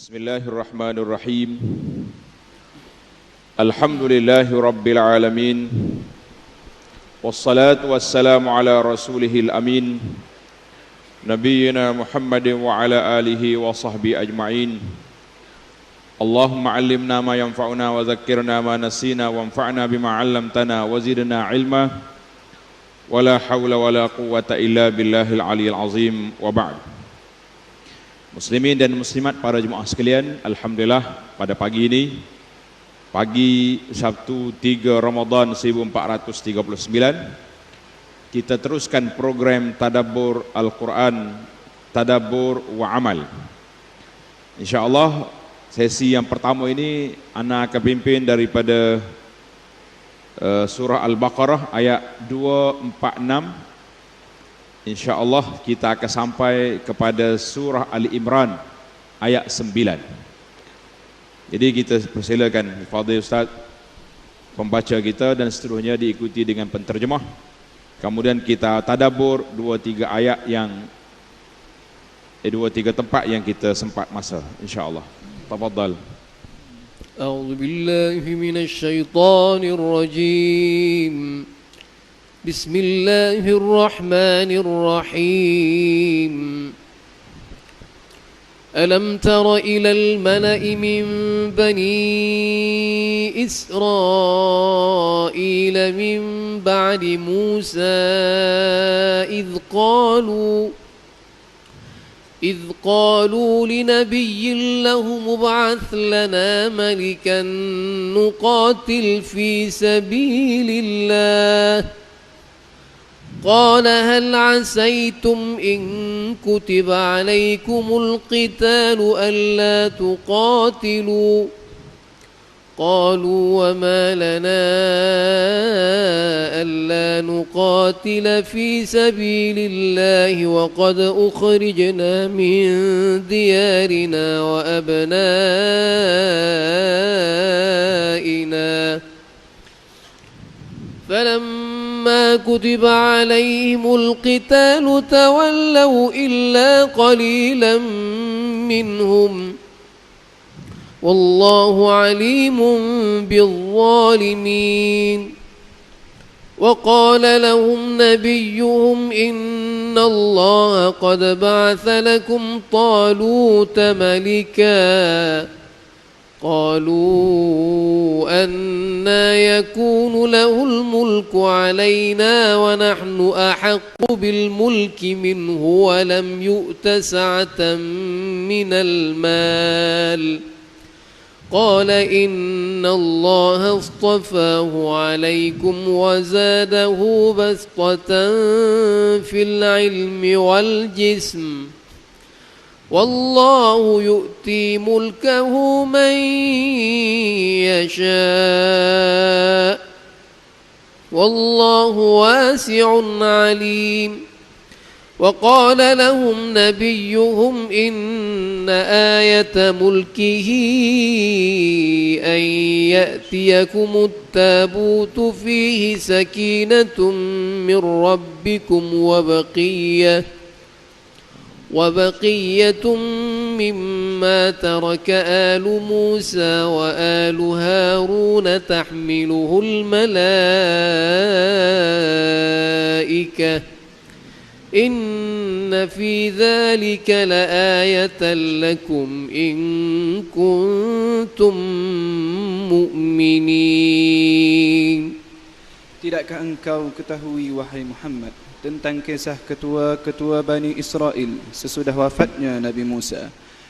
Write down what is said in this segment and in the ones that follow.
Bismillahirrahmanirrahim. Alhamdulillahi rabbil alamin. Wassalatu wassalamu ala rasulihil amin, nabiyyina Muhammadin wa ala alihi wa sahbihi ajma'in. Allahumma allimna ma yanfa'una wa zakkirna ma nasina wanfa'na bima 'allamtana wa zidna ilma. Wala hawla wala quwwata illa billahil aliyyil azim. Wa ba'd. Muslimin dan muslimat, para jemaah sekalian, alhamdulillah pada pagi ini, pagi Sabtu 3 Ramadan 1439, kita teruskan program Tadabbur Al-Quran, Tadabbur wa Amal. InsyaAllah sesi yang pertama ini ana akan pimpin daripada surah Al-Baqarah ayat 246. InsyaAllah kita akan sampai kepada surah Ali Imran ayat 9. Jadi kita persilakan Fadil Ustaz, pembaca kita, dan seterusnya diikuti dengan penterjemah. Kemudian kita tadabbur 2-3 ayat yang 2-3 tempat yang kita sempat masa, insyaAllah. Tafadhal. A'udzu billahi minasy syaithanir rajim. Bismillahirrahmanirrahim. Alam tara ilal mala'i min bani Israil min ba'di Musa إذ قالوا لنبي لهم ابعث لنا ملكا نقاتل في سبيل الله قال هل عسيتم إن كتب عليكم القتال ألا تقاتلوا قالوا وما لنا ألا نقاتل في سبيل الله وقد أخرجنا من ديارنا وأبنائنا فلما كتب عليهم القتال تولوا إلا قليلا منهم والله عليم بالظالمين وقال لهم نبيهم إن الله قد بعث لكم طالوت ملكا قالوا أنا يكون له الملك علينا ونحن أحق بالملك منه ولم يؤت سعة من المال قال إن الله اصطفاه عليكم وزاده بسطة في العلم والجسم والله يؤتي ملكه من يشاء والله واسع عليم وقال لهم نبيهم إن آية ملكه أن يأتيكم التابوت فيه سكينة من ربكم وبقية مما ترك آل موسى وآل هارون تحمله الملائكة إن في ذلك لآية لكم إن كنتم مؤمنين. Tidakkah engkau ketahui, wahai Muhammad, tentang kisah ketua-ketua Bani Israel sesudah wafatnya Nabi Musa,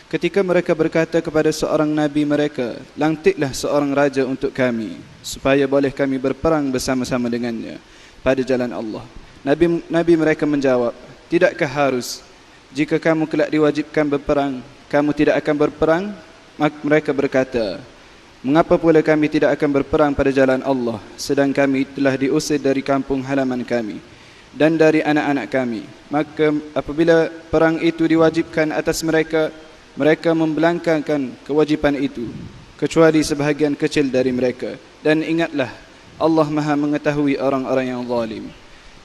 ketika mereka berkata kepada seorang nabi mereka, lantiklah seorang raja untuk kami, supaya boleh kami berperang bersama-sama dengannya pada jalan Allah. Nabi mereka menjawab, tidakkah harus jika kamu kelak diwajibkan berperang, kamu tidak akan berperang? Maka mereka berkata, mengapa pula kami tidak akan berperang pada jalan Allah, sedang kami telah diusir dari kampung halaman kami dan dari anak-anak kami. Maka apabila perang itu diwajibkan atas mereka, mereka membelangkankan kewajipan itu, kecuali sebahagian kecil dari mereka. Dan ingatlah, Allah Maha mengetahui orang-orang yang zalim.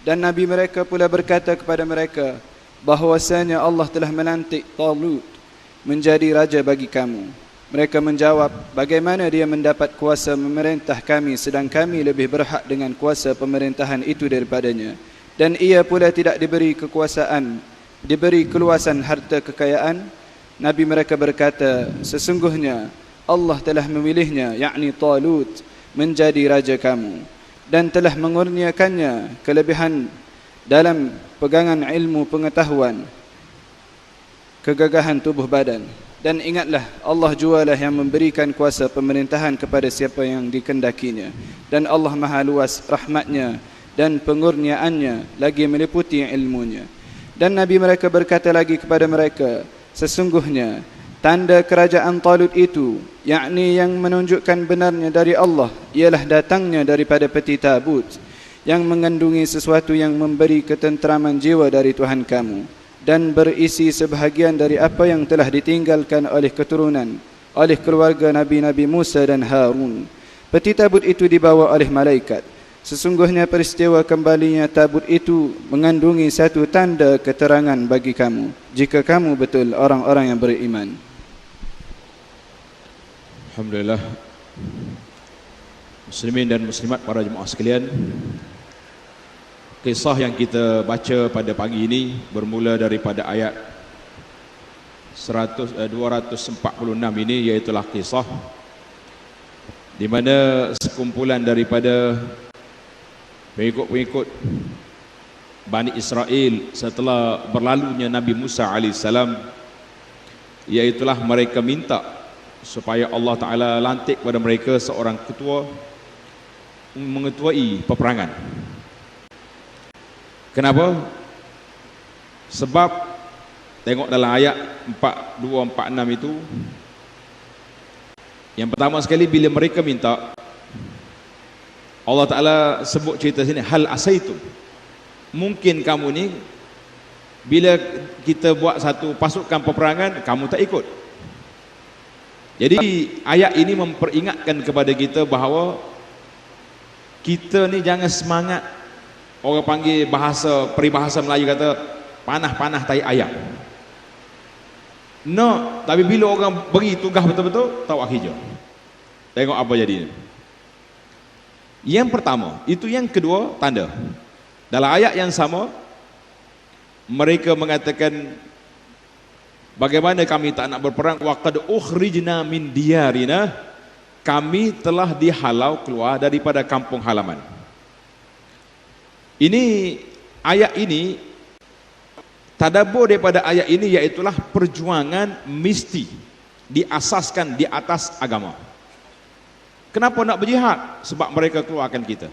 Dan Nabi mereka pula berkata kepada mereka bahwasanya Allah telah melantik Talut menjadi raja bagi kamu. Mereka menjawab, bagaimana dia mendapat kuasa memerintah kami sedang kami lebih berhak dengan kuasa pemerintahan itu daripadanya. Dan ia pula tidak diberi kekuasaan, diberi keluasan harta kekayaan. Nabi mereka berkata, sesungguhnya Allah telah memilihnya, yakni Talut, menjadi raja kamu, dan telah mengurniakannya kelebihan dalam pegangan ilmu pengetahuan, kegagahan tubuh badan. Dan ingatlah, Allah jualah yang memberikan kuasa pemerintahan kepada siapa yang dikendakinya. Dan Allah maha luas rahmatnya dan pengurniaannya, lagi meliputi ilmunya. Dan Nabi mereka berkata lagi kepada mereka, sesungguhnya tanda kerajaan Talut itu, yakni yang menunjukkan benarnya dari Allah, ialah datangnya daripada peti tabut yang mengandungi sesuatu yang memberi ketenteraman jiwa dari Tuhan kamu, dan berisi sebahagian dari apa yang telah ditinggalkan oleh keturunan, oleh keluarga Nabi-Nabi Musa dan Harun. Peti tabut itu dibawa oleh malaikat. Sesungguhnya peristiwa kembalinya tabut itu mengandungi satu tanda keterangan bagi kamu, jika kamu betul orang-orang yang beriman. Alhamdulillah. Muslimin dan muslimat, para jemaah sekalian, kisah yang kita baca pada pagi ini bermula daripada ayat 246 ini, iaitulah kisah di mana sekumpulan daripada pengikut-pengikut Bani Israel setelah berlalunya Nabi Musa AS, iaitulah mereka minta supaya Allah Ta'ala lantik kepada mereka seorang ketua mengetuai peperangan. Kenapa? Sebab tengok dalam ayat 42-46 itu, yang pertama sekali bila mereka minta, Allah Ta'ala sebut cerita sini, hal asaitum, mungkin kamu ni bila kita buat satu pasukan peperangan kamu tak ikut. Jadi ayat ini memperingatkan kepada kita bahawa kita ni jangan semangat, orang panggil bahasa peribahasa Melayu kata panah-panah tai ayam. No, tapi bila orang beri tugas betul-betul, tawak hijau. Tengok apa jadi. Yang pertama, itu yang kedua tanda. Dalam ayat yang sama, mereka mengatakan, bagaimana kami tak nak berperang? Waqad ukhrijna min diyarina, kami telah dihalau keluar daripada kampung halaman. Ini ayat ini, tadabbur daripada ayat ini, iaitulah perjuangan mesti diasaskan di atas agama. Kenapa nak berjihad? Sebab mereka keluarkan kita.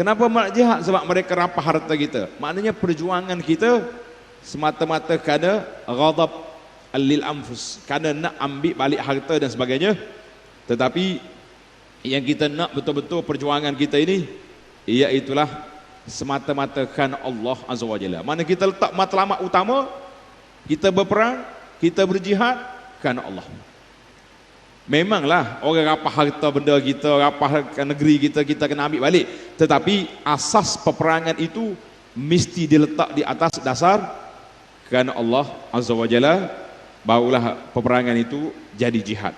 Kenapa nak jihad? Sebab mereka rapah harta kita. Maknanya perjuangan kita semata-mata kerana ghadab lil anfus, kerana nak ambil balik harta dan sebagainya. Tetapi yang kita nak betul-betul perjuangan kita ini, iaitulah semata-mata kerana Allah Azza wa Jalla. Mana kita letak matlamat utama, kita berperang, kita berjihad kerana Allah. Memanglah orang rapah harta benda kita, rapah negeri kita, kita kena ambil balik. Tetapi asas peperangan itu mesti diletak di atas dasar kerana Allah Azza wa Jalla, barulah peperangan itu jadi jihad.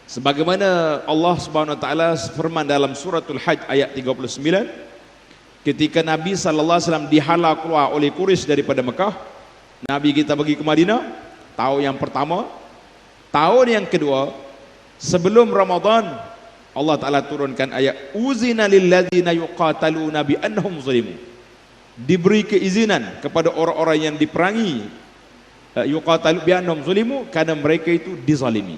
Sebagaimana Allah Subhanahu wa taala firman dalam suratul Hajj ayat 39, ketika Nabi sallallahu alaihi wasallam dihalau keluar oleh Quraisy daripada Mekah, Nabi kita pergi ke Madinah tahun yang pertama. Tahun yang kedua, sebelum Ramadan, Allah Ta'ala turunkan ayat uzina lilladzina yuqataluna bi annahum zulimu, diberi keizinan kepada orang-orang yang diperangi, yuqatalu bi annahum zulimu, kerana mereka itu dizalimi.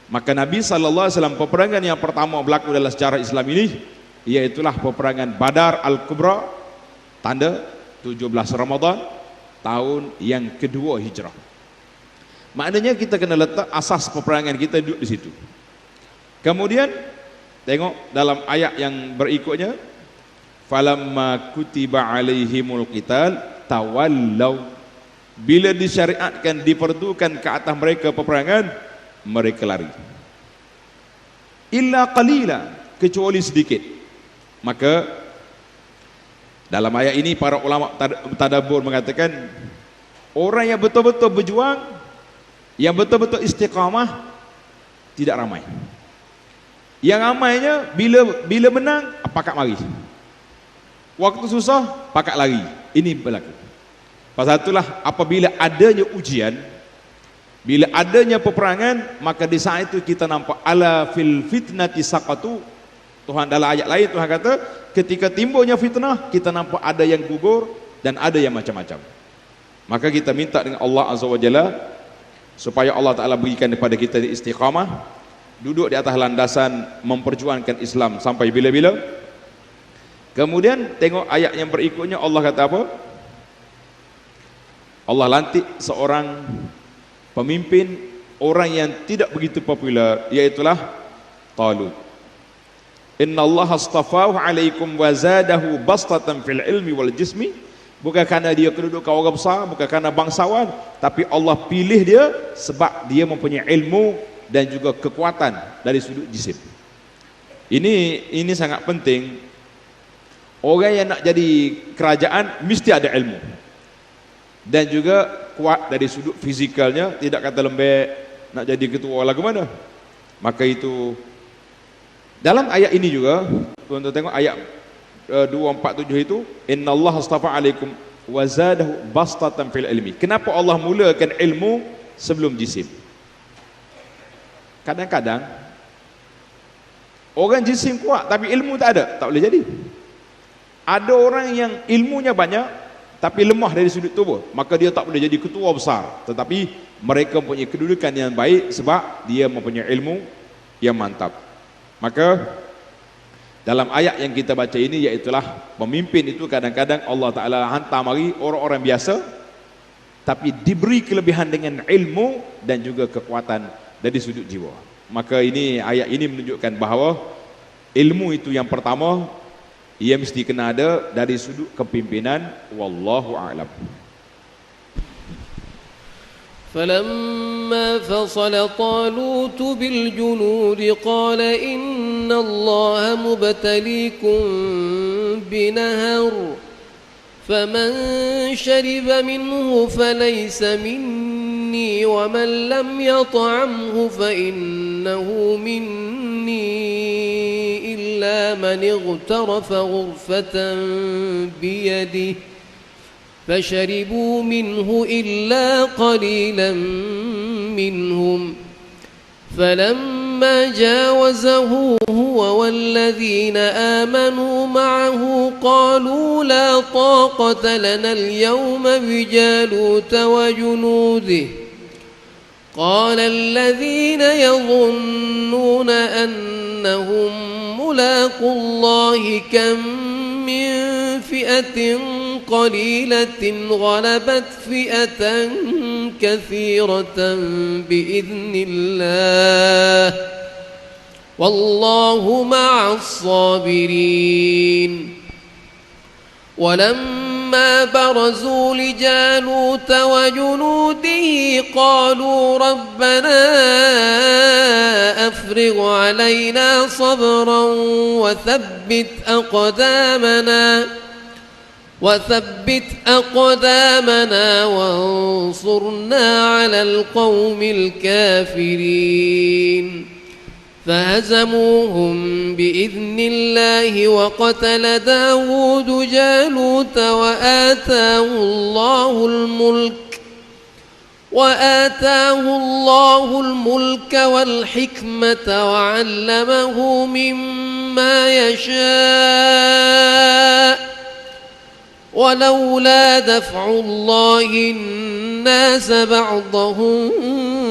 Maka Nabi sallallahu alaihi wasallam, peperangan yang pertama berlaku dalam sejarah Islam ini, iaitulah peperangan Badar Al-Kubra, tanda 17 Ramadan tahun yang kedua Hijrah. Maknanya kita kena letak asas peperangan kita duduk di situ. Kemudian tengok dalam ayat yang berikutnya, falamma kutiba alaihimul qital tawallau, bila disyariatkan, diperdukan ke atas mereka peperangan, mereka lari. Illa qalila, kecuali sedikit. Maka dalam ayat ini para ulama tadabbur mengatakan, orang yang betul-betul berjuang Yang betul-betul istiqamah tidak ramai. Yang ramainya bila menang pakat mari. Waktu susah pakat lari. Ini berlaku. Pasal itulah apabila adanya ujian, bila adanya peperangan, maka di saat itu kita nampak ala fil fitnati saqatu. Tuhan dalam ayat lain Tuhan kata, ketika timbulnya fitnah, kita nampak ada yang gugur dan ada yang macam-macam. Maka kita minta dengan Allah Azza wa Jalla supaya Allah Ta'ala berikan kepada kita istiqamah, duduk di atas landasan memperjuangkan Islam sampai bila-bila. Kemudian tengok ayat yang berikutnya, Allah kata apa? Allah lantik seorang pemimpin, orang yang tidak begitu popular, iaitulah Talut. Inna Allah astafahu alaikum wa zadahu bastatan fil ilmi wal jismi. Bukan kerana dia kedudukan orang besar, bukan kerana bangsawan, tapi Allah pilih dia sebab dia mempunyai ilmu dan juga kekuatan dari sudut jisim. Ini sangat penting. Orang yang nak jadi kerajaan mesti ada ilmu dan juga kuat dari sudut fizikalnya, tidak kata lembek nak jadi ketua lagu mana. Maka itu dalam ayat ini juga tuan-tuan tengok ayat 247 itu, innallaha astafa alaikum wa zadahu bastatan fil ilmi. Kenapa Allah mulakan ilmu sebelum jisim? Kadang-kadang orang jisim kuat tapi ilmu tak ada, tak boleh jadi. Ada orang yang ilmunya banyak tapi lemah dari sudut tubuh, maka dia tak boleh jadi ketua besar. Tetapi mereka mempunyai kedudukan yang baik sebab dia mempunyai ilmu yang mantap. Maka dalam ayat yang kita baca ini, iaitulah pemimpin itu kadang-kadang Allah Ta'ala hantar mari orang-orang biasa tapi diberi kelebihan dengan ilmu dan juga kekuatan dari sudut jiwa. Maka ini ayat ini menunjukkan bahawa ilmu itu yang pertama, ia mesti kena ada dari sudut kepimpinan. Wallahu a'lam. فلما فصل طالوت بالجنود قال إن الله مبتليكم بنهر فمن شرب منه فليس مني ومن لم يطعمه فإنه مني إلا من اغترف غرفة بيده فشربوا منه إلا قليلا منهم فلما جاوزه هو والذين آمنوا معه قالوا لا طاقة لنا اليوم بجالوت وجنوده قال الذين يظنون أنهم ملاقو الله كم من فئة قليلة غلبت فئة كثيرة بإذن الله والله مع الصابرين ولما برزوا لجالوت وجنوده قالوا ربنا أفرغ علينا صبرا وثبت أقدامنا وانصرنا على القوم الكافرين فهزموهم بإذن الله وقتل داود جالوت وآتاه الله الملك والحكمة وعلمه مما يشاء ولولا دفع الله الناس بعضهم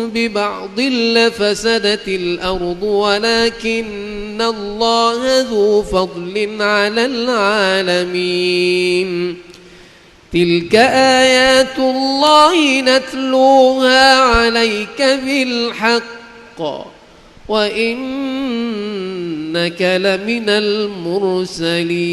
ببعض لفسدت الأرض ولكن الله ذو فضل على العالمين تلك آيات الله نتلوها عليك بالحق وإنك لمن المرسلين.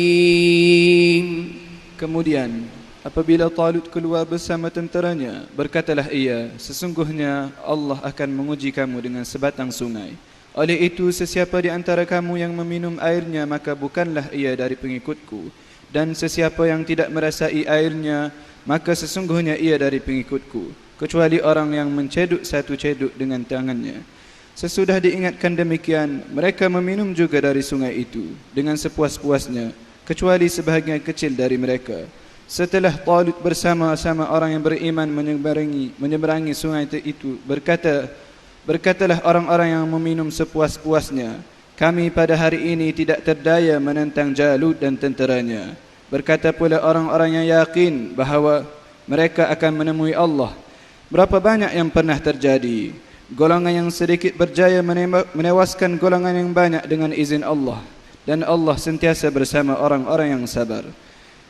Kemudian apabila Talut keluar bersama tenteranya, berkatalah ia, sesungguhnya Allah akan menguji kamu dengan sebatang sungai. Oleh itu sesiapa di antara kamu yang meminum airnya, maka bukanlah ia dari pengikutku, dan sesiapa yang tidak merasai airnya, maka sesungguhnya ia dari pengikutku. kecuali orang yang menceduk satu ceduk dengan tangannya. Sesudah diingatkan demikian, mereka meminum juga dari sungai itu dengan sepuas-puasnya, kecuali sebahagian kecil dari mereka. Setelah Talut bersama-sama orang yang beriman menyeberangi sungai itu, berkatalah orang-orang yang meminum sepuas-puasnya, kami pada hari ini tidak terdaya menentang Jalut dan tenteranya. Berkata pula orang-orang yang yakin bahawa mereka akan menemui Allah. Berapa banyak yang pernah terjadi, golongan yang sedikit berjaya menewaskan golongan yang banyak dengan izin Allah, dan Allah sentiasa bersama orang-orang yang sabar.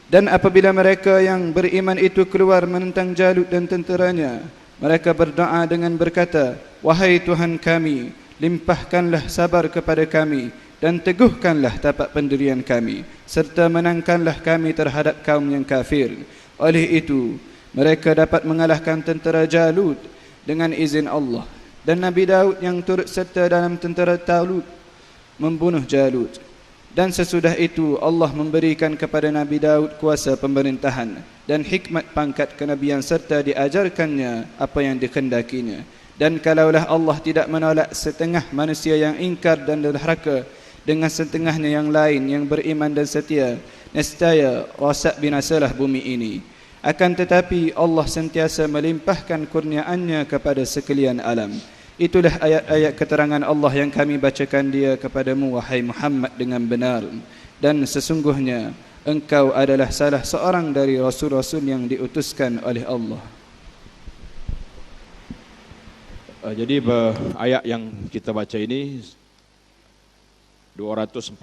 Dan apabila mereka yang beriman itu keluar menentang Jalut dan tenteranya, mereka berdoa dengan berkata, wahai Tuhan kami, limpahkanlah sabar kepada kami dan teguhkanlah tapak pendirian kami, serta menangkanlah kami terhadap kaum yang kafir. Oleh itu mereka dapat mengalahkan tentera Jalut dengan izin Allah. Dan Nabi Daud yang turut serta dalam tentera Talut membunuh Jalut. Dan sesudah itu Allah memberikan kepada Nabi Daud kuasa pemerintahan dan hikmat pangkat kenabian serta diajarkannya apa yang dikehendakinya. Dan kalaulah Allah tidak menolak setengah manusia yang ingkar dan derhaka dengan setengahnya yang lain yang beriman dan setia, nescaya rosak binasalah bumi ini. Akan tetapi Allah sentiasa melimpahkan kurniaannya kepada sekalian alam. Itulah ayat-ayat keterangan Allah yang kami bacakan dia kepadamu, wahai Muhammad, dengan benar. Dan sesungguhnya engkau adalah salah seorang dari rasul-rasul yang diutuskan oleh Allah. Jadi ayat yang kita baca ini 249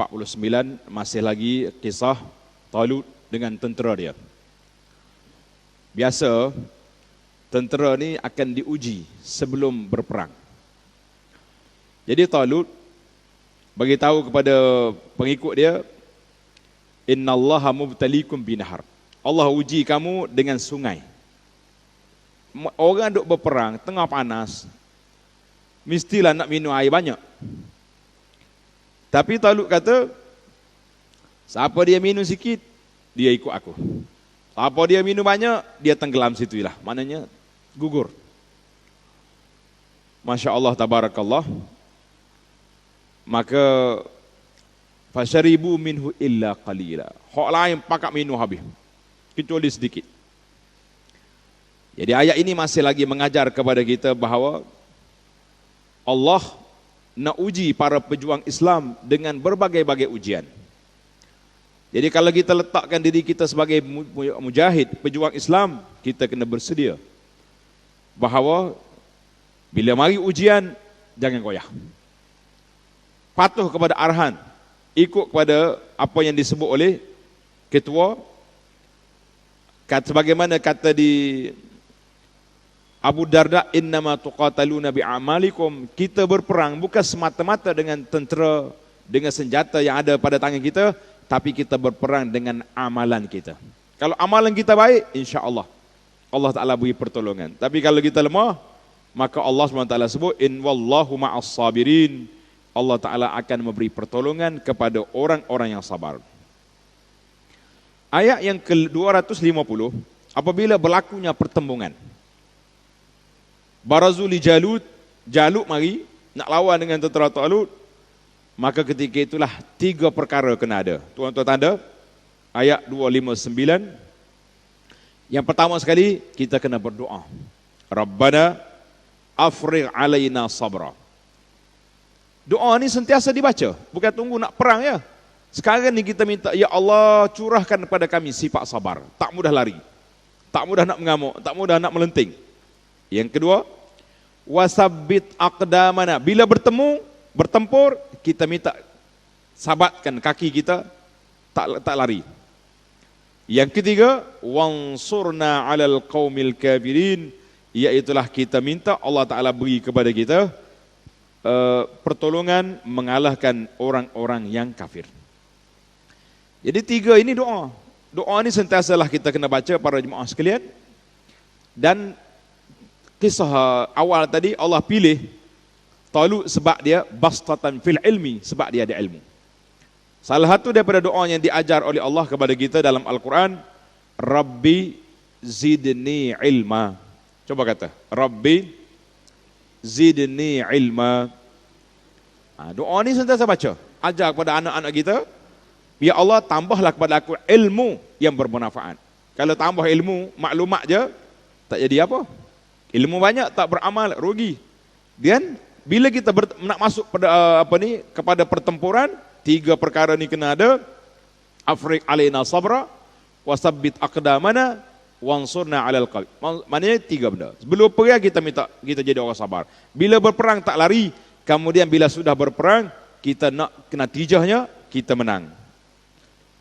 masih lagi kisah Talut dengan tentera dia. Biasa tentera ni akan diuji sebelum berperang. Jadi Talut bagi tahu kepada pengikut dia, innallaha mubtalikum binahar. Allah uji kamu dengan sungai. Orang duk berperang tengah panas, mestilah nak minum air banyak. Tapi Talut kata, siapa dia minum sikit, dia ikut aku. Siapa dia minum banyak, dia tenggelam situlah. Maknanya gugur. Masya Allah, tabarakallah. Maka fasyaribu minhu illa qalila. Hak lain pakak minum habis, kecuali sedikit. Jadi ayat ini masih lagi mengajar kepada kita bahawa Allah nak uji para pejuang Islam dengan berbagai-bagai ujian. Jadi kalau kita letakkan diri kita sebagai mujahid, pejuang Islam, kita kena bersedia bahawa bila mari ujian, jangan goyah. Patuh kepada arahan, ikut kepada apa yang disebut oleh ketua. Sebagaimana kata di Abu Darda, innama tuqataluna bi'amalikum, kita berperang bukan semata-mata dengan tentera, dengan senjata yang ada pada tangan kita, tapi kita berperang dengan amalan kita. Kalau amalan kita baik, insya-Allah Allah Ta'ala beri pertolongan. Tapi kalau kita lemah, maka Allah SWT sebut, in wallahu ma'as sabirin, Allah Ta'ala akan memberi pertolongan kepada orang-orang yang sabar. Ayat yang ke-250, apabila berlakunya pertembungan, barazuli Jalut, Jalut mari nak lawan dengan tentera Talut, maka ketika itulah 3 perkara kena ada. Tuan-tuan tanda ayat 259. Yang pertama sekali, kita kena berdoa. Rabbana afrigh alaina sabra. Doa ni sentiasa dibaca, bukan tunggu nak perang ya. Sekarang ni kita minta, ya Allah curahkan kepada kami sifat sabar. Tak mudah lari, tak mudah nak mengamuk, tak mudah nak melenting. Yang kedua, wasabbit aqdamana. Bila bertempur, kita minta sabatkan kaki kita, tak lari. Yang ketiga, wansurna 'alal qaumil kafirin, iaitulah kita minta Allah Ta'ala beri kepada kita pertolongan mengalahkan orang-orang yang kafir. Jadi 3 ini doa. Doa ini sentiasalah kita kena baca para jemaah sekalian. Dan kisah awal tadi Allah pilih Talut sebab dia bastatan fil ilmi, sebab dia ada ilmu. Salah satu daripada doa yang diajar oleh Allah kepada kita dalam Al-Quran, Rabbi zidni ilma. Coba kata, Rabbi zidni ilma. Doa ni sentiasa baca. Ajar kepada anak-anak kita, ya Allah tambahlah kepada aku ilmu yang bermanfaat. Kalau tambah ilmu, maklumat je, tak jadi apa. Ilmu banyak, tak beramal, rugi. Dan bila kita nak masuk pada kepada pertempuran, 3 perkara ni kena ada. Afriq alaina sabra, wasabbit aqdamana, wansurna alal qalb. Maknanya 3 benda. Sebelum perang kita jadi orang sabar. Bila berperang tak lari, kemudian bila sudah berperang, kita nak kena tijahnya, kita menang.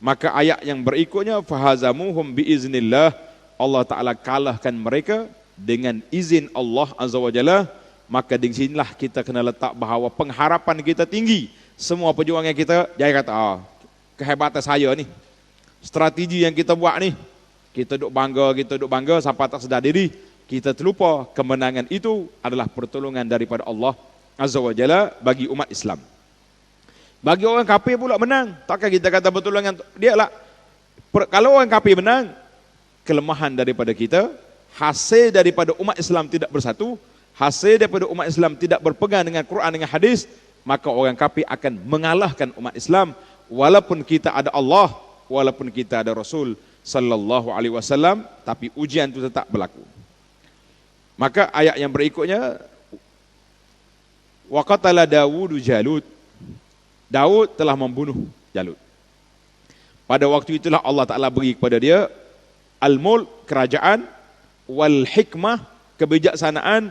Maka ayat yang berikutnya, fahazamuhum biiznillah, Allah Ta'ala kalahkan mereka dengan izin Allah Azza wa Jalla. Maka di sinilah kita kena letak bahawa pengharapan kita tinggi. Semua perjuangan kita, jangan kata, kehebatan saya ni, strategi yang kita buat ni, kita duk bangga sampai tak sedar diri, kita terlupa kemenangan itu adalah pertolongan daripada Allah Azza wa Jalla bagi umat Islam. Bagi orang kafir pula menang, takkan kita kata pertolongan dia lah. Kalau orang kafir menang, kelemahan daripada kita, hasil daripada umat Islam tidak bersatu, hasil daripada umat Islam tidak berpegang dengan Quran dengan hadis, maka orang kafir akan mengalahkan umat Islam. Walaupun kita ada Allah, walaupun kita ada Rasul sallallahu alaihi wasallam, tapi ujian itu tetap berlaku. Maka ayat yang berikutnya, wa qatala Dawud Jalut. Daud telah membunuh Jalut. Pada waktu itulah Allah Ta'ala beri kepada dia al-mulk, kerajaan, wal hikmah, kebijaksanaan,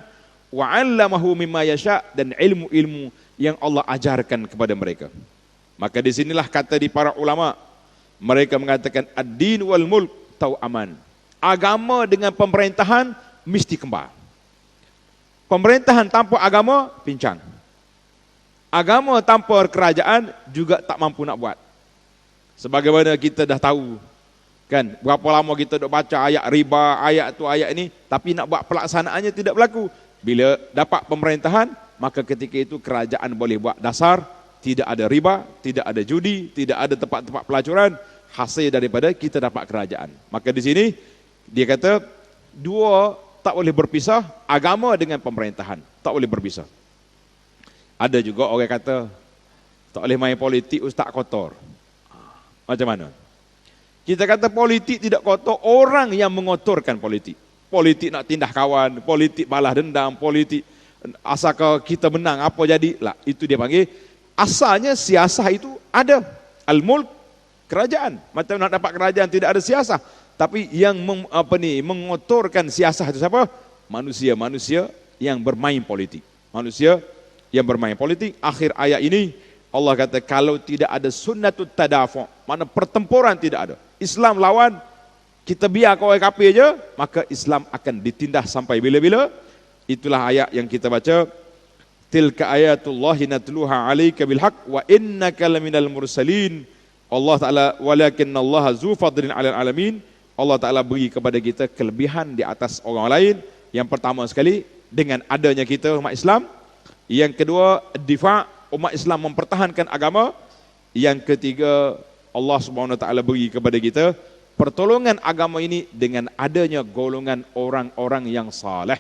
wa 'allamahu mimma yasha, dan ilmu-ilmu yang Allah ajarkan kepada mereka. Maka di sinilah kata di para ulama, mereka mengatakan ad-din wal mulk tau'aman. Agama dengan pemerintahan mesti kembar. Pemerintahan tanpa agama pincang. Agama tanpa kerajaan juga tak mampu nak buat. Sebagaimana kita dah tahu, kan, berapa lama kita duk baca ayat riba, ayat tu ayat ini, tapi nak buat pelaksanaannya tidak berlaku. Bila dapat pemerintahan, maka ketika itu kerajaan boleh buat dasar, tidak ada riba, tidak ada judi, tidak ada tempat-tempat pelacuran, hasil daripada kita dapat kerajaan. Maka di sini dia kata dua tak boleh berpisah, agama dengan pemerintahan tak boleh berpisah. Ada juga orang kata tak boleh main politik, ustaz kotor. Macam mana? Kita kata politik tidak kotor, orang yang mengotorkan politik. Politik nak tindah kawan, politik balas dendam, politik asalkan kita menang apa jadi lah, itu dia panggil. Asalnya siasah itu ada al-mulk, kerajaan. Macam nak dapat kerajaan tidak ada siasah, tapi yang mengotorkan siasah itu siapa? Manusia-manusia yang bermain politik. Manusia yang bermain politik. Akhir ayat ini Allah kata kalau tidak ada sunnatut tadafu', mana pertempuran tidak ada, Islam lawan, kita biar kau orang kafir je, maka Islam akan ditindas sampai bila-bila. Itulah ayat yang kita baca, tilka ayatullahi natluha 'alaika bil haqq wa innaka laminal mursalin. Allah Taala walakinallaha zu fadlin 'alal alamin. Allah Taala beri kepada kita kelebihan di atas orang lain. Yang pertama sekali dengan adanya kita umat Islam. Yang kedua, difa', umat Islam mempertahankan agama. Yang ketiga, Allah Subhanahu wa taala beri kepada kita pertolongan agama ini dengan adanya golongan orang-orang yang saleh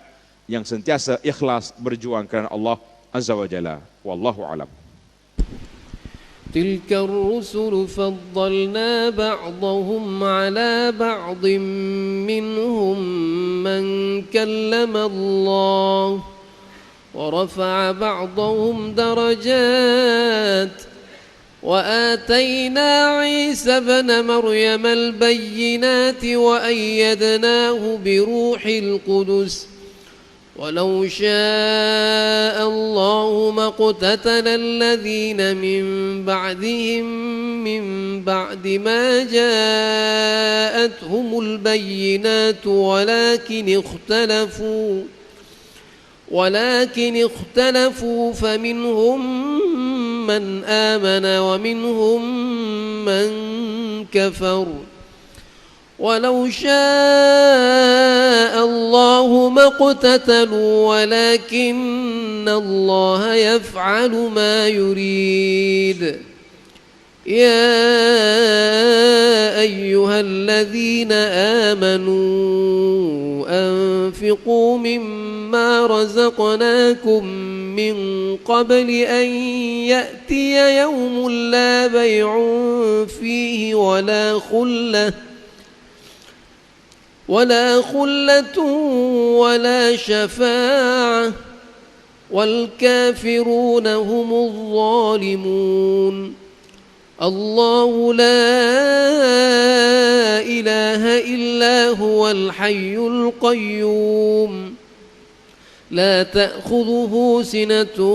yang sentiasa ikhlas berjuang kerana Allah Azza wa Jalla. Wallahu a'lam. تلك الرسل فضلنا بعضهم على بعض منهم من كلم الله ورفع بعضهم درجات وآتينا عيسى ابن مريم البينات وأيدناه بروح القدس ولو شاء الله ما اقتتل الذين من بعدهم من بعد ما جاءتهم البينات ولكن اختلفوا فمنهم من آمن ومنهم من كفر ولو شاء الله ما اقتتلوا ولكن الله يفعل ما يريد يا أيها الذين آمنوا أنفقوا وأنفقوا مما رزقناكم من قبل أن يأتي يوم لا بيع فيه ولا خلة ولا شفاعة والكافرون هم الظالمون الله لا إله إلا هو الحي القيوم لا تأخذه سنة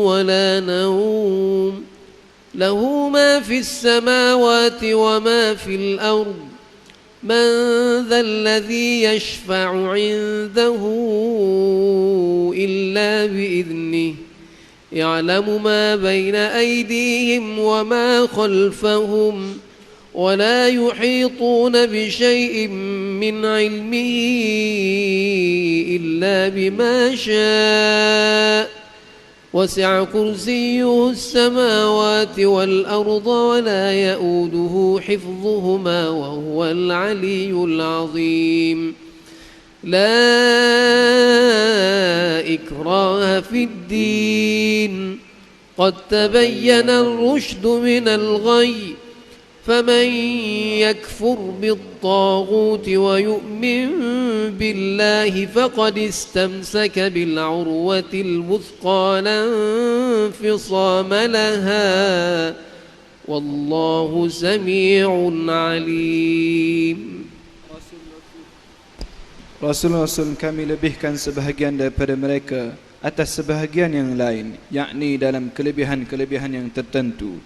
ولا نوم له ما في السماوات وما في الأرض من ذا الذي يشفع عنده إلا بإذنه يعلم ما بين أيديهم وما خلفهم ولا يحيطون بشيء من علمه إلا بما شاء وسع كرسيه السماوات والأرض ولا يؤوده حفظهما وهو العلي العظيم لا إكراه في الدين قد تبين الرشد من الغي فمن يكفر بالطاغوت ويؤمن بالله فقد استمسك بالعروة الوثقى لا انفصام لها والله سميع عليم. Rasul-Rasul kami lebihkan sebahagian daripada mereka atas sebahagian yang lain, yakni dalam kelebihan-kelebihan yang tertentu.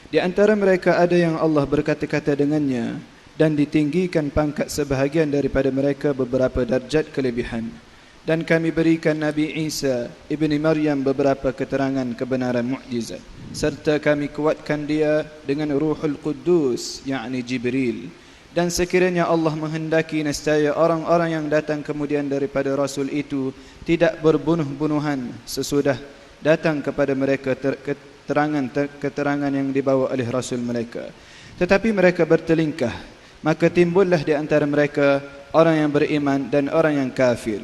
Di antara mereka ada yang Allah berkata-kata dengannya dan ditinggikan pangkat sebahagian daripada mereka beberapa darjat kelebihan. Dan kami berikan Nabi Isa ibni Maryam beberapa keterangan kebenaran mukjizat, serta kami kuatkan dia dengan Ruhul Qudus, yakni Jibril. Dan sekiranya Allah menghendaki, nescaya orang-orang yang datang kemudian daripada Rasul itu tidak berbunuh-bunuhan sesudah datang kepada mereka keterangan yang dibawa oleh Rasul mereka. Tetapi mereka bertelingkah, maka timbullah di antara mereka orang yang beriman dan orang yang kafir.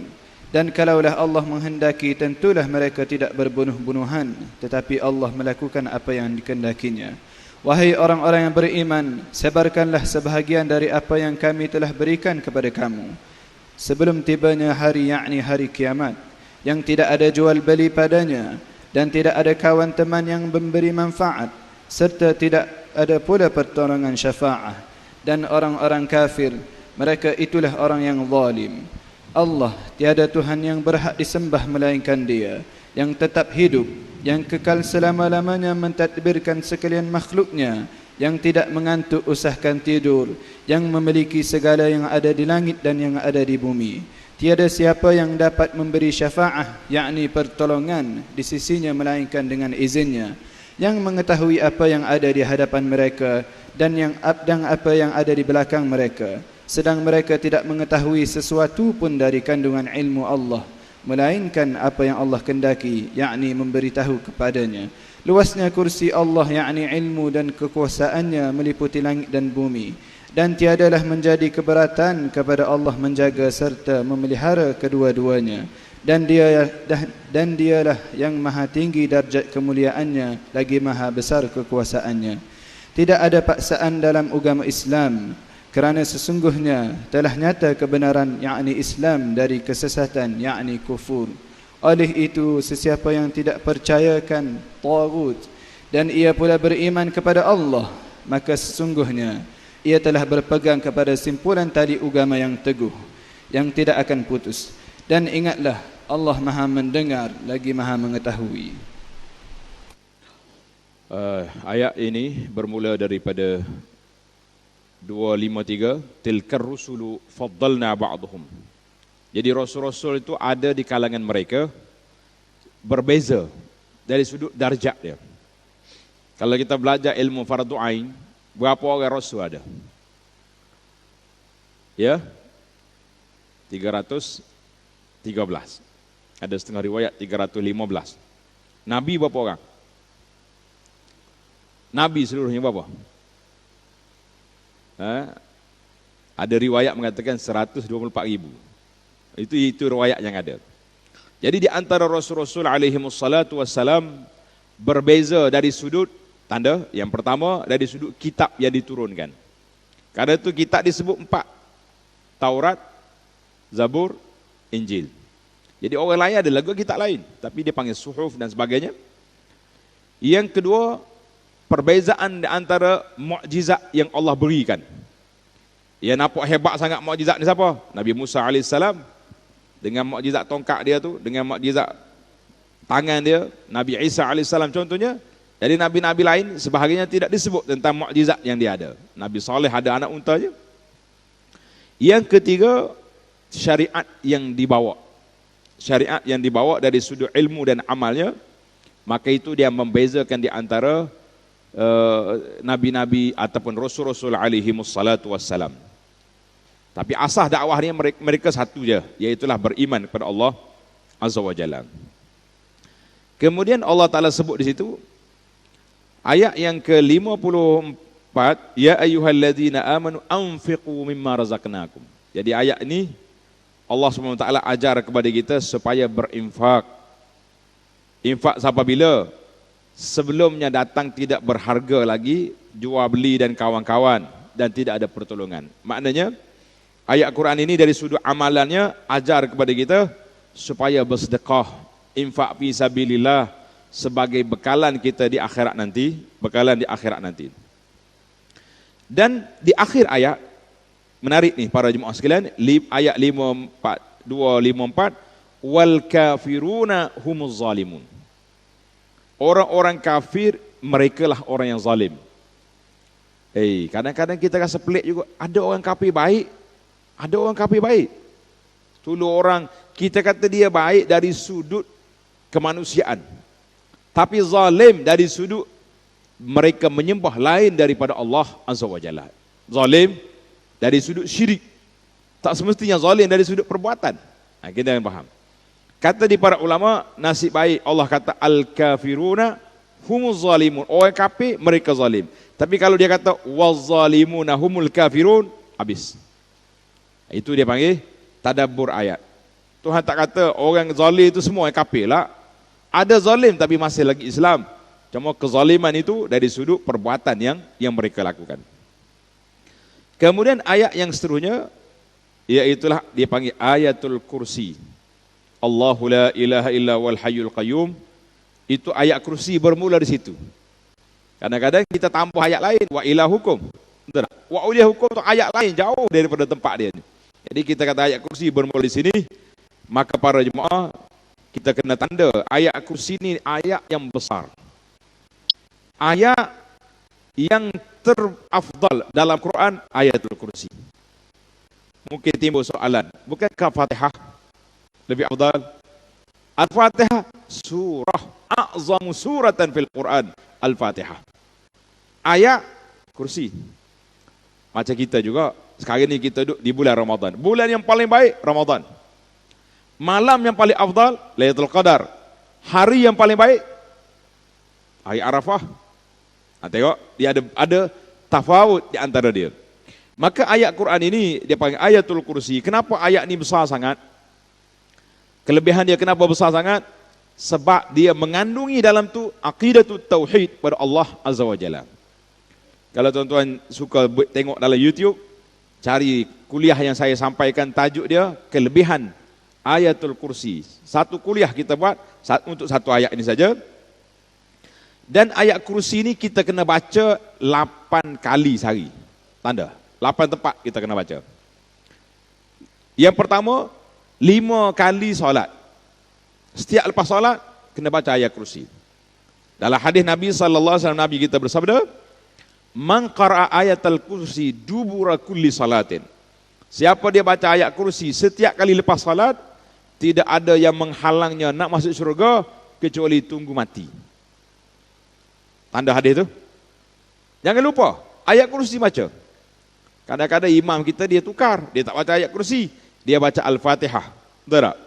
Dan kalaulah Allah menghendaki, tentulah mereka tidak berbunuh-bunuhan, tetapi Allah melakukan apa yang dikehendakinya. Wahai orang-orang yang beriman, sebarkanlah sebahagian dari apa yang kami telah berikan kepada kamu sebelum tibanya hari, yakni hari kiamat, yang tidak ada jual beli padanya dan tidak ada kawan teman yang memberi manfaat, serta tidak ada pula pertolongan syafaah. Dan orang-orang kafir, mereka itulah orang yang zalim. Allah, tiada Tuhan yang berhak disembah melainkan Dia, yang tetap hidup, yang kekal selama-lamanya mentadbirkan sekalian makhluknya, yang tidak mengantuk usahakan tidur, yang memiliki segala yang ada di langit dan yang ada di bumi. Tiada siapa yang dapat memberi syafaah, yakni pertolongan di sisinya melainkan dengan izinnya, yang mengetahui apa yang ada di hadapan mereka dan apa yang ada di belakang mereka, sedang mereka tidak mengetahui sesuatu pun dari kandungan ilmu Allah, melainkan apa yang Allah kehendaki, yakni memberitahu kepadanya. Luasnya kursi Allah, yakni ilmu dan kekuasaannya meliputi langit dan bumi, dan tiadalah menjadi keberatan kepada Allah menjaga serta memelihara kedua-duanya. Dan dialah yang maha tinggi darjat kemuliaannya, lagi maha besar kekuasaannya. Tidak ada paksaan dalam agama Islam, kerana sesungguhnya telah nyata kebenaran, yakni Islam, dari kesesatan, yakni kufur. Oleh itu, sesiapa yang tidak percayakan taghut dan ia pula beriman kepada Allah, maka sesungguhnya ia telah berpegang kepada simpulan tali agama yang teguh, yang tidak akan putus. Dan ingatlah, Allah maha mendengar lagi maha mengetahui. Ayat ini bermula daripada 253, tilkar rusulu faddalna ba'dhum. Jadi rasul-rasul itu ada di kalangan mereka, berbeza dari sudut darjat dia. Kalau kita belajar ilmu fardu ain, berapa orang rasul ada? Ya, 313. Ada setengah riwayat 315. Nabi berapa orang? Nabi seluruhnya berapa? Ada riwayat mengatakan 124,000. Itu riwayat yang ada. Jadi di antara Rasul-Rasul alaihi wassalatu wassalam berbeza dari sudut tanda. Yang pertama dari sudut kitab yang diturunkan. Karena itu kitab disebut 4. Taurat, Zabur, Injil. Jadi orang lain ada lagi kitab lain, tapi dia panggil suhuf dan sebagainya. Yang kedua, perbezaan di antara mukjizat yang Allah berikan. Yang nampak hebat sangat mukjizat ni siapa? Nabi Musa AS dengan mukjizat tongkat dia tu, dengan mukjizat tangan dia. Nabi Isa AS contohnya. Jadi nabi-nabi lain sebahagiannya tidak disebut tentang mukjizat yang dia ada. Nabi Saleh ada anak unta je. Yang ketiga, syariat yang dibawa. Syariat yang dibawa dari sudut ilmu dan amalnya, maka itu dia membezakan di antara nabi-nabi ataupun rasul-rasul alaihi wassalatu wassalam. Tapi asas dakwahnya mereka satu je, iaitulah beriman kepada Allah Azza wa Jalla. Kemudian Allah Ta'ala sebut di situ ayat yang ke-54, ya ayyuhalladzina amanu anfiqu mimma razaqnakum. Jadi ayat ini Allah SWT ajar kepada kita supaya berinfak. Infak sampai bila? Sebelumnya datang tidak berharga lagi, jual beli dan kawan-kawan, dan tidak ada pertolongan. Maknanya ayat Quran ini dari sudut amalannya ajar kepada kita supaya bersedekah, infak fi sabilillah sebagai bekalan kita di akhirat nanti, bekalan di akhirat nanti. Dan di akhir ayat menarik nih para jemaah sekalian, ayat 254, wal kafiruna humuz zalimun. Orang-orang kafir merekalah orang yang zalim. Kadang-kadang kita rasa pelik juga, ada orang kafir baik, ada orang kafir baik. Tulu orang kita kata dia baik dari sudut kemanusiaan, tapi zalim dari sudut mereka menyembah lain daripada Allah Azza wa Jalla. Zalim dari sudut syirik. Tak semestinya zalim dari sudut perbuatan. Kita yang faham. Kata di para ulama, nasib baik Allah kata al-kafiruna humuz zalimun. Orang kafir mereka zalim. Tapi kalau dia kata waz-zalimuna humul kafirun, habis. Itu dia panggil tadabbur ayat. Tuhan tak kata orang zalim itu semua yang kafir lah. Ada zalim tapi masih lagi Islam. Cuma kezaliman itu dari sudut perbuatan yang mereka lakukan. Kemudian ayat yang seterusnya, iaitulah dia panggil ayatul kursi. Allahu la ilaha illa wal hayyul qayyum. Itu ayat kursi bermula di situ. Kadang-kadang kita tambah ayat lain, wa ilahukum. Betul tak? Wa ilahukum itu ayat lain jauh daripada tempat dia. Jadi kita kata ayat kursi bermula di sini, maka para jemaah kita kena tanda ayat kursi ini ayat yang besar. Ayat yang terafdal dalam Quran ayatul kursi. Mungkin timbul soalan, bukankah Fatihah lebih afdal? Al-Fatihah surah a'zamu suratan fil Quran, Al-Fatihah. Ayat kursi. Macam kita juga, sekarang ini kita duduk di bulan Ramadan. Bulan yang paling baik Ramadan. Malam yang paling afdal Lailatul Qadar. Hari yang paling baik hari Arafah. Tengok, dia ada tafawut di antara dia. Maka ayat Quran ini dia panggil ayatul kursi. Kenapa ayat ini besar sangat? Kelebihan dia kenapa besar sangat? Sebab dia mengandungi dalam tu aqidatut tauhid pada Allah Azza wa Jalla. Kalau tuan-tuan suka tengok dalam YouTube, cari kuliah yang saya sampaikan, tajuk dia kelebihan ayatul kursi. Satu kuliah kita buat untuk satu ayat ini saja. Dan ayat kursi ini kita kena baca 8 kali sehari. Tanda, 8 tempat kita kena baca. Yang pertama, 5 kali solat. Setiap lepas solat kena baca ayat kursi. Dalam hadis Nabi sallallahu alaihi wasallam, Nabi kita bersabda, "Man qara'a ayatal kursi dubura kulli salatin." Siapa dia baca ayat kursi setiap kali lepas salat, tidak ada yang menghalangnya nak masuk syurga kecuali tunggu mati. Tanda hadis itu. Jangan lupa ayat kursi baca. Kadang-kadang imam kita dia tukar, dia tak baca ayat kursi, dia baca Al-Fatihah. Betul tak?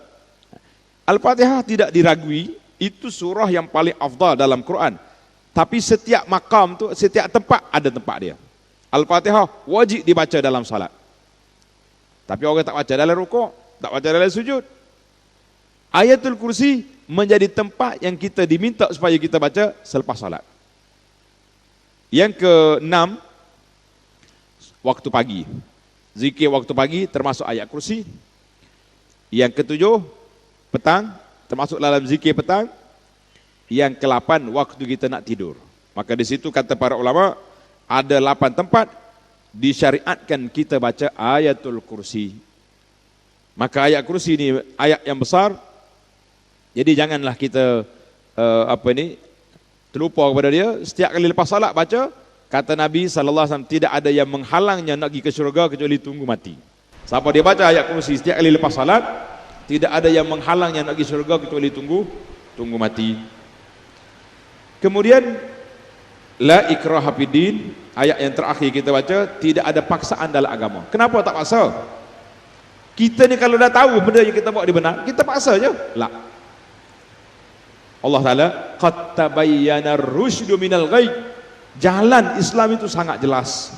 Al-Fatihah tidak diragui, itu surah yang paling afdal dalam Quran. Tapi setiap makam tu, setiap tempat ada tempat dia. Al-Fatihah wajib dibaca dalam salat. Tapi orang tak baca dalam rukuk, tak baca dalam sujud. Ayatul Kursi menjadi tempat yang kita diminta supaya kita baca selepas salat. Yang keenam, waktu pagi. Zikir waktu pagi termasuk ayat kursi. Yang ketujuh, petang, termasuk dalam zikir petang. Yang ke-8, waktu kita nak tidur. Maka di situ kata para ulama, ada 8 tempat disyariatkan kita baca ayatul kursi. Maka ayat kursi ini ayat yang besar. Jadi janganlah kita terlupa kepada dia. Setiap kali lepas salat baca, kata Nabi SAW, tidak ada yang menghalangnya nak pergi ke syurga kecuali tunggu mati. Siapa dia baca ayat kursi setiap kali lepas salat, tidak ada yang menghalangnya nak pergi syurga kecuali tunggu mati. Kemudian la ikraha fiddin, ayat yang terakhir kita baca, tidak ada paksaan dalam agama. Kenapa tak paksa? Kita ni kalau dah tahu benda yang kita buat dia benar, kita paksa je. La. Allah Ta'ala, qad tabayyana ar-rusydu minal ghayy. Jalan Islam itu sangat jelas.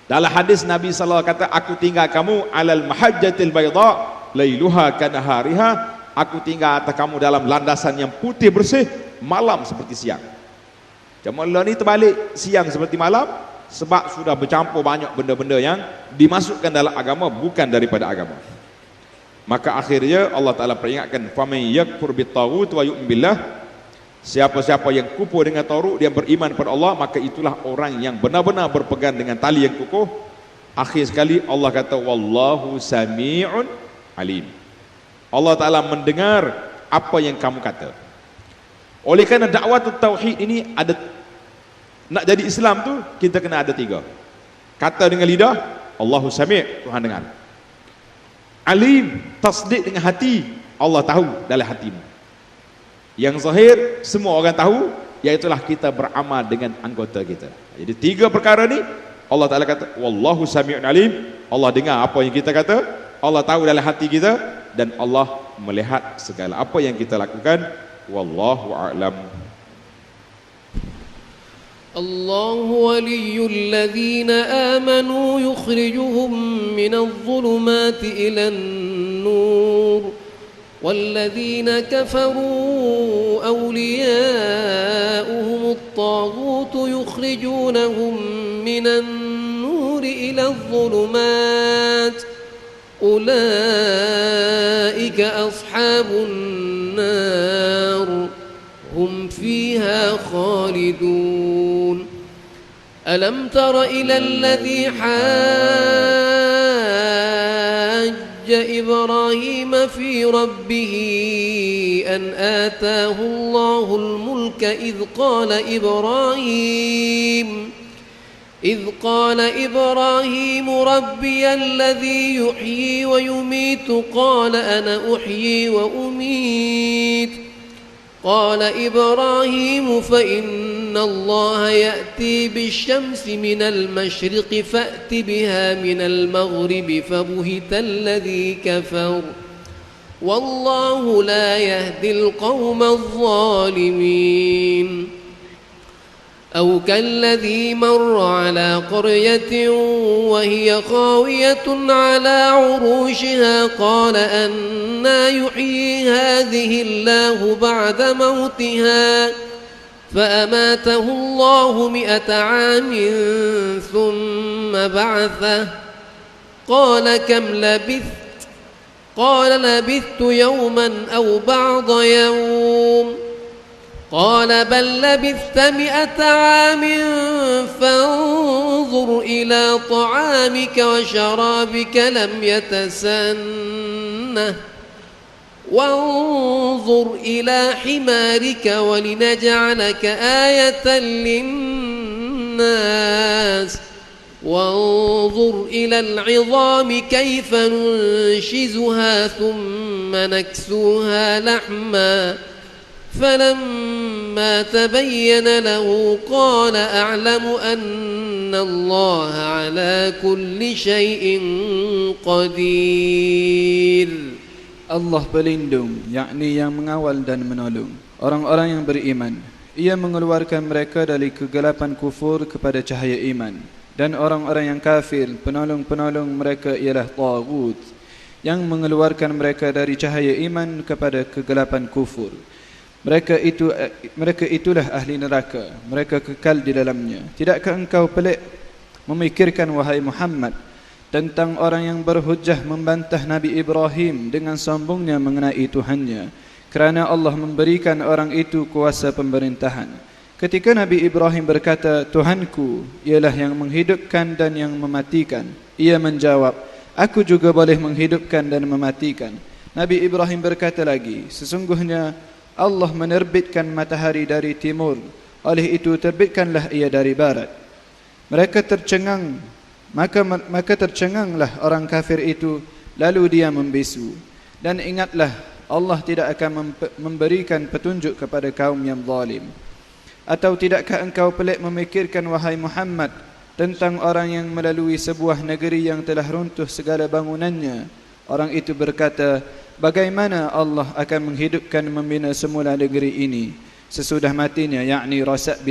Dalam hadis Nabi SAW kata, aku tinggal kamu alal mahajjatil bayda lailuha kanahariha. Aku tinggal atas kamu dalam landasan yang putih bersih, malam seperti siang. Cuma Allah ni terbalik, siang seperti malam, sebab sudah bercampur banyak benda-benda yang dimasukkan dalam agama bukan daripada agama. Maka akhirnya Allah Ta'ala peringatkan, faman yakfur bit-taghut wa yu'min billah, siapa-siapa yang kufur dengan taghut, dia beriman pada Allah, maka itulah orang yang benar-benar berpegang dengan tali yang kukuh. Akhir sekali Allah kata, wallahu sami'un alim. Allah Ta'ala mendengar apa yang kamu kata. Oleh kerana dakwah tauhid ini ada, nak jadi Islam tu kita kena ada 3. Kata dengan lidah, Allahu sami', Tuhan dengar. Alim, tasdik dengan hati, Allah tahu dalam hatimu. Yang zahir semua orang tahu, iaitulah kita beramal dengan anggota kita. Jadi 3 perkara ni Allah Ta'ala kata, wallahu sami'un alim, Allah dengar apa yang kita kata, Allah tahu dalam hati kita, dan Allah melihat segala apa yang kita lakukan. Wallahu a'lam. الله ولي الذين آمنوا يخرجهم من الظلمات إلى النور والذين كفروا أولياؤهم الطاغوت يخرجونهم من النور إلى الظلمات أولئك أصحاب النار هم فيها خالدون ألم تر إلى الذي حاج إبراهيم في ربه أن آتاه الله الملك إذ قال إبراهيم ربي الذي يحيي ويميت قال أنا أحيي وأميت قال إبراهيم فإن الله يأتي بالشمس من المشرق فأت بها من المغرب فبهت الذي كفر والله لا يهدي القوم الظالمين أو كالذي مر على قرية وهي خاوية على عروشها قال أنى يحيي هذه الله بعد موتها فأماته الله 100 عام ثم بعثه قال كم لبثت قال لبثت يوما أو بعض يوم قال بل لبثت 100 عام فانظر إلى طعامك وشرابك لم يتسنه وانظر إلى حمارك ولنجعلك آية للناس وانظر إلى العظام كيف ننشزها ثم نكسوها لحما فلما تبين له قال أعلم أن الله على كل شيء قدير. Allah pelindung, yakni yang mengawal dan menolong orang-orang yang beriman. Ia mengeluarkan mereka dari kegelapan kufur kepada cahaya iman. Dan orang-orang yang kafir, penolong-penolong mereka ialah taghut, yang mengeluarkan mereka dari cahaya iman kepada kegelapan kufur. Mereka itulah ahli neraka, mereka kekal di dalamnya. Tidakkah engkau pelik memikirkan wahai Muhammad tentang orang yang berhujjah membantah Nabi Ibrahim dengan sombongnya mengenai Tuhannya, kerana Allah memberikan orang itu kuasa pemerintahan. Ketika Nabi Ibrahim berkata, Tuhanku ialah yang menghidupkan dan yang mematikan, ia menjawab, aku juga boleh menghidupkan dan mematikan. Nabi Ibrahim berkata lagi, sesungguhnya Allah menerbitkan matahari dari timur, oleh itu terbitkanlah ia dari barat. Mereka tercengang, maka tercenganglah orang kafir itu, lalu dia membisu. Dan ingatlah, Allah tidak akan memberikan petunjuk kepada kaum yang zalim. Atau tidakkah engkau pelik memikirkan wahai Muhammad tentang orang yang melalui sebuah negeri yang telah runtuh segala bangunannya? Orang itu berkata, bagaimana Allah akan menghidupkan membina semula negeri ini sesudah matinya, yakni rosak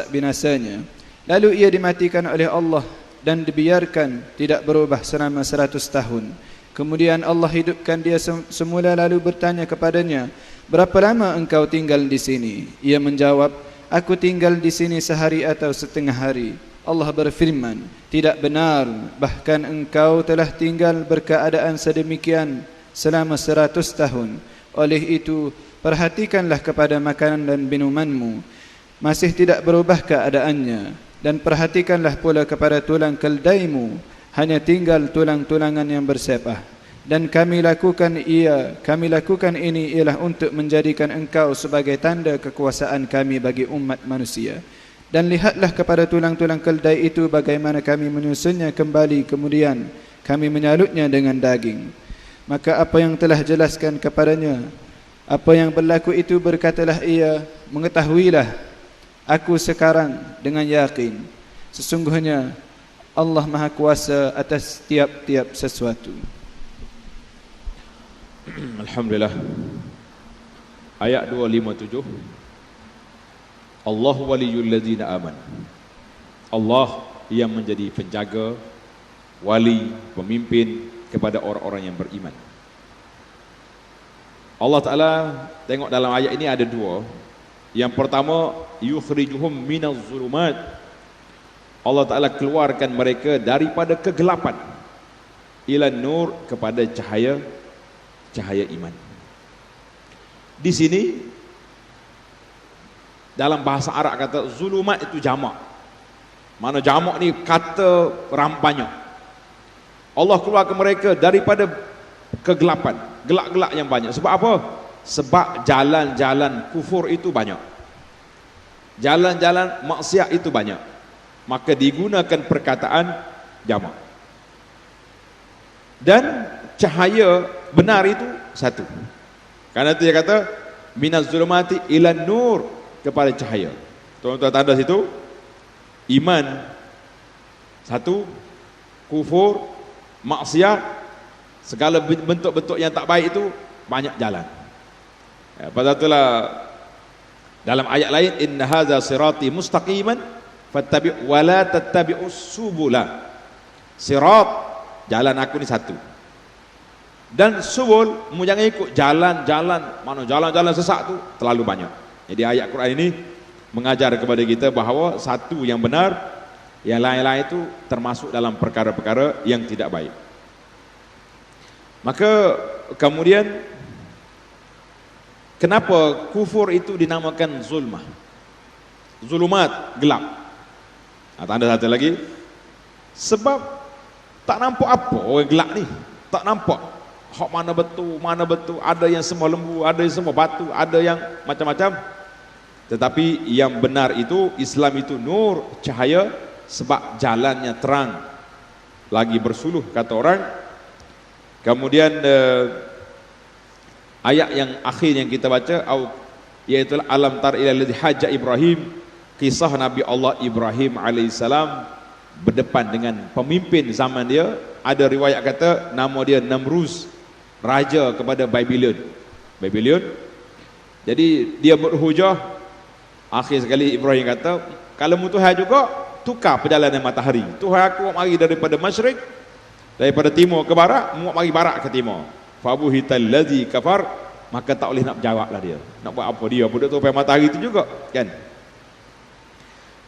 binasanya. Lalu ia dimatikan oleh Allah dan dibiarkan tidak berubah selama 100 tahun. Kemudian Allah hidupkan dia semula lalu bertanya kepadanya, berapa lama engkau tinggal di sini? Ia menjawab, aku tinggal di sini sehari atau setengah hari. Allah berfirman, tidak benar, bahkan engkau telah tinggal berkeadaan sedemikian selama 100 tahun. Oleh itu, perhatikanlah kepada makanan dan minumanmu, masih tidak berubah keadaannya. Dan perhatikanlah pula kepada tulang keldaimu, hanya tinggal tulang-tulangan yang bersepah. Dan kami lakukan ini ialah untuk menjadikan engkau sebagai tanda kekuasaan kami bagi umat manusia. Dan lihatlah kepada tulang-tulang keldai itu bagaimana kami menyusunnya kembali, kemudian kami menyalutnya dengan daging. Maka apa yang telah jelaskan kepadanya, apa yang berlaku itu, berkatalah ia, mengetahuilah aku sekarang dengan yakin, sesungguhnya Allah Maha Kuasa atas tiap-tiap sesuatu. Alhamdulillah. Ayat 257. Allahu waliyul ladzina aman. Allah yang menjadi penjaga, wali, pemimpin kepada orang-orang yang beriman. Allah Ta'ala tengok dalam ayat ini ada dua. Yang pertama, yukhrijuhum minaz zulumat. Allah Ta'ala keluarkan mereka daripada kegelapan ila nur, kepada cahaya iman. Di sini dalam bahasa Arab kata zulumat itu jamak. Mana jamak ni kata rampanyak. Allah keluarkan mereka daripada kegelapan, gelak-gelak yang banyak. Sebab apa? Sebab jalan-jalan kufur itu banyak, jalan-jalan maksiat itu banyak. Maka digunakan perkataan jamak. Dan cahaya benar itu satu. Karena itu dia kata minaz zulumati ila nur, kepada cahaya. Tuan-tuan tanda situ, iman satu, kufur, maksiat, segala bentuk-bentuk yang tak baik itu banyak jalan. Ya, pada itulah dalam ayat lain, inna hadza sirati mustaqiman fattabi' wa la tattabi'us subula. Sirat, jalan aku ni satu. Dan subul, mu jangan ikut jalan-jalan, mana jalan-jalan sesat tu terlalu banyak. Jadi ayat Quran ini mengajar kepada kita bahawa satu yang benar, yang lain-lain itu termasuk dalam perkara-perkara yang tidak baik. Maka kemudian kenapa kufur itu dinamakan zulmah? Zulumat, gelap. Tanda satu lagi, sebab tak nampak apa orang gelap ni, tak nampak hak mana betul, ada yang semua lembu, ada yang semua batu, ada yang macam-macam. Tetapi yang benar itu, Islam itu nur, cahaya, sebab jalannya terang, lagi bersuluh kata orang. Kemudian ayat yang akhir yang kita baca, iaitu alam tar ila alladhi hajja Ibrahim, kisah Nabi Allah Ibrahim alaihissalam berdepan dengan pemimpin zaman dia. Ada riwayat kata nama dia Namruz, raja kepada Babylon. Jadi dia berhujah. Akhir sekali Ibrahim kata, kalau mu Tuhan juga, tukar perjalanan matahari. Tuhan aku mari daripada masyrik, Daripada timur ke barat, muak mari barat ke timur. Fabuhital ladzi kafar, maka tak boleh nak berjawablah dia. Nak buat apa dia? Budak tu sampai matahari itu juga, kan?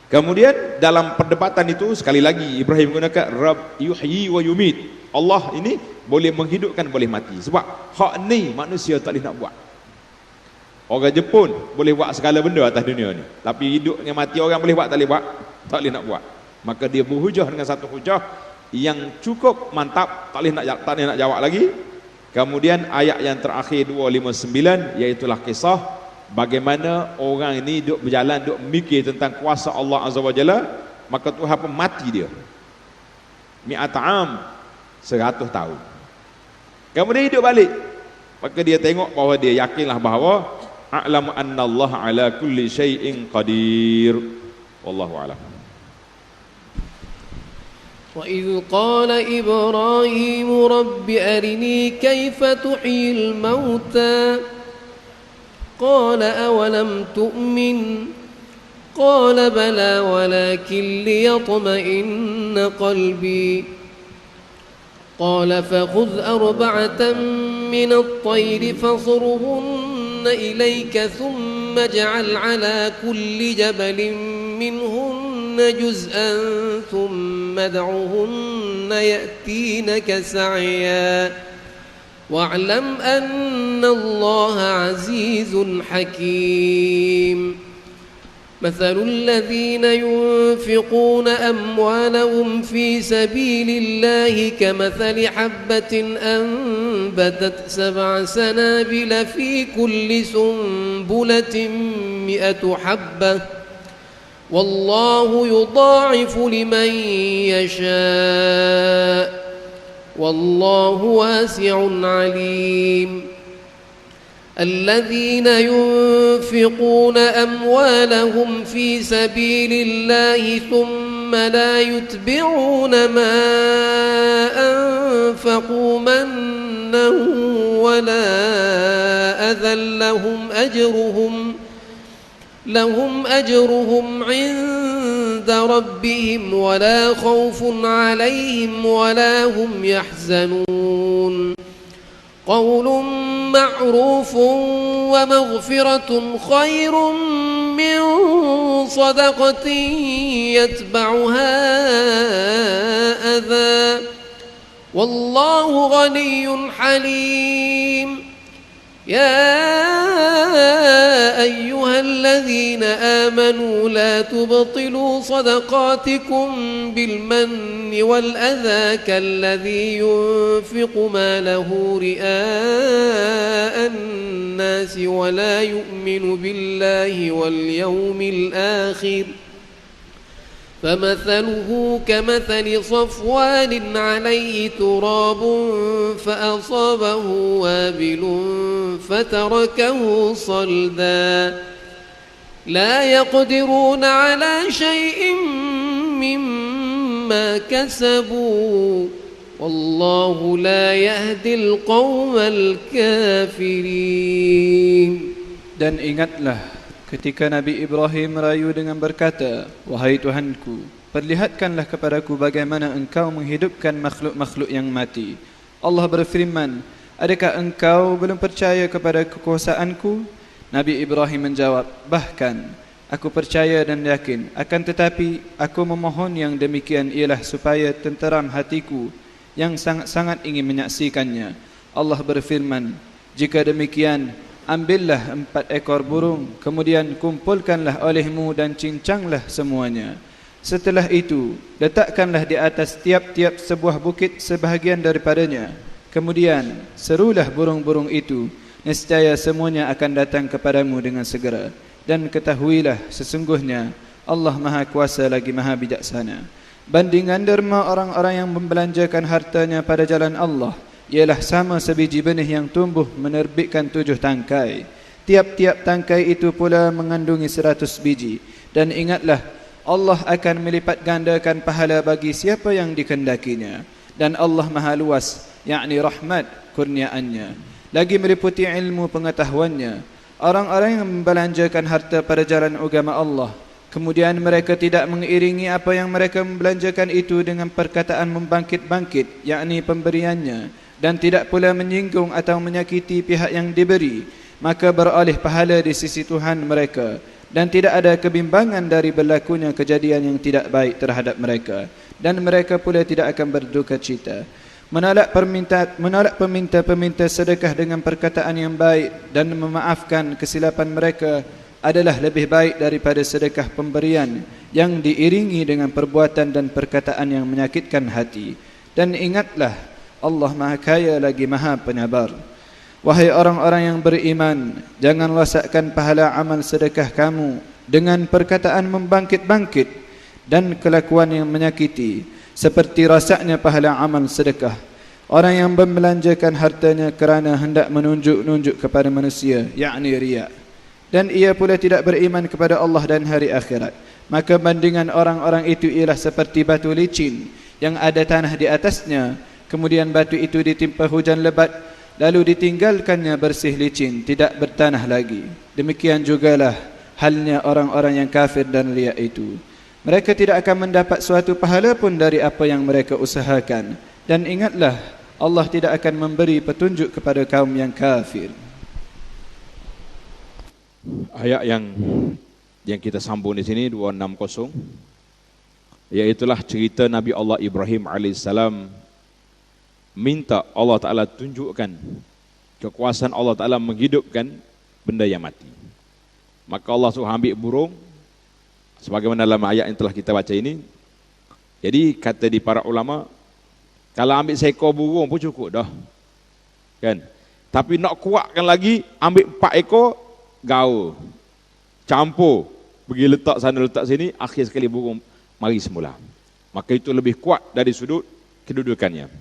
Kemudian dalam perdebatan itu sekali lagi Ibrahim gunakan Rabb yuhyi wa yumit. Allah ini boleh menghidupkan, boleh mati. Sebab hak ni manusia tak boleh nak buat. Orang Jepun boleh buat segala benda atas dunia ni, tapi hidup dengan mati orang boleh buat, tak boleh buat? Tak boleh nak buat. Maka dia berhujah dengan satu hujah yang cukup mantap, tak boleh nak jawab lagi. Kemudian ayat yang terakhir 259, iaitulah kisah bagaimana orang ini duk berjalan, duk mikir tentang kuasa Allah Azza wa Jalla, maka Tuhan pun mati dia. Mi'at'am, 100 tahun. Kemudian hidup balik. Maka dia tengok bahawa dia yakinlah bahawa a'lamu anna Allah ala kulli syai'in qadir. Wallahu a'lam. وإذ قال إبراهيم رب أرني كيف تحيي الموتى قال أولم تؤمن قال بلى ولكن ليطمئن قلبي قال فخذ أربعة من الطير فصرهن إليك ثم اجعل على كل جبل منهن جزءا ثم ادعهن يأتينك سعيا واعلم أن الله عزيز حكيم مثل الذين ينفقون أموالهم في سبيل الله كمثل حبة أنبتت 7 سنابل في كل سنبلة 100 حبة والله يضاعف لمن يشاء والله واسع عليم الذين ينفقون أموالهم في سبيل الله ثم لا يتبعون ما أنفقوا منا ولا أذى لهم أجرهم عند ربهم ولا خوف عليهم ولا هم يحزنون قول معروف ومغفرة خير من صدقة يتبعها أذى والله غني حليم يا أيها الذين آمنوا لا تبطلوا صدقاتكم بالمن والأذى كالذي ينفق ماله رئاء الناس ولا يؤمن بالله واليوم الآخر فمثله كمثل صفوان عليه تراب فأصابه وابل فتركه صلدا لا يقدرون على شيء مما كسبوا والله لا يهدي القوم الكافرين. Dan ingatlah ketika Nabi Ibrahim merayu dengan berkata, wahai Tuhanku, perlihatkanlah kepadaku bagaimana engkau menghidupkan makhluk-makhluk yang mati. Allah berfirman, adakah engkau belum percaya kepada kekuasaanku? Nabi Ibrahim menjawab, bahkan aku percaya dan yakin, akan tetapi aku memohon yang demikian ialah supaya tenteram hatiku yang sangat-sangat ingin menyaksikannya. Allah berfirman, jika demikian, ambillah 4 ekor burung, kemudian kumpulkanlah olehmu dan cincanglah semuanya. Setelah itu, letakkanlah di atas tiap-tiap sebuah bukit sebahagian daripadanya. Kemudian, serulah burung-burung itu, nescaya semuanya akan datang kepadamu dengan segera. Dan ketahuilah sesungguhnya Allah Maha Kuasa lagi Maha Bijaksana. Bandingan derma orang-orang yang membelanjakan hartanya pada jalan Allah ialah sama sebiji benih yang tumbuh menerbitkan 7 tangkai. Tiap-tiap tangkai itu pula mengandungi 100 biji. Dan ingatlah, Allah akan melipat gandakan pahala bagi siapa yang dikehendakinya. Dan Allah Maha Luas, yakni rahmat kurniaannya, lagi meliputi ilmu pengetahuannya. Orang-orang yang membelanjakan harta pada jalan agama Allah, Kemudian mereka tidak mengiringi apa yang mereka membelanjakan itu dengan perkataan membangkit-bangkit, yakni pemberiannya, dan tidak pula menyinggung atau menyakiti pihak yang diberi, maka beroleh pahala di sisi Tuhan mereka, dan tidak ada kebimbangan dari berlakunya kejadian yang tidak baik terhadap mereka, dan mereka pula tidak akan berduka cita. Menolak peminta-peminta sedekah dengan perkataan yang baik dan memaafkan kesilapan mereka adalah lebih baik daripada sedekah pemberian yang diiringi dengan perbuatan dan perkataan yang menyakitkan hati. Dan ingatlah, Allah Maha Kaya lagi Maha Penyabar. Wahai orang-orang yang beriman, jangan rosakkan pahala amal sedekah kamu dengan perkataan membangkit-bangkit dan kelakuan yang menyakiti, seperti rosaknya pahala amal sedekah orang yang membelanjakan hartanya kerana hendak menunjuk-nunjuk kepada manusia, yakni riya, dan ia pula tidak beriman kepada Allah dan hari akhirat. Maka bandingan orang-orang itu ialah seperti batu licin yang ada tanah di atasnya, kemudian batu itu ditimpa hujan lebat, lalu ditinggalkannya bersih licin, tidak bertanah lagi. Demikian jugalah halnya orang-orang yang kafir dan riya itu. Mereka tidak akan mendapat suatu pahala pun dari apa yang mereka usahakan. Dan ingatlah, Allah tidak akan memberi petunjuk kepada kaum yang kafir. Ayat yang kita sambung di sini 260, iaitulah cerita Nabi Allah Ibrahim alaihissalam minta Allah Ta'ala tunjukkan kekuasaan Allah Ta'ala menghidupkan benda yang mati. Maka Allah suruh ambil burung, sebagaimana dalam ayat yang telah kita baca ini. Jadi kata di para ulama, kalau ambil seekor burung pun cukup dah, kan? Tapi nak kuatkan lagi, ambil 4 ekor, gaul, campur, pergi letak sana letak sini, akhir sekali burung mari semula. Maka itu lebih kuat dari sudut kedudukannya.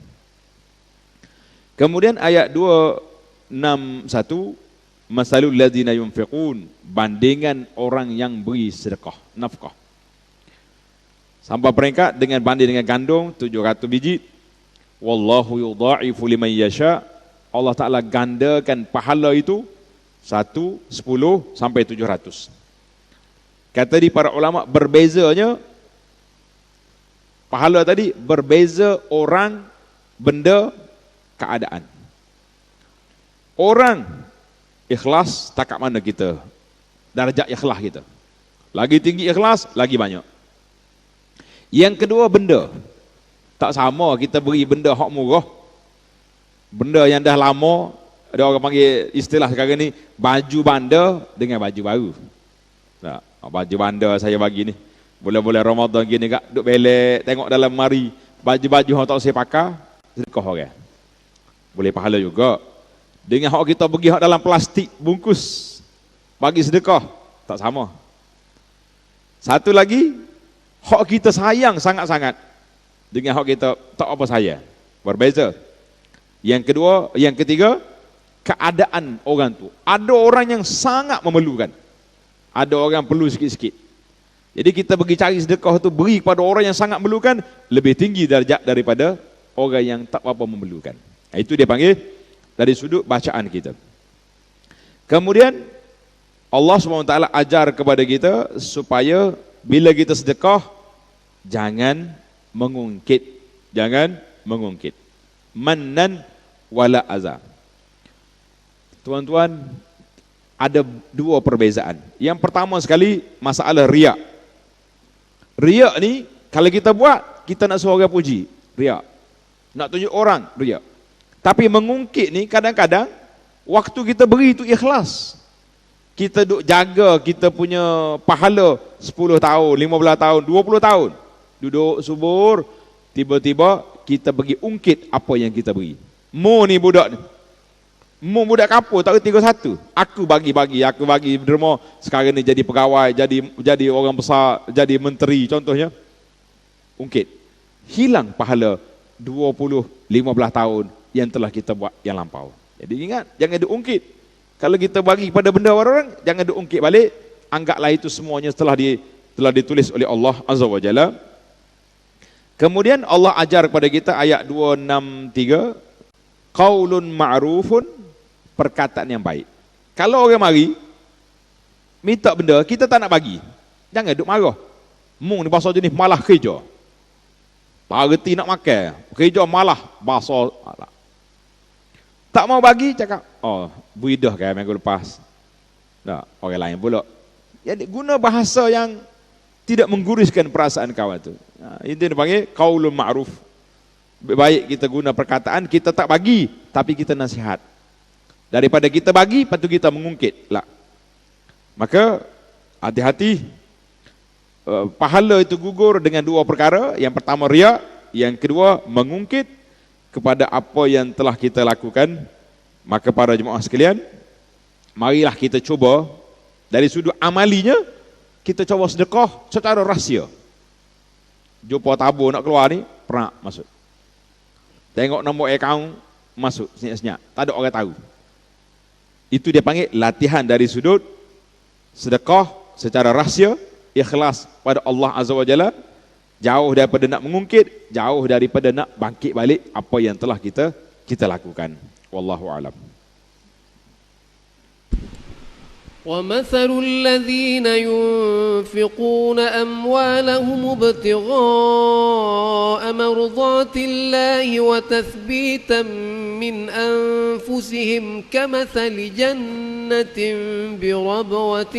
Kemudian ayat 261, masalul ladzina yunfiqun, bandingan orang yang beri sedekah, nafkah. Sampai peringkat dengan banding dengan gandum 700 biji. Wallahu yudha'ifu liman yasha. Allah Ta'ala gandakan pahala itu 1, 10 sampai 700. Kata di para ulama, berbezanya pahala tadi berbeza orang, benda, keadaan. Orang ikhlas takat mana kita, darjat ikhlas kita. Lagi tinggi ikhlas, lagi banyak. Yang kedua benda. Tak sama kita beri benda hak murah, benda yang dah lama, ada orang panggil istilah sekarang ni, baju banda dengan baju baru. Nah, baju banda saya bagi ni, boleh-boleh Ramadan gini kak, duk belek, tengok dalam mari, baju-baju yang tak saya pakai, sedekah orang. Boleh pahala juga. Dengan hak kita pergi hak dalam plastik bungkus, bagi sedekah, tak sama. Satu lagi, hak kita sayang sangat-sangat, dengan hak kita tak apa sayang, berbeza. Yang ketiga, keadaan orang tu. Ada orang yang sangat memerlukan, ada orang perlu sikit-sikit. Jadi kita pergi cari sedekah tu, beri kepada orang yang sangat memerlukan, lebih tinggi darjat daripada orang yang tak apa memerlukan. Itu dia panggil dari sudut bacaan kita. Kemudian Allah SWT ajar kepada kita supaya bila kita sedekah, jangan mengungkit, mannan wala azab. Tuan-tuan, ada 2 perbezaan. Yang pertama sekali, masalah riak. Riak ni, kalau kita buat, kita nak suruh orang puji, riak. Nak tunjuk orang, riak. Tapi mengungkit ni, kadang-kadang, waktu kita beri itu ikhlas. Kita duk jaga kita punya pahala 10 tahun, 15 tahun, 20 tahun. Duduk subur, tiba-tiba kita pergi ungkit apa yang kita beri. Mu ni budak ni, mu budak kapur, tak reti satu. Aku bagi derma, sekarang ni jadi pegawai, jadi orang besar, jadi menteri contohnya. Ungkit. Hilang pahala 20, 15 tahun yang telah kita buat yang lampau. Jadi ingat, jangan diungkit. Kalau kita bagi pada benda orang, jangan diungkit balik. Anggaplah itu semuanya telah ditulis oleh Allah Azza wa Jalla. Kemudian Allah ajar kepada kita ayat 263, qaulun ma'rufun, perkataan yang baik. Kalau orang mari minta benda, kita tak nak bagi, Jangan duk marah. Mung ni bahasa jenis malah kerja. Tak reti nak makan. Kerja malah bahasa. Tak mau bagi cakap, oh, buidah kan minggu lepas. Tak, orang lain pula. Jadi guna bahasa yang tidak mengguriskan perasaan kawan tu. Itu dipanggil qaulun ma'ruf. Baik kita guna perkataan, kita tak bagi, tapi kita nasihat. Daripada kita bagi, lepas tu kita mengungkit. Lah. Maka, hati-hati. Pahala itu gugur dengan dua perkara. Yang pertama riya, yang kedua mengungkit kepada apa yang telah kita lakukan. Maka para jemaah sekalian, marilah kita cuba dari sudut amalinya, kita cuba sedekah secara rahsia. Jumpa tabur nak keluar ni, perak masuk. Tengok nombor akaun, masuk senyap-senyap. Tak ada orang tahu. Itu dia panggil latihan dari sudut sedekah secara rahsia, ikhlas pada Allah Azza wa Jalla, jauh daripada nak mengungkit, jauh daripada nak bangkit balik apa yang telah kita lakukan. Wallahu a'lam. ومثل الذين ينفقون أموالهم ابتغاء مرضات الله وتثبيتا من أنفسهم كمثل جنة بربوة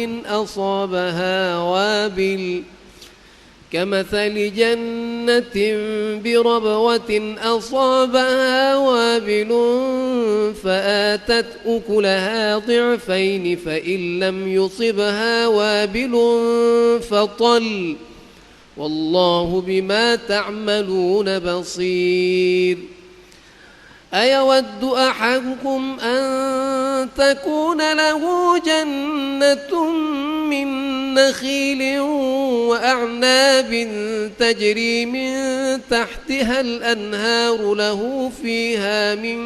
أصابها وابل فآتت أكلها ضعفين فإن لم يصبها وابل فطل والله بما تعملون بصير أيود أحدكم أن تكون له جنة من نخيل وأعناب تجري من تحتها الأنهار له فيها من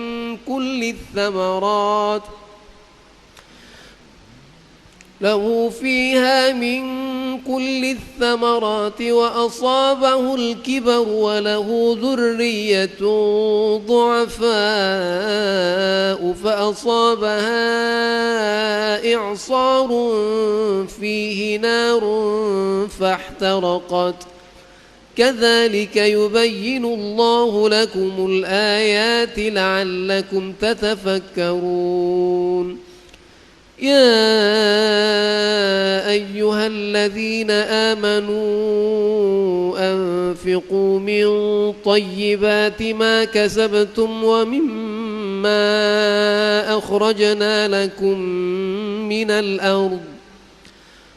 كل الثمرات وأصابه الكبر وله ذرية ضعفاء فأصابها إعصار فيه نار فاحترقت كذلك يبين الله لكم الآيات لعلكم تتفكرون يا أيها الذين آمنوا أنفقوا من طيبات ما كسبتم ومما أخرجنا لكم من الأرض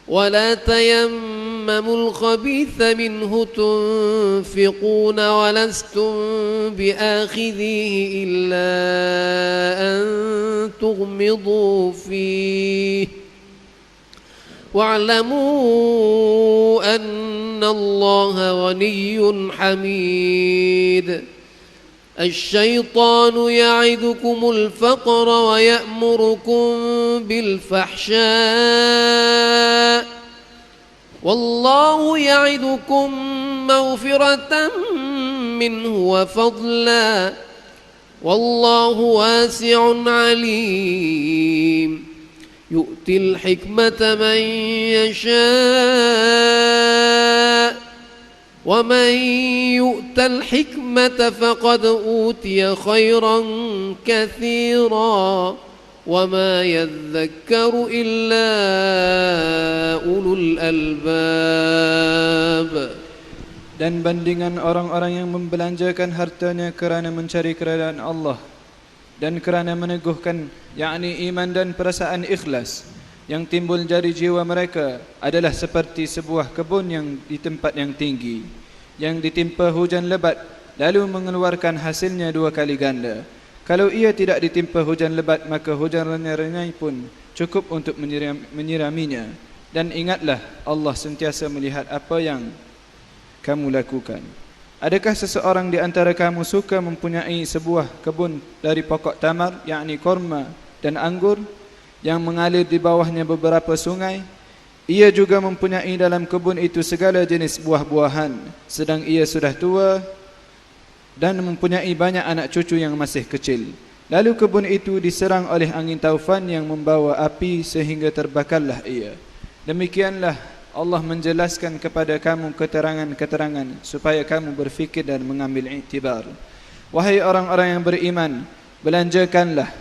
ولا تيمموا الخبيث منه تنفقون ولستم بآخذيه إلا أن تغمضوا فيه واعلموا أن الله غني حميد الشيطان يعدكم الفقر ويأمركم بالفحشاء والله يعدكم مغفرة منه وفضلا والله واسع عليم يؤتي الحكمة من يشاء ومن يؤت الحكمة فقد أوتي خيرا كثيرا وما يذكر إلا أولو الألباب. Dan bandingan orang-orang yang membelanjakan hartanya kerana mencari keredaan Allah dan kerana meneguhkan yakni iman dan perasaan ikhlas yang timbul dari jiwa mereka adalah seperti sebuah kebun yang di tempat yang tinggi yang ditimpa hujan lebat lalu mengeluarkan hasilnya 2 kali ganda. Kalau ia tidak ditimpa hujan lebat maka hujan renyai pun cukup untuk menyiraminya. Dan ingatlah Allah sentiasa melihat apa yang kamu lakukan. Adakah seseorang di antara kamu suka mempunyai sebuah kebun dari pokok tamar yakni korma dan anggur yang mengalir di bawahnya beberapa sungai? Ia juga mempunyai dalam kebun itu segala jenis buah-buahan, sedang ia sudah tua dan mempunyai banyak anak cucu yang masih kecil. Lalu kebun itu diserang oleh angin taufan yang membawa api sehingga terbakarlah ia. Demikianlah Allah menjelaskan kepada kamu keterangan-keterangan supaya kamu berfikir dan mengambil iktibar. Wahai orang-orang yang beriman, belanjakanlah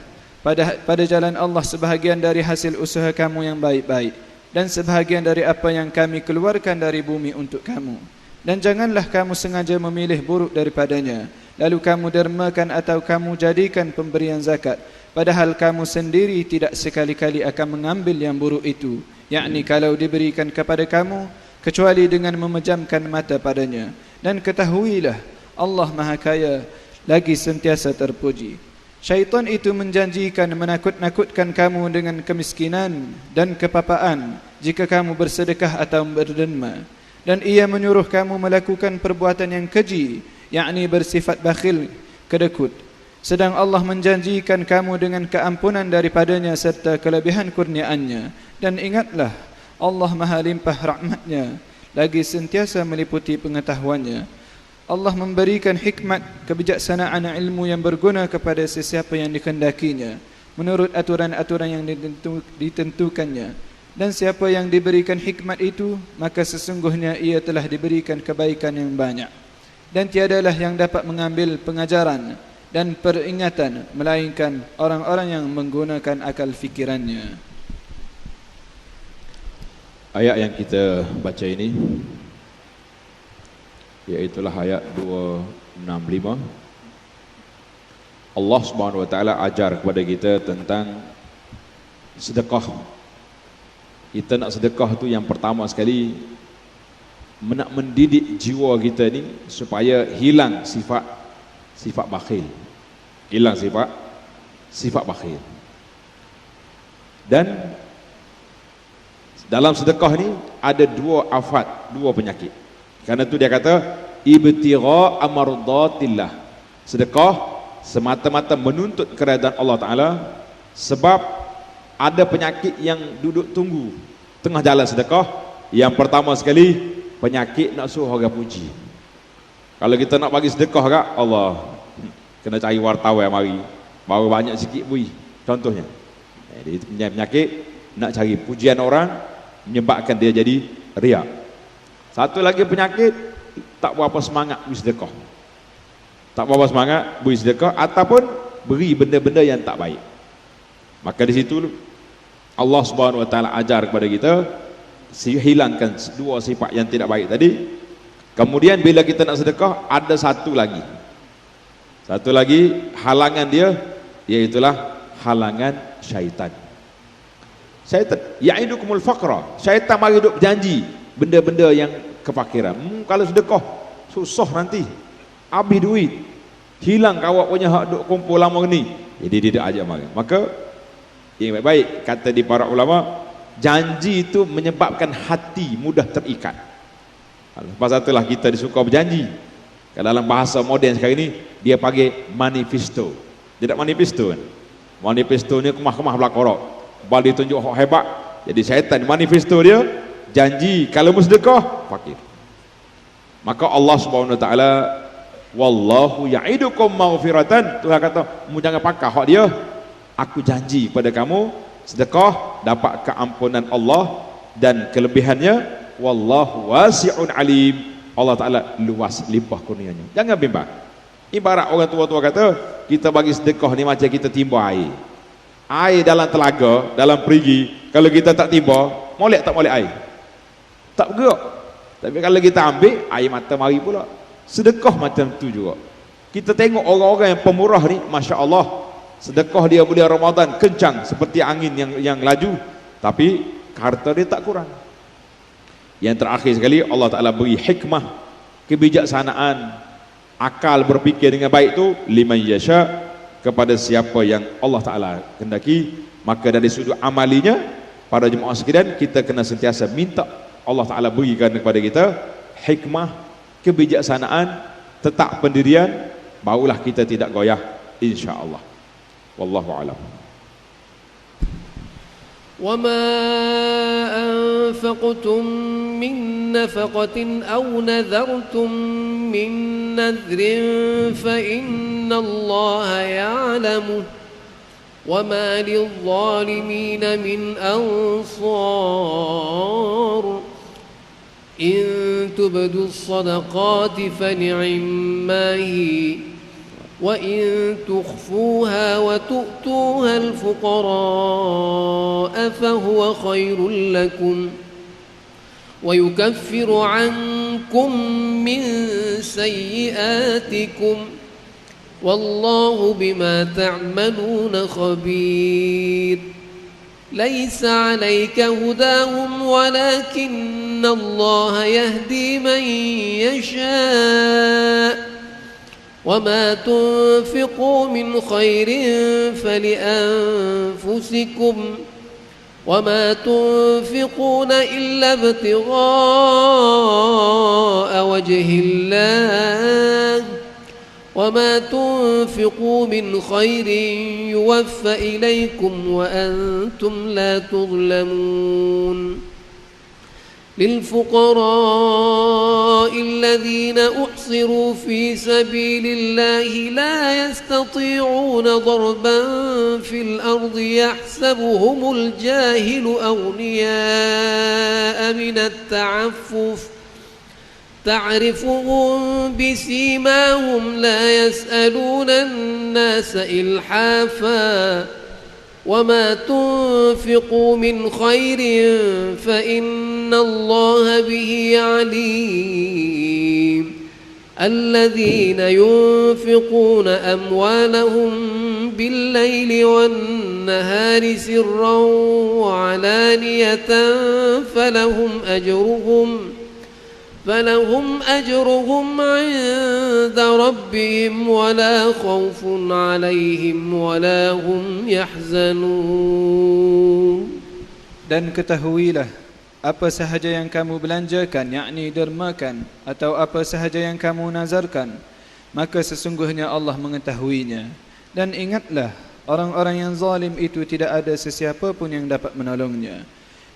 pada jalan Allah sebahagian dari hasil usaha kamu yang baik-baik dan sebahagian dari apa yang kami keluarkan dari bumi untuk kamu. Dan janganlah kamu sengaja memilih buruk daripadanya, lalu kamu dermakan atau kamu jadikan pemberian zakat, padahal kamu sendiri tidak sekali-kali akan mengambil yang buruk itu, yakni kalau diberikan kepada kamu, kecuali dengan memejamkan mata padanya. Dan ketahuilah, Allah Maha Kaya lagi sentiasa terpuji. Syaitan itu menjanjikan menakut-nakutkan kamu dengan kemiskinan dan kepapaan jika kamu bersedekah atau berderma. Dan ia menyuruh kamu melakukan perbuatan yang keji, yakni bersifat bakhil, kedekut. Sedang Allah menjanjikan kamu dengan keampunan daripadanya serta kelebihan kurniaannya. Dan ingatlah, Allah Maha Limpah rahmatnya, lagi sentiasa meliputi pengetahuannya. Allah memberikan hikmat, kebijaksanaan ilmu yang berguna kepada sesiapa yang dikehendakinya menurut aturan-aturan yang ditentukannya. Dan siapa yang diberikan hikmat itu, maka sesungguhnya ia telah diberikan kebaikan yang banyak. Dan tiadalah yang dapat mengambil pengajaran dan peringatan melainkan orang-orang yang menggunakan akal fikirannya. Ayat yang kita baca ini iaitulah ayat 265. Allah Subhanahu wa taala ajar kepada kita tentang sedekah. Kita nak sedekah tu yang pertama sekali nak mendidik jiwa kita ni supaya hilang sifat bakhil. Hilang sifat bakhil. Dan dalam sedekah ni ada dua afat, dua penyakit. Karena tu dia kata ibtigha amardatillah. Sedekah semata-mata menuntut keredaan Allah Taala, sebab ada penyakit yang duduk tunggu tengah jalan sedekah. Yang pertama sekali, penyakit nak suruh orang puji. Kalau kita nak bagi sedekah kat Allah, kena cari wartawan mari, baru banyak sikit bui. Contohnya, itu penyakit nak cari pujian orang, menyebabkan dia jadi riak. Satu lagi penyakit, tak berapa semangat beri sedekah. Tak berapa semangat beri sedekah ataupun beri benda-benda yang tak baik. Maka di situ Allah Subhanahu wa taala ajar kepada kita hilangkan dua sifat yang tidak baik tadi. Kemudian bila kita nak sedekah, ada satu lagi halangan dia, iaitulah halangan syaitan. Syaitan ya'idukumul faqra. Syaitan mari duk berjanji benda-benda yang kefakiran. Kalau sedekah susah nanti, habis duit, hilang kawak punya hak duk kumpul lama ni. Jadi dia ajak mari. Maka yang baik-baik kata di para ulama, janji itu menyebabkan hati mudah terikat. Lepas itulah kita disuka berjanji. Dalam bahasa moden sekarang ini, dia pakai manifesto. Dia tak manifesto kan? Manifesto ni kemah-kemah belakang. Balik tunjuk hak hebat. Jadi syaitan manifesto dia, janji kalau bersedekah fakir. Maka Allah Subhanahu wa taala, wallahu ya'idukum maghfiratan. Tuhan kata, mu jangan pakai hak dia. Aku janji pada kamu sedekah dapat keampunan Allah dan kelebihannya. Wallahu wasi'un alim. Allah Ta'ala luas limpah kurnianya. Jangan bimbang. Ibarat orang tua-tua kata, kita bagi sedekah ni macam kita timba air. Air dalam telaga, dalam perigi, kalau kita tak timba, molek tak molek air? Tak bergerak. Tapi kalau kita ambil, air mata mari pula. Sedekah macam tu juga. Kita tengok orang-orang yang pemurah ni, Masya Allah, sedekah dia bulan Ramadan kencang seperti angin yang laju, tapi harta dia tak kurang. Yang terakhir sekali, Allah Ta'ala beri hikmah, kebijaksanaan, akal berfikir dengan baik tu liman yasha, kepada siapa yang Allah Ta'ala kehendaki. Maka dari sudut amalinya, para jemaah sekalian, kita kena sentiasa minta Allah Ta'ala berikan kepada kita hikmah, kebijaksanaan, tetap pendirian, barulah kita tidak goyah, insya-Allah. Wallahu a'lam. وما أنفقتم من نفقة أو نذرتم من نذر فإن الله يعلمه وما للظالمين من أنصار تبدوا الصدقات فنعما هي وإن تخفوها وتؤتوها الفقراء فهو خير لكم ويكفر عنكم من سيئاتكم والله بما تعملون خبير ليس عليك هداهم ولكن الله يهدي من يشاء وما تنفقوا من خير فلأنفسكم وما تنفقون إلا ابتغاء وجه الله وما تنفقوا من خير يوفى إليكم وأنتم لا تظلمون للفقراء الذين أحصروا في سبيل الله لا يستطيعون ضربا في الأرض يحسبهم الجاهل أغنياء من التعفف تعرفهم بسيماهم لا يسألون الناس إلحافا وما تنفقوا من خير فإن الله به عليم الذين ينفقون أموالهم بالليل والنهار سرا وعلانية فلهم أجرهم عند ربهم ولا خوف عليهم ولا هم يحزنون. Dan ketahuilah, apa sahaja yang kamu belanjakan, yakni dermakan, atau apa sahaja yang kamu nazarkan, maka sesungguhnya Allah mengetahuinya. Dan ingatlah, orang-orang yang zalim itu tidak ada sesiapa pun yang dapat menolongnya.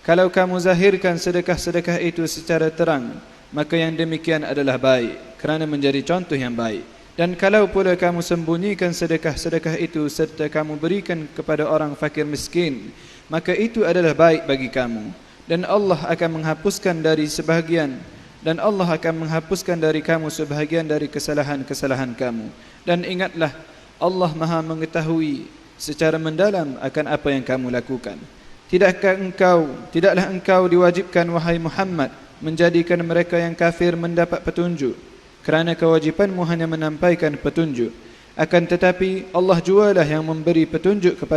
Kalau kamu zahirkan sedekah-sedekah itu secara terang, maka yang demikian adalah baik, kerana menjadi contoh yang baik. Dan kalau pula kamu sembunyikan sedekah-sedekah itu serta kamu berikan kepada orang fakir miskin, maka itu adalah baik bagi kamu. Dan Allah akan menghapuskan dari kamu sebahagian dari kesalahan-kesalahan kamu. Dan ingatlah, Allah Maha mengetahui secara mendalam akan apa yang kamu lakukan. Tidaklah engkau diwajibkan, wahai Muhammad, menjadikan mereka yang kafir mendapat petunjuk, kerana kewajipanmu hanya menampaikan petunjuk. Akan tetapi Allah jualah yang memberi petunjuk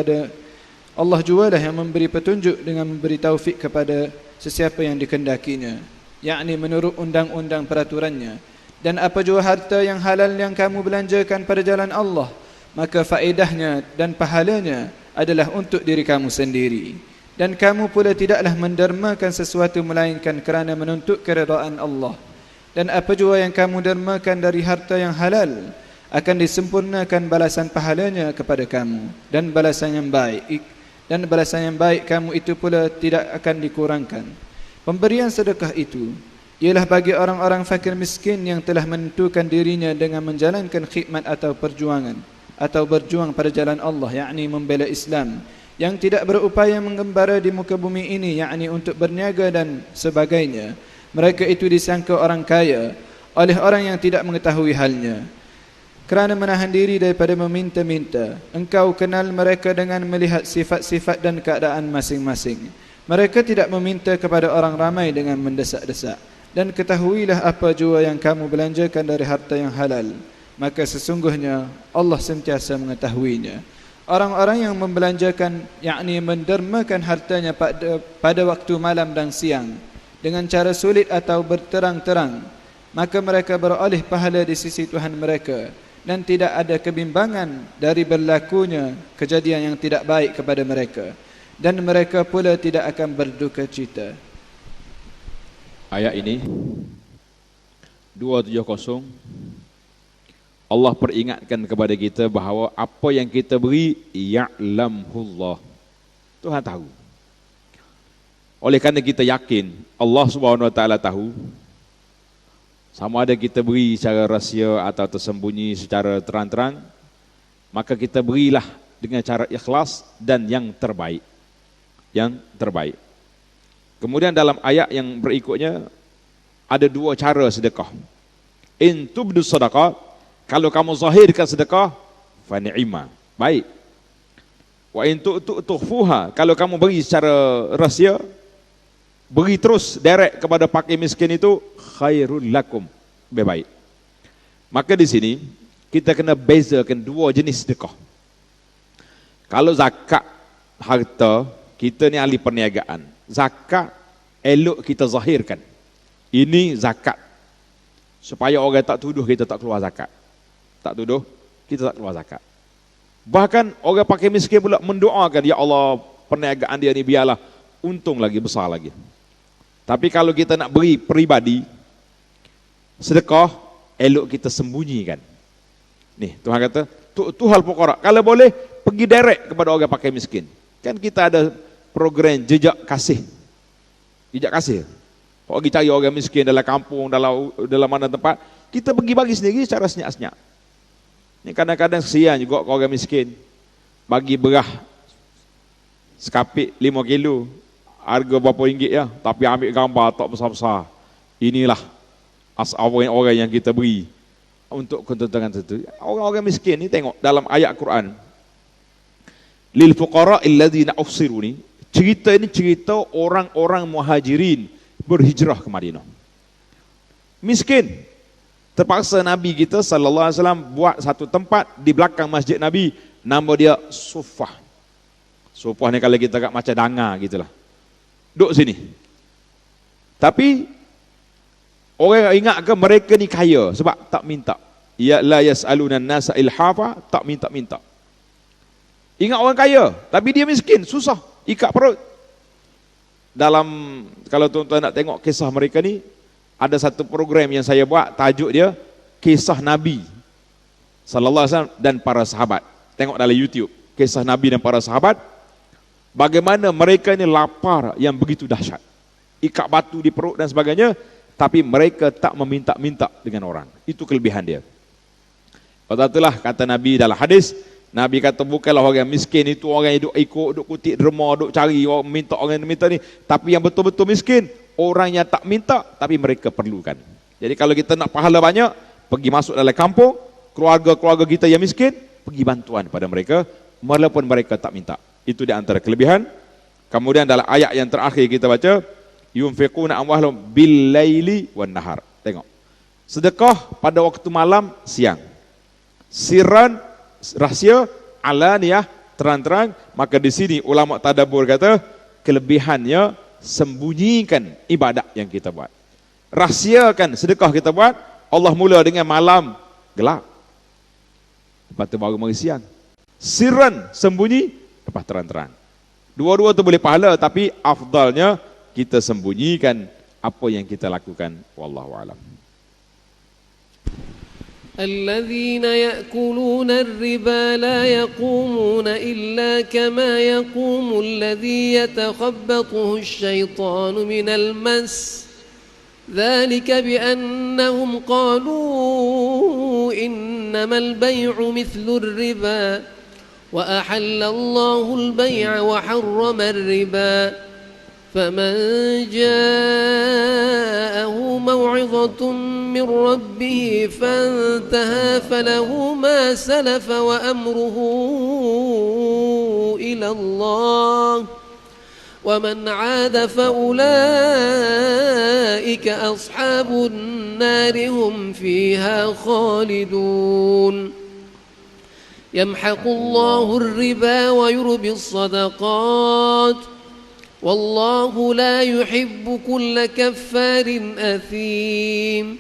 dengan memberi taufik kepada sesiapa yang dikendakinya, yakni menurut undang-undang peraturannya. Dan apa jua harta yang halal yang kamu belanjakan pada jalan Allah, maka faedahnya dan pahalanya adalah untuk diri kamu sendiri. Dan kamu pula tidaklah mendermakan sesuatu melainkan kerana menuntut keredaan Allah. Dan apa jua yang kamu dermakan dari harta yang halal, akan disempurnakan balasan pahalanya kepada kamu, dan balasan yang baik kamu itu pula tidak akan dikurangkan. Pemberian sedekah itu ialah bagi orang-orang fakir miskin yang telah menentukan dirinya dengan menjalankan khidmat atau berjuang pada jalan Allah, yakni membela Islam, yang tidak berupaya menggembara di muka bumi ini, yakni untuk berniaga dan sebagainya. Mereka itu disangka orang kaya oleh orang yang tidak mengetahui halnya. Kerana menahan diri daripada meminta-minta, engkau kenal mereka dengan melihat sifat-sifat dan keadaan masing-masing. Mereka tidak meminta kepada orang ramai dengan mendesak-desak. Dan ketahuilah apa jua yang kamu belanjakan dari harta yang halal, maka sesungguhnya Allah sentiasa mengetahuinya. Orang-orang yang membelanjakan, yakni mendermakan hartanya pada waktu malam dan siang dengan cara sulit atau berterang-terang, maka mereka beroleh pahala di sisi Tuhan mereka, dan tidak ada kebimbangan dari berlakunya kejadian yang tidak baik kepada mereka, dan mereka pula tidak akan berduka cita. Ayat ini 270, Allah peringatkan kepada kita bahawa apa yang kita beri, ya'lamullah, Tuhan tahu. Oleh kerana kita yakin Allah Subhanahu Wa Taala tahu, sama ada kita beri secara rahsia atau tersembunyi secara terang-terang, maka kita berilah dengan cara ikhlas dan yang terbaik. Kemudian dalam ayat yang berikutnya, ada dua cara sedekah. In tubdu sadaqah, kalau kamu zahirkan sedekah, fa ni'ma, baik. Wa in tukhfuha, kalau kamu beri secara rahsia, beri terus direct kepada fakir miskin itu, khairul lakum, lebih baik. Maka di sini kita kena bezakan dua jenis sedekah. Kalau zakat harta, kita ni ahli perniagaan. Zakat elok kita zahirkan. Ini zakat. Supaya orang tak tuduh kita tak keluar zakat. Tak tuduh kita tak keluar zakat. Bahkan orang pakai miskin pula mendoakan, ya Allah, perniagaan dia ni biarlah untung lagi, besar lagi. Tapi kalau kita nak beri peribadi, sedekah, elok kita sembunyikan. Nih, Tuhan kata, tu hal pokok. Kalau boleh, pergi direct kepada orang pakai miskin. Kan kita ada program jejak kasih. Jejak kasih. Kalau pergi cari orang miskin dalam kampung, dalam mana tempat, kita pergi bagi sendiri secara senyap-senyap. Ini kadang-kadang kesian juga orang miskin. Bagi berah sekapit 5 kilo, harga berapa ringgit ya, tapi ambil gambar tak besar-besar. Inilah orang yang kita beri untuk keuntungan tertentu. Orang-orang miskin ni tengok dalam ayat Quran. Lil fuqara alladzina uhsiru ni, cerita ini cerita orang-orang muhajirin berhijrah ke Madinah. Miskin. Terpaksa Nabi kita sallallahu alaihi wasallam buat satu tempat di belakang masjid Nabi, nama dia Sufah. Sufah ni kalau kita kat macam danga gitulah. Duduk sini. Tapi orang ingat ke mereka ni kaya sebab tak minta. Ya la yasaluna an-nasa ilhafa, tak minta-minta. Ingat orang kaya, tapi dia miskin, susah, ikat perut. Dalam, kalau tuan-tuan nak tengok kisah mereka ni, ada satu program yang saya buat, tajuk dia Kisah Nabi sallallahu alaihi wasallam dan para sahabat. Tengok dalam YouTube, kisah Nabi dan para sahabat, bagaimana mereka ni lapar yang begitu dahsyat, ikat batu di perut dan sebagainya, tapi mereka tak meminta-minta dengan orang. Itu kelebihan dia. Itulah kata Nabi dalam hadis, Nabi kata bukanlah orang miskin itu orang yang duk ikut, duk kutip derma, duk cari orang minta, orang yang minta ni, tapi yang betul-betul miskin, orang yang tak minta tapi mereka perlukan. Jadi kalau kita nak pahala banyak, pergi masuk dalam kampung, keluarga-keluarga kita yang miskin, pergi bantuan pada mereka walaupun mereka tak minta. Itu di antara kelebihan. Kemudian dalam ayat yang terakhir kita baca, yunfiquna amwalahum bil laili wan nahar. Tengok. Sedekah pada waktu malam, siang. Sirran, rahsia, alaniyah, terang-terang. Maka di sini ulama tadabbur kata kelebihannya sembunyikan ibadat yang kita buat. Rahsiakan sedekah kita buat. Allah mula dengan malam gelap, lepas tu baru mari siang. Sirran, sembunyi, lepas terang-terang. Dua-dua tu boleh pahala, tapi afdalnya kita sembunyikan apa yang kita lakukan. Wallahu a'lam. الذين يأكلون الربا لا يقومون إلا كما يقوم الذي يتخبطه الشيطان من المس ذلك بأنهم قالوا إنما البيع مثل الربا وأحل الله البيع وحرم الربا فمن جاءه موعظة من ربه فانتهى فله ما سلف وأمره إلى الله ومن عاد فأولئك أصحاب النار هم فيها خالدون يمحق الله الربا ويربي الصدقات والله لا يحب كل كفار أثيم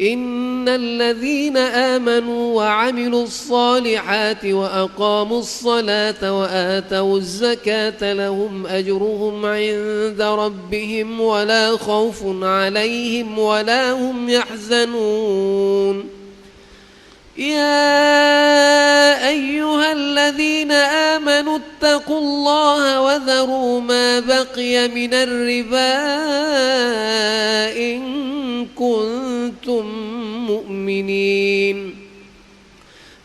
إن الذين آمنوا وعملوا الصالحات وأقاموا الصلاة وآتوا الزكاة لهم أجرهم عند ربهم ولا خوف عليهم ولا هم يحزنون يا أيها الذين آمنوا اتقوا الله وذروا ما بقي من الربا إن كنتم مؤمنين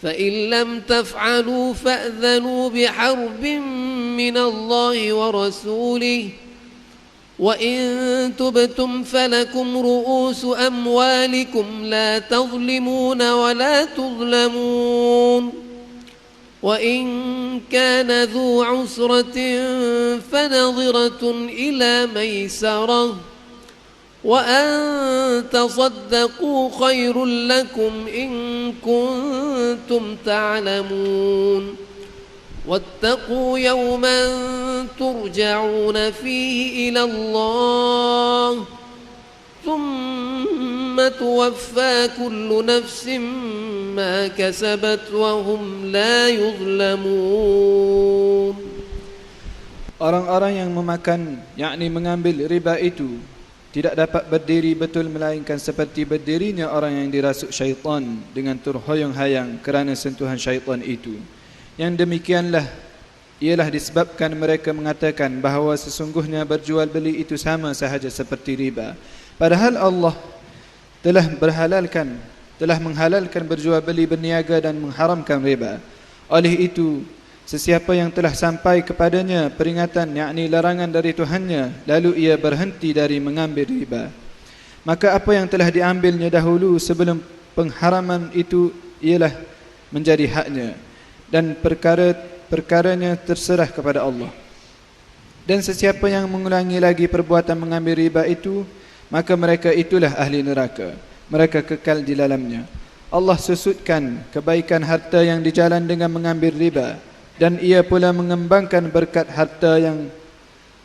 فإن لم تفعلوا فأذنوا بحرب من الله ورسوله وإن تبتم فلكم رؤوس أموالكم لا تظلمون ولا تظلمون وإن كان ذو عسرة فنظرة إلى ميسرة وأن تصدقوا خير لكم إن كنتم تعلمون واتقوا يوما ترجعون فيه إلى الله ثم توفى كل نفس ما كسبت وهم لا يظلمون. Orang-orang yang memakan, yakni mengambil riba itu, tidak dapat berdiri betul melainkan seperti berdirinya orang yang dirasuk syaitan dengan terhoyong-hayang kerana sentuhan syaitan itu. Yang demikianlah ialah disebabkan mereka mengatakan bahawa sesungguhnya berjual beli itu sama sahaja seperti riba. Padahal Allah telah menghalalkan berjual beli berniaga dan mengharamkan riba. Oleh itu, sesiapa yang telah sampai kepadanya peringatan, yakni larangan dari Tuhannya, lalu ia berhenti dari mengambil riba, maka apa yang telah diambilnya dahulu sebelum pengharaman itu ialah menjadi haknya, dan perkaranya terserah kepada Allah. Dan sesiapa yang mengulangi lagi perbuatan mengambil riba itu, maka mereka itulah ahli neraka, mereka kekal di dalamnya. Allah susutkan kebaikan harta yang dijalan dengan mengambil riba, dan ia pula mengembangkan berkat harta yang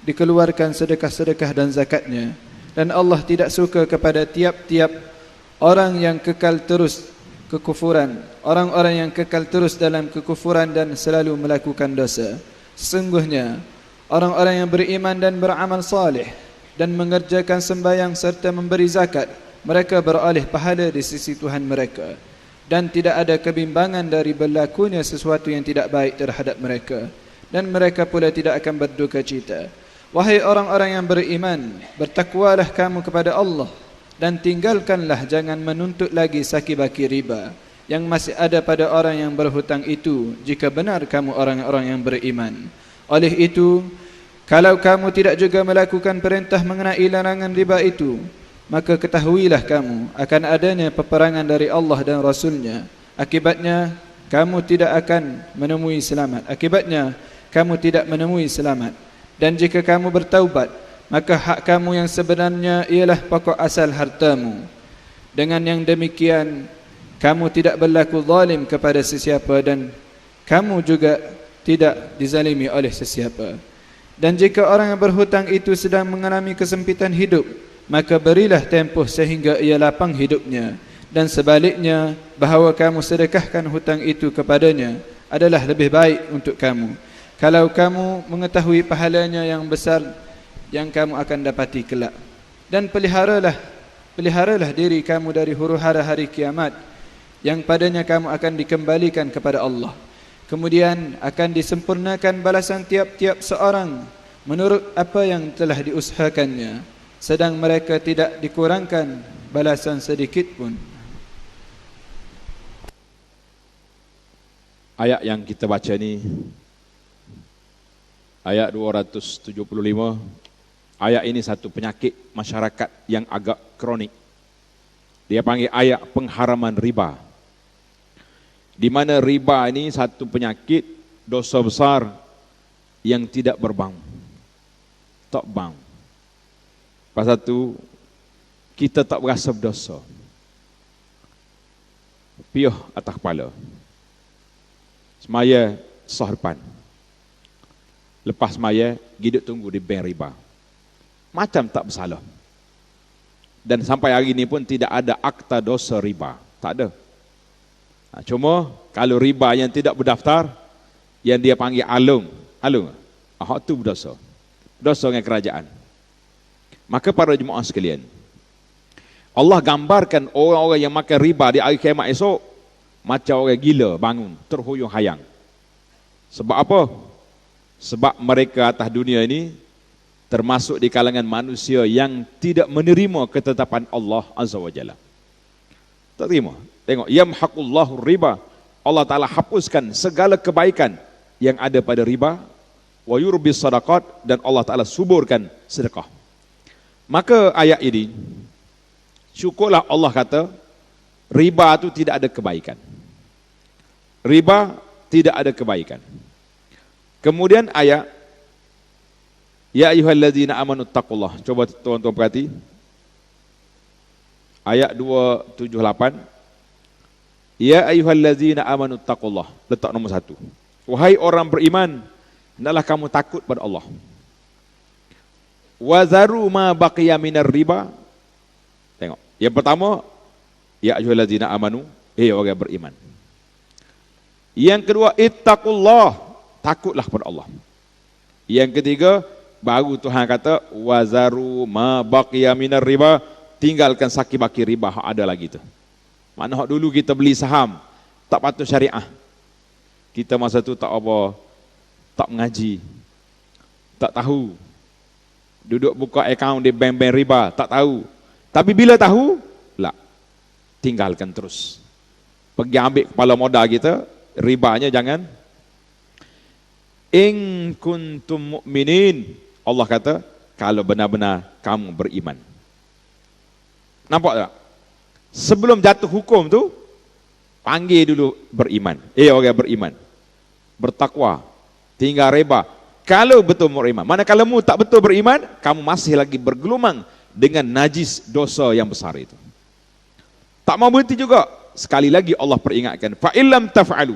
dikeluarkan sedekah-sedekah dan zakatnya. Dan Allah tidak suka kepada tiap-tiap orang yang kekal terus kekufuran, orang-orang yang kekal terus dalam kekufuran dan selalu melakukan dosa. Sesungguhnya orang-orang yang beriman dan beramal salih dan mengerjakan sembahyang serta memberi zakat, mereka beroleh pahala di sisi Tuhan mereka, dan tidak ada kebimbangan dari berlakunya sesuatu yang tidak baik terhadap mereka, dan mereka pula tidak akan berduka cita. Wahai orang-orang yang beriman, bertakwalah kamu kepada Allah, dan tinggalkanlah jangan menuntut lagi saki-baki riba yang masih ada pada orang yang berhutang itu, jika benar kamu orang-orang yang beriman. Oleh itu, kalau kamu tidak juga melakukan perintah mengenai larangan riba itu, maka ketahuilah kamu akan adanya peperangan dari Allah dan Rasulnya. Akibatnya kamu tidak akan menemui selamat. Dan jika kamu bertaubat, maka hak kamu yang sebenarnya ialah pokok asal hartamu. Dengan yang demikian, kamu tidak berlaku zalim kepada sesiapa, dan kamu juga tidak dizalimi oleh sesiapa. Dan jika orang yang berhutang itu sedang mengalami kesempitan hidup, maka berilah tempoh sehingga ia lapang hidupnya. Dan sebaliknya, bahawa kamu sedekahkan hutang itu kepadanya adalah lebih baik untuk kamu, kalau kamu mengetahui pahalanya yang besar yang kamu akan dapati kelak. Dan peliharalah diri kamu dari huru-hara hari kiamat, yang padanya kamu akan dikembalikan kepada Allah. Kemudian akan disempurnakan balasan tiap-tiap seorang menurut apa yang telah diusahakannya, sedang mereka tidak dikurangkan balasan sedikit pun. Ayat yang kita baca ni, ayat 275. Ayat ini satu penyakit masyarakat yang agak kronik. Dia panggil ayat pengharaman riba. Di mana riba ini satu penyakit dosa besar yang tidak berbang. Tak bang. Pasal tu kita tak berasa berdosa. Piuh atas kepala. Semaya sah depan. Lepas semaya, hidup tunggu di bank riba. Macam tak bersalah. Dan sampai hari ini pun tidak ada akta dosa riba. Tak ada. Cuma kalau riba yang tidak berdaftar, yang dia panggil alung, hak tu berdosa. Dosa dengan kerajaan. Maka para jemaah sekalian, Allah gambarkan orang-orang yang makan riba di hari kiamat esok macam orang gila bangun, terhuyung-hayang. Sebab apa? Sebab mereka atas dunia ini termasuk di kalangan manusia yang tidak menerima ketetapan Allah Azza wa Jalla. Tak terima. Tengok, yamhaqullahu riba. Allah Ta'ala hapuskan segala kebaikan yang ada pada riba. Wa yurbis sadaqat, dan Allah Ta'ala suburkan sedekah. Maka ayat ini, syukurlah Allah kata, riba itu tidak ada kebaikan. Riba tidak ada kebaikan. Kemudian ayat, ya ayyuhalladzina amanu taqullah. Coba tuan-tuan perhati. Ayat 278. Ya ayyuhalladzina amanu taqullah. Letak nombor 1. Wahai orang beriman, hendaklah kamu takut pada Allah. Wazaru ma baqiya minar riba. Tengok. Yang pertama, ya ayyuhalladzina amanu, orang beriman. Yang kedua, ittaqullah, takutlah pada Allah. Yang ketiga, baru Tuhan kata wazaru ma baqiya minar riba, tinggalkan saki-baki riba hak ada lagi tu. Mana hak dulu kita beli saham tak patut syariah. Kita masa tu tak apa, tak mengaji, tak tahu. Duduk buka akaun di bank-bank riba, tak tahu. Tapi bila tahu, lah, tinggalkan terus. Pergi ambil kepala modal kita, ribanya jangan. In kuntum mu'minin, Allah kata, kalau benar-benar kamu beriman. Nampak tak? Sebelum jatuh hukum tu, panggil dulu beriman. Orang beriman. Bertakwa, tinggal riba. Kalau betul beriman, manakala kamu tak betul beriman, kamu masih lagi bergelumang dengan najis dosa yang besar itu. Tak mau berhenti juga. Sekali lagi Allah peringatkan, fa illam taf'alu.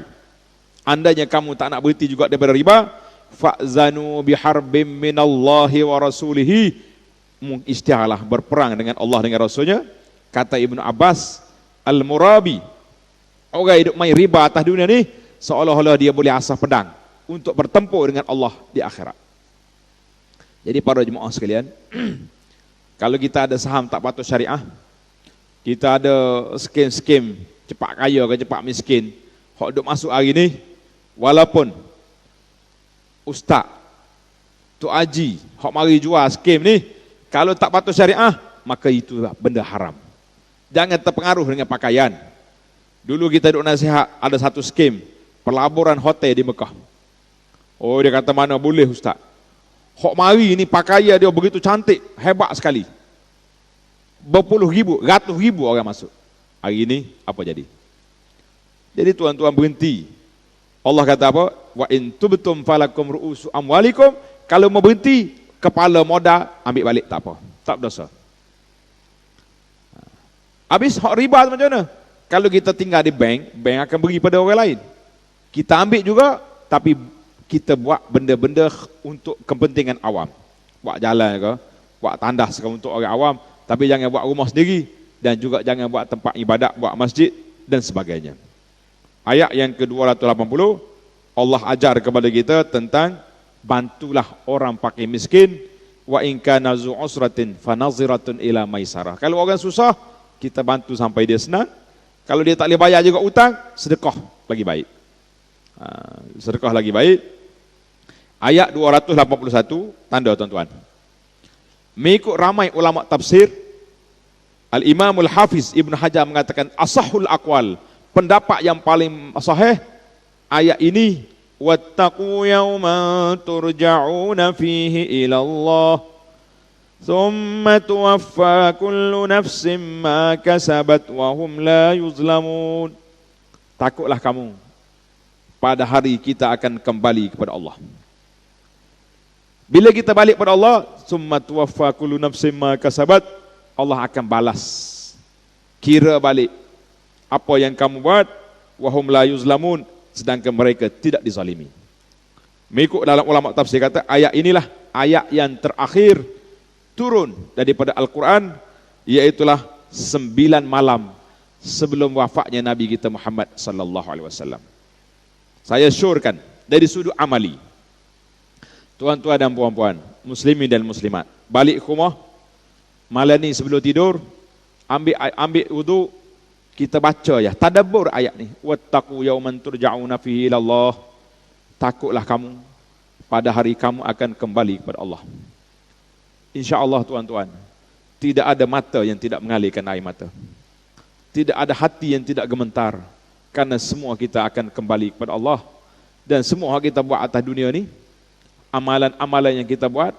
Andainya kamu tak nak berhenti juga daripada riba, fa'zanu biharbim minallahi wa rasulihi. Istiharlah berperang dengan Allah dengan Rasulnya. Kata Ibnu Abbas, Al-Murabi, orang hidup main riba atas dunia ni, seolah-olah dia boleh asah pedang untuk bertempur dengan Allah di akhirat. Jadi para jemaah sekalian, kalau kita ada saham tak patut syariah, kita ada skim-skim cepat kaya ke cepat miskin, hak duk masuk hari ni, walaupun ustaz, tok haji, hak mari jual skim ni, kalau tak patut syariah, maka itulah benda haram. Jangan terpengaruh dengan pakaian. Dulu kita duk nasihat, ada satu skim pelaburan hotel di Mekah. Oh, dia kata mana boleh ustaz. Hak mari ni pakaian dia begitu cantik, hebat sekali. Berpuluh ribu, ratus ribu orang masuk. Hari ini apa jadi? Jadi tuan-tuan berhenti. Allah kata apa? Wa in tubtum falakum ru'usu amwalikum. Kalau mau berhenti, kepala modal ambil balik tak apa. Tak berdosa. Habis hak riba macam mana? Kalau kita tinggal di bank, bank akan beri pada orang lain. Kita ambil juga, tapi kita buat benda-benda untuk kepentingan awam. Buat jalan ke, buat tandas ke untuk orang awam, tapi jangan buat rumah sendiri, dan juga jangan buat tempat ibadat, buat masjid dan sebagainya. Ayat yang ke-280, Allah ajar kepada kita tentang bantulah orang pakai miskin, wa in kana zu usratin fanaziratun ila maisarah. Kalau orang susah, kita bantu sampai dia senang. Kalau dia tak boleh bayar juga utang, sedekah lagi baik. Sedekah lagi baik. Ayat 281, tanda tuan-tuan. Mengikut ramai ulama tafsir, Al-Imam Al-Hafiz Ibn Hajar mengatakan asahul aqwal, pendapat yang paling sahih ayat ini, wattaqu yawman turja'una fihi ila Allah thumma tuwaffa kullu nafsin ma kasabat wa hum la yuzlamun. Takutlah kamu pada hari kita akan kembali kepada Allah. Bila kita balik kepada Allah, summa tuwaffa kullu nafsin ma kasabat, Allah akan balas, kira balik apa yang kamu buat, wa hum la yuzlamun, sedangkan mereka tidak dizalimi. Mengikut dalam ulama tafsir kata ayat inilah ayat yang terakhir turun daripada Al-Quran, iaitulah 9 malam sebelum wafatnya Nabi kita Muhammad sallallahu alaihi wasallam. Saya syorkan dari sudut amali, tuan-tuan dan puan-puan, muslimin dan muslimat, balik ke rumah malam ni sebelum tidur, ambil wudu, kita baca ya, tadabbur ayat ni, wattaqu yawman turja'una fihi ila Allah. Takutlah kamu pada hari kamu akan kembali kepada Allah. InsyaAllah tuan-tuan, tidak ada mata yang tidak mengalirkan air mata, tidak ada hati yang tidak gemetar, karena semua kita akan kembali kepada Allah. Dan semua kita buat atas dunia ni, amalan-amalan yang kita buat,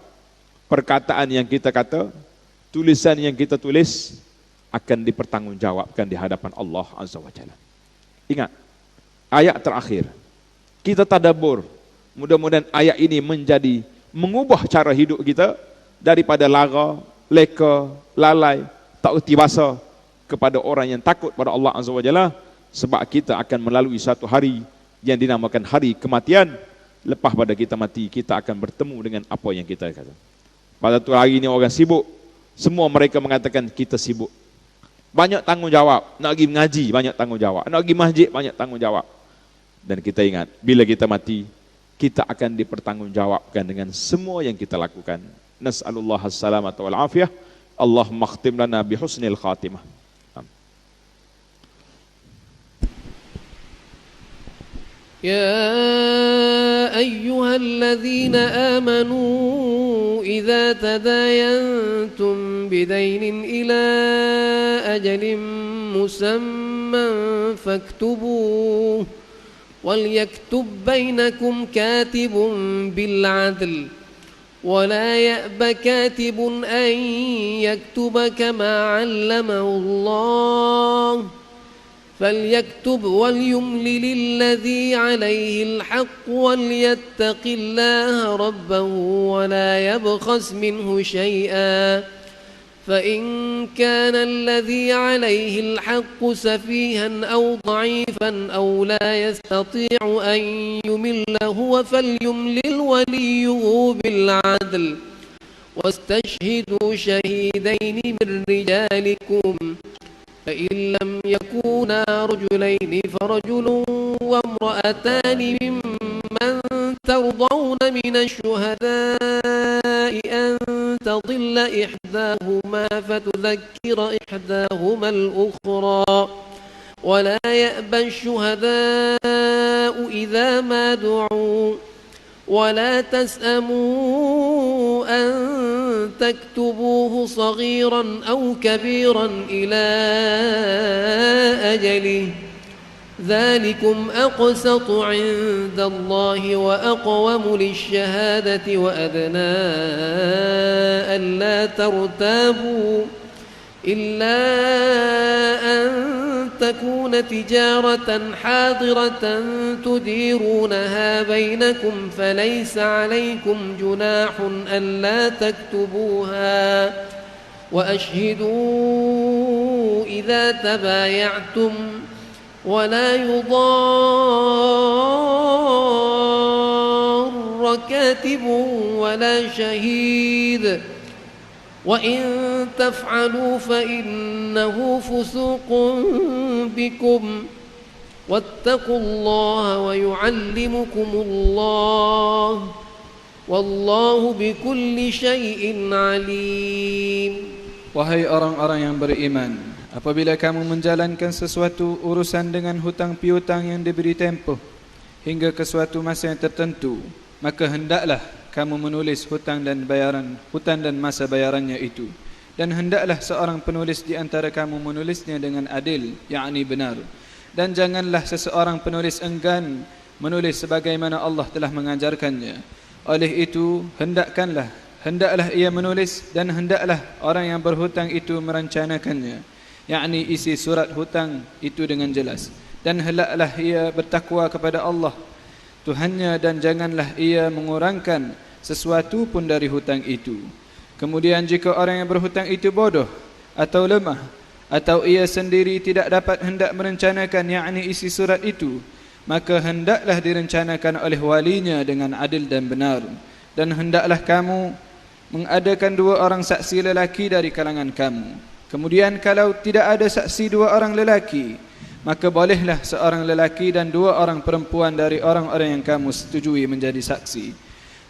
perkataan yang kita kata, tulisan yang kita tulis akan dipertanggungjawabkan di hadapan Allah Azza wa Jalla. Ingat, ayat terakhir. Kita tadabbur. Mudah-mudahan ayat ini mengubah cara hidup kita daripada lara, leka, lalai, tak erti bahasa kepada orang yang takut pada Allah Azza wa Jalla, sebab kita akan melalui satu hari yang dinamakan hari kematian. Lepas pada kita mati, kita akan bertemu dengan apa yang kita kata. Pada tu hari ini orang sibuk, semua mereka mengatakan kita sibuk. Banyak tanggungjawab, nak pergi mengaji banyak tanggungjawab, nak pergi masjid banyak tanggungjawab. Dan kita ingat, bila kita mati, kita akan dipertanggungjawabkan dengan semua yang kita lakukan. Nas'alullah as-salamata wal afiyah. Allahumma khtim lana bi husnil khatimah. يا أيها الذين آمنوا إذا تداينتم بدين إلى أجل مسمى فاكتبوه وليكتب بينكم كاتب بالعدل ولا يأب كاتب أن يكتب كما علمه الله فليكتب وليملل الذي عليه الحق وليتق الله ربه ولا يبخس منه شيئا فإن كان الذي عليه الحق سفيها أو ضعيفا أو لا يستطيع أن يمل هو فليملل وليه بالعدل واستشهدوا شهيدين من رجالكم فإن لم يكونا رجلين فرجل وامرأتان ممن ترضون من الشهداء أن تضل إحداهما فتذكر إحداهما الأخرى ولا يأبى الشهداء إذا ما دعوا ولا تسأموا أن تكتبوه صغيرا أو كبيرا إلى أجله ذلكم أقسط عند الله وأقوم للشهادة وأدنى ألا ترتابوا إلا أن تكون تجارة حاضرة تديرونها بينكم فليس عليكم جناح ألا تكتبوها وأشهدوا إذا تبايعتم ولا يضار كاتب ولا شهيد وإن تفعلوا فإنه فسوق بكم واتقوا الله ويعلمكم الله والله بكل شيء عليم. Wahai orang-orang yang beriman, apabila kamu menjalankan sesuatu urusan dengan hutang piutang yang diberi tempoh hingga ke suatu masa yang tertentu, maka hendaklah kamu menulis hutang dan masa bayarannya itu. Dan hendaklah seorang penulis di antara kamu menulisnya dengan adil, yakni benar. Dan janganlah seseorang penulis enggan menulis sebagaimana Allah telah mengajarkannya. Oleh itu, hendaklah ia menulis dan hendaklah orang yang berhutang itu merencanakannya, yakni isi surat hutang itu dengan jelas. Dan hendaklah ia bertakwa kepada Allah Tuhannya dan janganlah ia mengurangkan sesuatu pun dari hutang itu. Kemudian jika orang yang berhutang itu bodoh atau lemah atau ia sendiri tidak dapat hendak merencanakan yakni isi surat itu, maka hendaklah direncanakan oleh walinya dengan adil dan benar. Dan hendaklah kamu mengadakan 2 orang saksi lelaki dari kalangan kamu. Kemudian kalau tidak ada saksi 2 orang lelaki, maka bolehlah seorang lelaki dan 2 orang perempuan dari orang-orang yang kamu setujui menjadi saksi,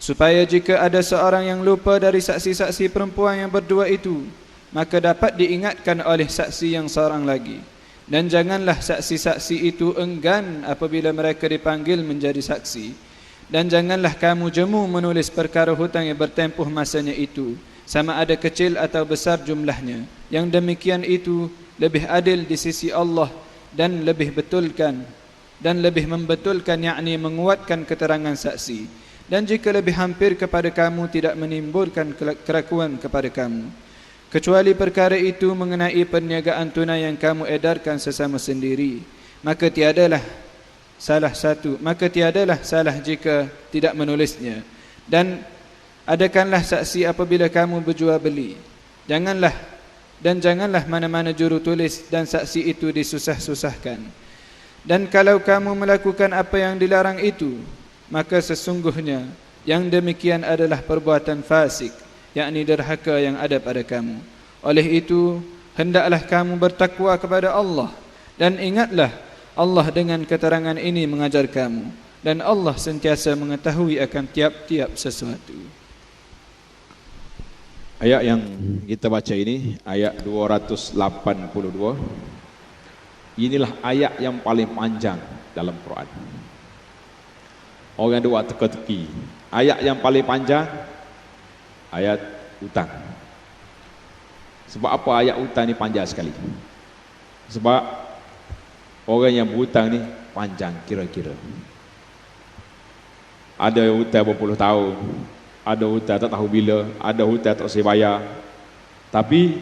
supaya jika ada seorang yang lupa dari saksi-saksi perempuan yang berdua itu, maka dapat diingatkan oleh saksi yang seorang lagi. Dan janganlah saksi-saksi itu enggan apabila mereka dipanggil menjadi saksi. Dan janganlah kamu jemu menulis perkara hutang yang bertempuh masanya itu, sama ada kecil atau besar jumlahnya. Yang demikian itu lebih adil di sisi Allah dan lebih membetulkan, yakni menguatkan keterangan saksi. Dan jika lebih hampir kepada kamu tidak menimbulkan keraguan kepada kamu. kecuali perkara itu mengenai perniagaan tunai yang kamu edarkan sesama sendiri, maka tiadalah salah jika tidak menulisnya. Dan adakanlah saksi apabila kamu berjual beli. Janganlah mana-mana juru tulis dan saksi itu disusah-susahkan. Dan kalau kamu melakukan apa yang dilarang itu, maka sesungguhnya yang demikian adalah perbuatan fasik, yakni derhaka yang ada pada kamu. Oleh itu, hendaklah kamu bertakwa kepada Allah, dan ingatlah Allah dengan keterangan ini mengajar kamu, dan Allah sentiasa mengetahui akan tiap-tiap sesuatu. Ayat yang kita baca ini ayat 282. Inilah ayat yang paling panjang dalam Quran. Orang dua teka-teki. Ayat yang paling panjang ayat hutang. Sebab apa ayat hutang ni panjang sekali? Sebab orang yang berhutang ni panjang kira-kira. Ada hutang berpuluh tahun, ada hutang tak tahu bila, ada hutang tak saya bayar. Tapi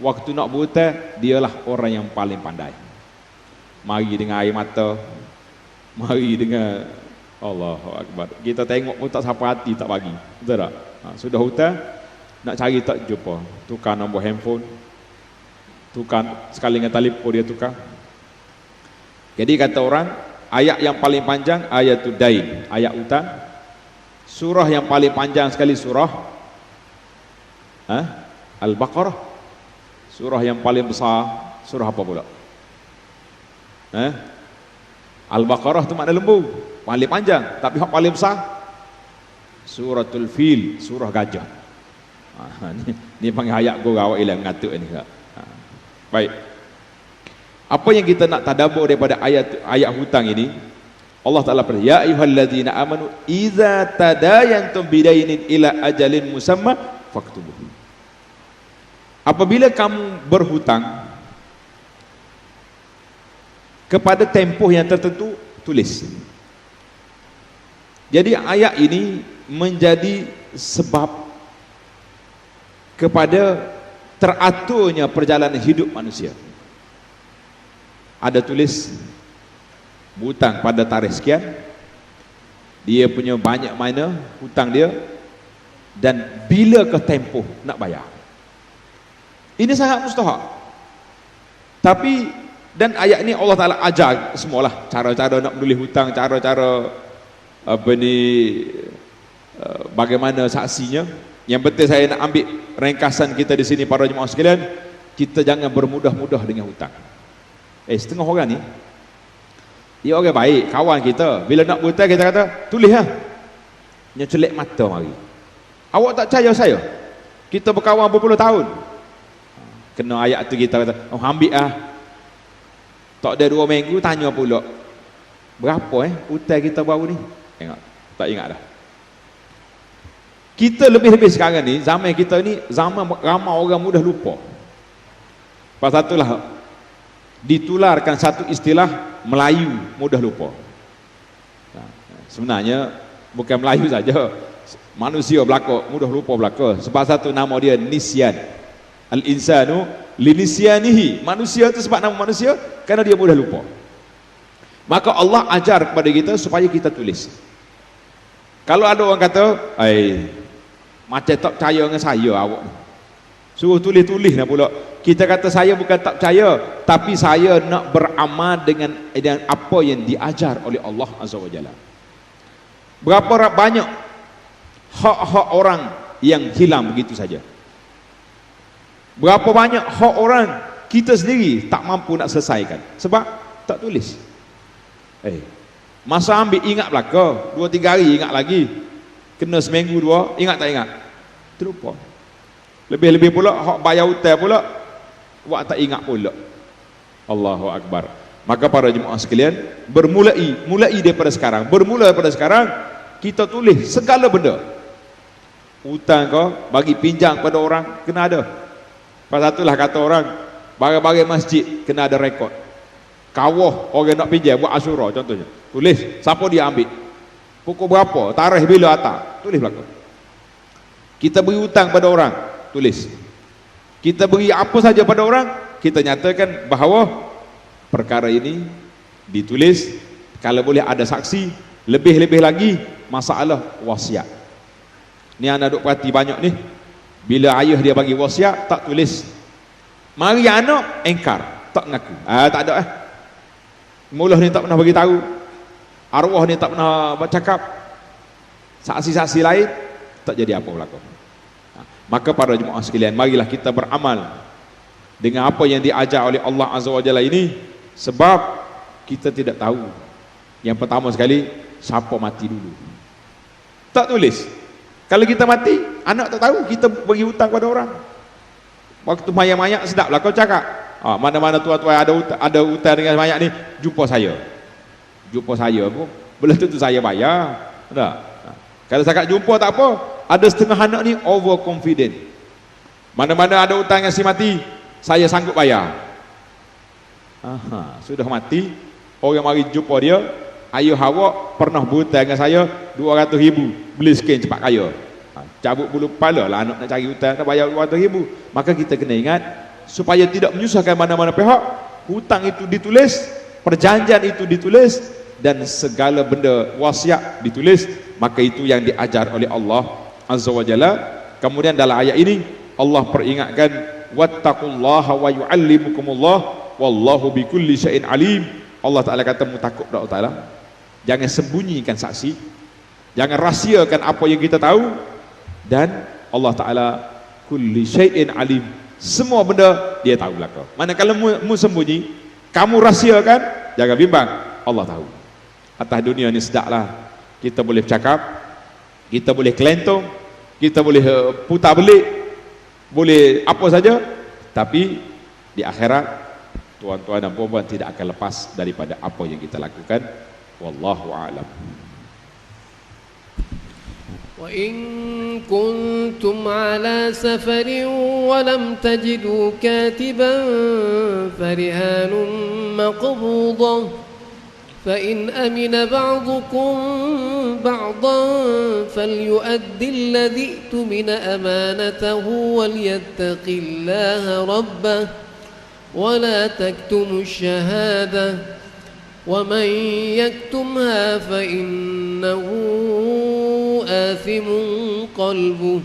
waktu nak berhutang, dialah orang yang paling pandai. Mari dengan air mata, mari dengan Allahu Akbar. Kita tengok pun tak sampai hati tak bagi. Betul tak? Sudah hutang, nak cari tak jumpa. Tukar nombor handphone, tukar sekali dengan telefon dia tukar. Jadi kata orang, ayat yang paling panjang ayatul dain, ayat hutang. Surah yang paling panjang sekali surah Al-Baqarah. Surah yang paling besar surah apa pula? Al-Baqarah tu makna lembu, paling panjang. Tapi yang paling besar Suratul Fil, surah gajah. Ni panggil ayat gua awak ilang ngatuk ni. Baik. Apa yang kita nak tadabbur daripada ayat hutang ini? Allah Taala berkata, ya ayyuhallazina amanu idza tadayantum bidainin ila ajalin musamma faktubuh. Apabila kamu berhutang kepada tempoh yang tertentu, tulis. Jadi ayat ini menjadi sebab kepada teraturnya perjalanan hidup manusia. Ada tulis hutang pada tarikh sekian, dia punya banyak mana hutang dia, dan bila ke tempoh nak bayar. Ini sangat mustahak. Tapi dan ayat ni Allah Ta'ala ajar semualah cara-cara nak menulis hutang, cara-cara bagaimana saksinya. Yang penting saya nak ambil ringkasan kita di sini para jemaah sekalian, kita jangan bermudah-mudah dengan hutang. Setengah orang ni dia orang baik, kawan kita, bila nak berhutang kita kata tulis lah, dia celek mata mari. Awak tak percaya saya? Kita berkawan berpuluh tahun. Kena ayat tu kita kata, oh ambil lah. Tak ada 2 minggu tanya pula, berapa hutang kita baru ni? Ingat? Tak ingat dah. Kita lebih-lebih sekarang ni, zaman kita ni zaman ramai orang mudah lupa. Pasal itulah ditularkan satu istilah Melayu mudah lupa. Sebenarnya bukan Melayu saja, manusia belaka mudah lupa belaka. Sebab satu nama dia nisyan. Al-insanu linisyanihi. Manusia itu sebab nama manusia kerana dia mudah lupa. Maka Allah ajar kepada kita supaya kita tulis. Kalau ada orang kata, macam tak percaya dengan saya awak ni, suruh tulis-tulis nak pula. Kita kata saya bukan tak percaya, tapi saya nak beramal dengan apa yang diajar oleh Allah Azza wa Jalla. Berapa banyak hak-hak orang yang hilang begitu saja. Berapa banyak hak orang kita sendiri tak mampu nak selesaikan sebab tak tulis. Masa ambil ingat belaka, 2-3 hari ingat lagi, kena seminggu 2 ingat tak ingat, terlupa. Lebih-lebih pula hak bayar hutang pula awak tak ingat pula. Allahu Akbar. Maka para jemaah sekalian, mulai daripada sekarang, bermula daripada sekarang kita tulis segala benda. Hutang kau bagi pinjam pada orang kena ada. Pasal itulah kata orang, barang-barang masjid kena ada rekod. Kawah orang nak pinjam buat asyura contohnya, tulis siapa dia ambil, pukul berapa, tarikh bila atas, tulis belakang. Kita beri hutang pada orang, tulis. Kita beri apa saja pada orang, kita nyatakan bahawa perkara ini ditulis, kalau boleh ada saksi, lebih-lebih lagi masalah wasiat. Ni anak duk perhati banyak ni, bila ayah dia bagi wasiat tak tulis, mari anak engkar, tak mengaku. Tak ada Mula ni tak pernah bagi tahu, arwah ni tak pernah bercakap, saksi-saksi lain tak jadi apa berlaku. Maka para jemaah sekalian, marilah kita beramal dengan apa yang diajar oleh Allah Azza wa Jalla ini, sebab kita tidak tahu. Yang pertama sekali, siapa mati dulu. Tak tulis. Kalau kita mati, anak tak tahu, kita bagi hutang pada orang. Waktu mayat-mayat sedaplah kau cakap, mana-mana tua-tua ada hutang dengan mayat ni, jumpa saya. Jumpa saya pun belum tentu saya bayar. Tak? Kalau cakap jumpa tak apa. Ada setengah anak ni over confident. Mana-mana ada hutang yang si mati, saya sanggup bayar. Sudah mati, orang mari jumpa dia, ayah awak pernah berhutang dengan saya 200,000, beli skin cepat kaya. Cabut bulu kepala lah anak nak cari hutang, nak bayar 200,000. Maka kita kena ingat, supaya tidak menyusahkan mana-mana pihak, hutang itu ditulis, perjanjian itu ditulis, dan segala benda wasiat ditulis. Maka itu yang diajar oleh Allah Azza wa Jalla. Kemudian dalam ayat ini Allah peringatkan, wattaqullaha wa yu'allimukumullah wallahu bikulli syai'in alim. Allah Ta'ala kata, mu takut pada Allah Ta'ala, jangan sembunyikan saksi, jangan rahsiakan apa yang kita tahu, dan Allah Ta'ala kulli syai'in alim, semua benda dia tahu belaka. Manakala mu sembunyi, kamu rahsiakan, jangan bimbang, Allah tahu. Atas dunia ni sedaklah kita boleh bercakap, kita boleh kelentong, kita boleh putar belik, boleh apa saja, tapi di akhirat tuan-tuan dan puan-puan tidak akan lepas daripada apa yang kita lakukan. Wallahu a'lam. Wa in kuntum ala safarin wa lam tajidu katiban farihanun maqbudah فإن أمن بعضكم بعضا فليؤد الذي اؤتمن أمانته وليتق الله ربه ولا تكتموا الشهادة ومن يكتمها فإنه آثم قلبه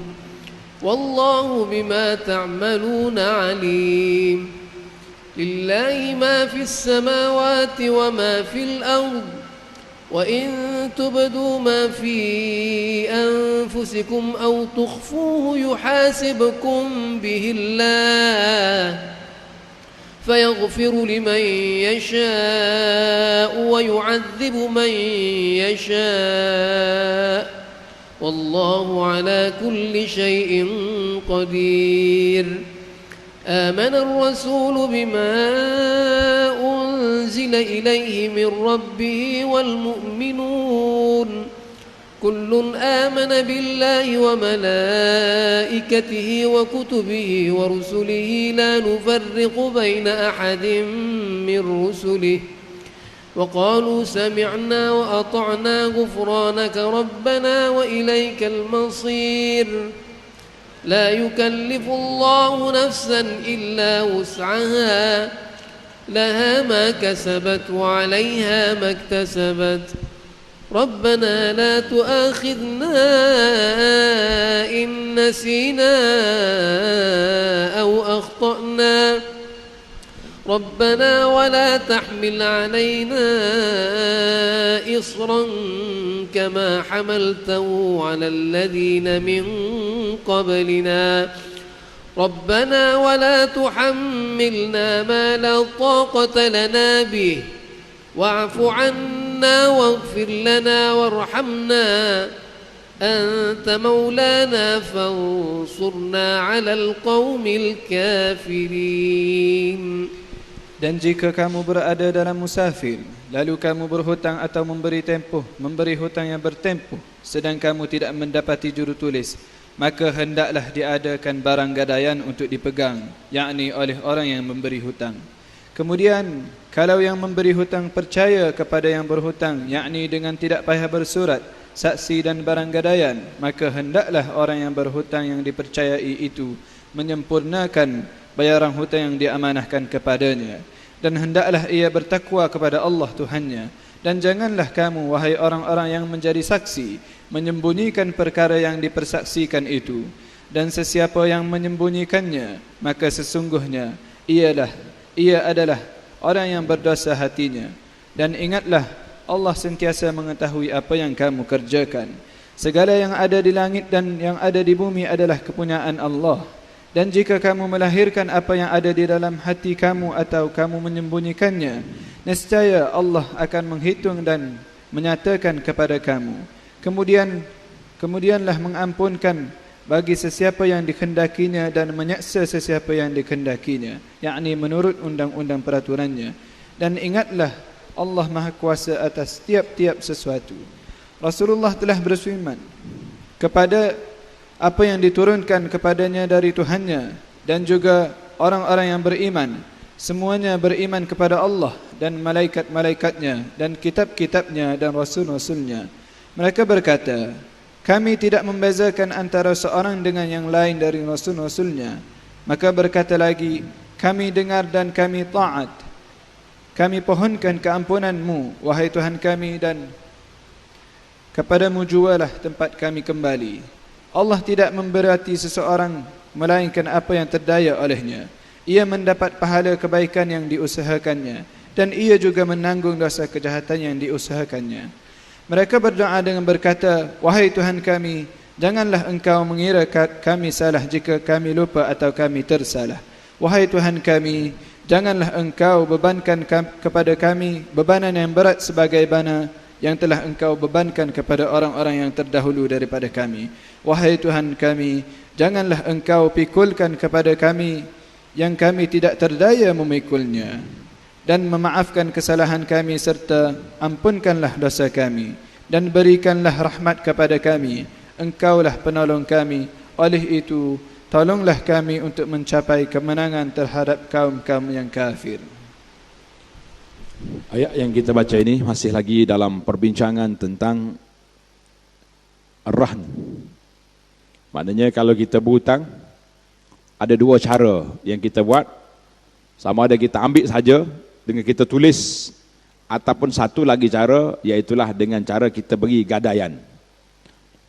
والله بما تعملون عليم لله ما في السماوات وما في الأرض وإن تبدوا ما في أنفسكم أو تخفوه يحاسبكم به الله فيغفر لمن يشاء ويعذب من يشاء والله على كل شيء قدير آمن الرسول بما أنزل إليه من ربه والمؤمنون كل آمن بالله وملائكته وكتبه ورسله لا نفرق بين أحد من رسله وقالوا سمعنا وأطعنا غفرانك ربنا وإليك المصير لا يكلف الله نفسا إلا وسعها لها ما كسبت وعليها ما اكتسبت ربنا لا تؤاخذنا إن نسينا أو أخطأنا ربنا ولا تحمل علينا إصرا كما حملته على الذين من قبلنا ربنا ولا تحملنا ما لا طاقة لنا به واعف عنا واغفر لنا وارحمنا أنت مولانا فانصرنا على القوم الكافرين. Dan jika kamu berada dalam musafir, lalu kamu berhutang atau memberi hutang yang bertempuh, sedang kamu tidak mendapati juru tulis, maka hendaklah diadakan barang gadaian untuk dipegang, yakni oleh orang yang memberi hutang. Kemudian, kalau yang memberi hutang percaya kepada yang berhutang, yakni dengan tidak payah bersurat, saksi dan barang gadaian, maka hendaklah orang yang berhutang yang dipercayai itu menyempurnakan bayaran hutang yang diamanahkan kepadanya. Dan hendaklah ia bertakwa kepada Allah Tuhannya. Dan janganlah kamu, wahai orang-orang yang menjadi saksi, menyembunyikan perkara yang dipersaksikan itu. Dan sesiapa yang menyembunyikannya, maka sesungguhnya ia adalah orang yang berdosa hatinya. Dan ingatlah, Allah sentiasa mengetahui apa yang kamu kerjakan. Segala yang ada di langit dan yang ada di bumi adalah kepunyaan Allah. Dan jika kamu melahirkan apa yang ada di dalam hati kamu atau kamu menyembunyikannya, nescaya Allah akan menghitung dan menyatakan kepada kamu. Kemudianlah mengampunkan bagi sesiapa yang dikehendakinya dan menyaksa sesiapa yang dikehendakinya, yakni menurut undang-undang peraturannya. Dan ingatlah, Allah Maha Kuasa atas tiap-tiap sesuatu. Rasulullah telah berfirman kepada apa yang diturunkan kepadanya dari Tuhannya, dan juga orang-orang yang beriman, semuanya beriman kepada Allah dan malaikat-malaikatnya dan kitab-kitabnya dan rasul-rasulnya. Mereka berkata, kami tidak membezakan antara seorang dengan yang lain dari rasul-rasulnya. Maka berkata lagi, kami dengar dan kami taat. Kami pohonkan keampunanmu, wahai Tuhan kami, dan kepadamu jualah tempat kami kembali. Allah tidak memberati seseorang melainkan apa yang terdaya olehnya. Ia mendapat pahala kebaikan yang diusahakannya, dan ia juga menanggung dosa kejahatan yang diusahakannya. Mereka berdoa dengan berkata, wahai Tuhan kami, janganlah engkau mengira kami salah jika kami lupa atau kami tersalah. Wahai Tuhan kami, janganlah engkau bebankan kepada kami bebanan yang berat sebagaimana yang telah engkau bebankan kepada orang-orang yang terdahulu daripada kami. Wahai Tuhan kami, janganlah engkau pikulkan kepada kami yang kami tidak terdaya memikulnya. Dan memaafkan kesalahan kami serta ampunkanlah dosa kami. Dan berikanlah rahmat kepada kami. Engkaulah penolong kami. Oleh itu, tolonglah kami untuk mencapai kemenangan terhadap kaum-kaum yang kafir. Ayat yang kita baca ini masih lagi dalam perbincangan tentang ar-rahn. Maknanya kalau kita berhutang, ada dua cara yang kita buat. Sama ada kita ambil saja dengan kita tulis, ataupun satu lagi cara, iaitulah dengan cara kita beri gadaian.